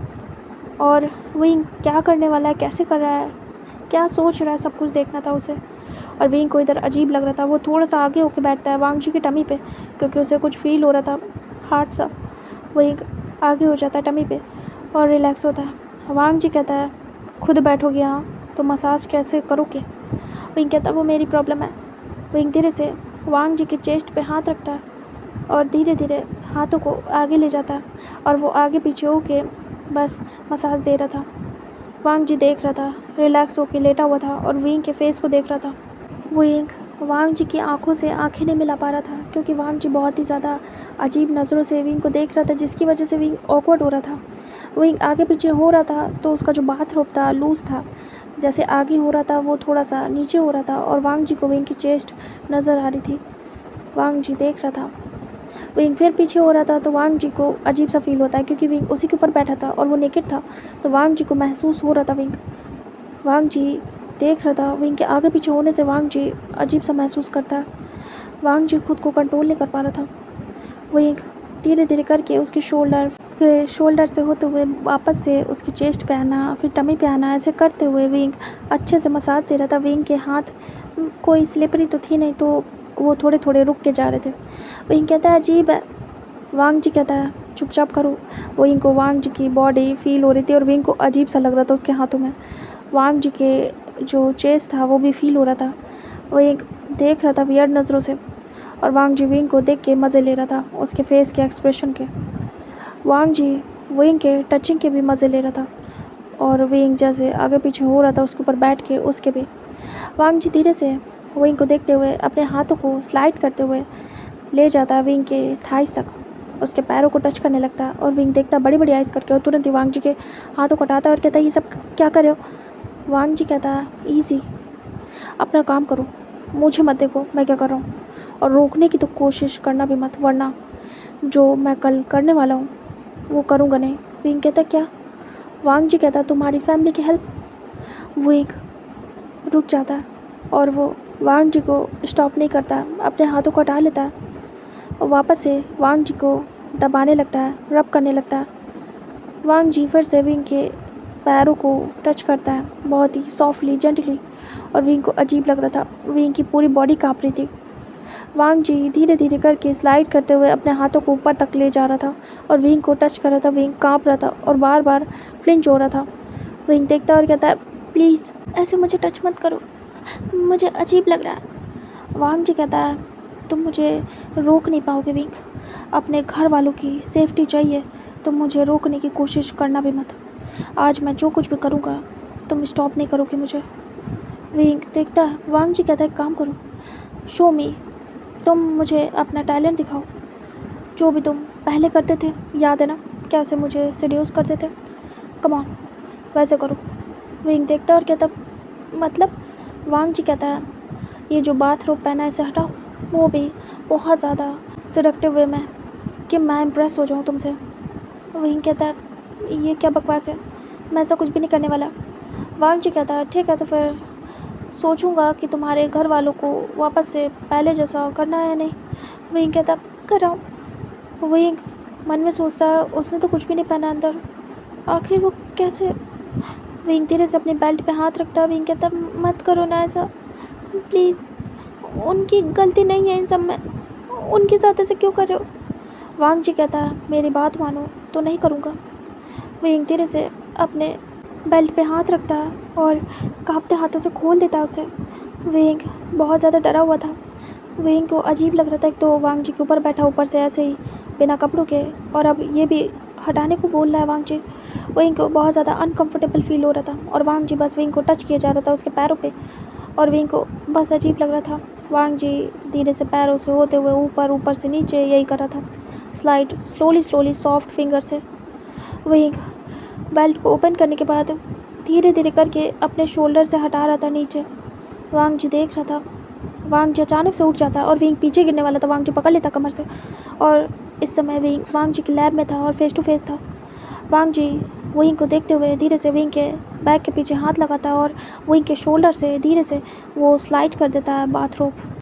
और विंग क्या करने वाला है, कैसे कर रहा है, क्या सोच रहा है, सब कुछ देखना था उसे। और विंग को इधर अजीब लग रहा था। वो थोड़ा सा आगे होके बैठता है वांग जी की टमी पे क्योंकि उसे कुछ फील हो रहा था, हार्ड सा। विंग आगे हो जाता है टमी पे और रिलैक्स होता है। वांग जी कहता है खुद बैठोगे यहाँ तो मसाज कैसे करोगे? विंग कहता है वो मेरी प्रॉब्लम है। विंग धीरे से वांग जी की चेस्ट पे हाथ रखता है और धीरे धीरे हाथों को आगे ले जाता है और वो आगे पीछे होके बस मसाज दे रहा था। वांग जी देख रहा था, रिलैक्स होके लेटा हुआ था और विंग के फेस को देख रहा था। विंग वांग जी की आंखों से आंखें नहीं मिला पा रहा था क्योंकि वांग जी बहुत ही ज़्यादा अजीब नज़रों से विंग को देख रहा था, जिसकी वजह से विंग ऑकवर्ड हो रहा था। विंग आगे पीछे हो रहा था तो उसका जो बाथरोब था लूज़ था, जैसे आगे हो रहा था वो थोड़ा सा नीचे हो रहा था और वांग जी को विंग की चेस्ट नज़र आ रही थी। वांग जी देख रहा था। विंग फिर पीछे हो रहा था तो वांग जी को अजीब सा फील होता है क्योंकि विंग उसी के ऊपर बैठा था और वो नेकेड था, तो वांग जी को महसूस हो रहा था। वांग जी देख रहा था। विंग के आगे पीछे होने से वांग जी अजीब सा महसूस करता है। वांग जी खुद को कंट्रोल नहीं कर पा रहा था। विंग धीरे धीरे करके उसके शोल्डर, फिर शोल्डर से होते हुए वापस से उसकी चेस्ट पे आना, फिर टमी पे आना, ऐसे करते हुए विंग अच्छे से मसाज दे रहा था। विंग के हाथ कोई स्लिपरी तो थी नहीं, तो वो थोड़े थोड़े रुक के जा रहे थे। विंग कहता है अजीब है। वांग जी कहता है चुपचाप करो। विंग को वांग जी की बॉडी फील हो रही थी और विंग को अजीब सा लग रहा था उसके हाथों में। वांग जी के जो चेस्ट था वो भी फील हो रहा था। विंग देख रहा था वियर्ड नज़रों से और वांग जी विंग को देख के मज़े ले रहा था, उसके फेस के एक्सप्रेशन के। वांग जी विंग के टचिंग के भी मज़े ले रहा था और विंग जैसे आगे पीछे हो रहा था उसके ऊपर बैठ के उसके भी। वांग जी धीरे से विंग को देखते हुए अपने हाथों को स्लाइड करते हुए ले जाता विंग के थाइस तक, उसके पैरों को टच करने लगता और विंग देखता बड़ी बड़ी आइज़ करके और तुरंत ही वांग जी के हाथों को हटाता और कहता ये सब क्या कर रहे हो? वांग जी कहता ईजी, अपना काम करो, मुझे मत देखो मैं क्या कर रहा हूँ, और रोकने की तो कोशिश करना भी मत, वरना जो मैं कल करने वाला हूँ वो करूँगा नहीं। विंग कहता क्या? वांग जी कहता तुम्हारी फैमिली की हेल्प। विंग रुक जाता है और वो वांग जी को स्टॉप नहीं करता, अपने हाथों को हटा लेता है और वापस से वांग जी को दबाने लगता है, रब करने लगता है। वांग जी फिर से विंग के पैरों को टच करता है बहुत ही सॉफ्टली, जेंटली, और विंग को अजीब लग रहा था। विंग की पूरी बॉडी काँप रही थी। वांग जी धीरे धीरे करके स्लाइड करते हुए अपने हाथों को ऊपर तक ले जा रहा था और विंग को टच कर रहा था। विंग काँप रहा था और बार बार फ्लिंच हो रहा था। विंग देखता और कहता है प्लीज़ ऐसे मुझे टच मत करो, मुझे अजीब लग रहा है। वांग जी कहता है तुम मुझे रोक नहीं पाओगे विंग, अपने घर वालों की सेफ्टी चाहिए तो मुझे रोकने की कोशिश करना भी मत। आज मैं जो कुछ भी करूँगा तुम स्टॉप नहीं करोगे मुझे। विंग देखता है। वांग जी कहता है काम करो, शो मी, तुम मुझे अपना टैलेंट दिखाओ, जो भी तुम पहले करते थे याद है ना, कैसे मुझे सीड्यूस करते थे, कम ऑन वैसे करो। विंग देखता और कहता मतलब? वांग जी कहता है ये जो बाथरोब पहना है इसे हटाओ, वो भी बहुत ज़्यादा सेडक्टिव वे में, कि मैं इम्प्रेस हो जाऊँ तुमसे। विंग कहता है ये क्या बकवास है, मैं ऐसा कुछ भी नहीं करने वाला। वांग जी कहता है ठीक है तो फिर सोचूंगा कि तुम्हारे घर वालों को वापस से पहले जैसा करना है या नहीं। विंग कहता कर रहा हूँ। विंग मन में सोचता है उसने तो कुछ भी नहीं पहना अंदर, आखिर वो कैसे। विंग धीरे से अपने बेल्ट पे हाथ रखता है। विंग कहता मत करो ना ऐसा प्लीज़, उनकी गलती नहीं है इन सब में, उनके साथ ऐसे क्यों कर रहे हो? वांग जी कहता है मेरी बात मानो तो नहीं करूँगा। विंग धीरे से अपने बेल्ट पे हाथ रखता है और कांपते हाथों से खोल देता है उसे। विंग बहुत ज़्यादा डरा हुआ था। विंग को अजीब लग रहा था, एक तो वांग जी के ऊपर बैठा, ऊपर से ऐसे ही बिना कपड़ों के, और अब ये भी हटाने को बोल रहा है वांग जी। विंग को बहुत ज़्यादा अनकंफर्टेबल फील हो रहा था और वांग जी बस विंग को टच किया जा रहा था उसके पैरों पे, और विंग को बस अजीब लग रहा था। वांग जी धीरे से पैरों से होते हुए ऊपर ऊपर से नीचे यही कर रहा था, slide slowly slowly soft finger से। वहीं बेल्ट को ओपन करने के बाद धीरे धीरे करके अपने शोल्डर से हटा रहा था नीचे। वांग जी देख रहा था। वांग जी अचानक से उठ जाता और विंग पीछे गिरने वाला था। वांग जी पकड़ लेता कमर से और इस समय विंग वांग जी के लैब में था और फेस टू फेस था। वांग जी विंग को देखते हुए धीरे से विंग के बैक के पीछे हाथ लगाता है और विंग के शोल्डर से धीरे से वो स्लाइड कर देता है बाथरोब।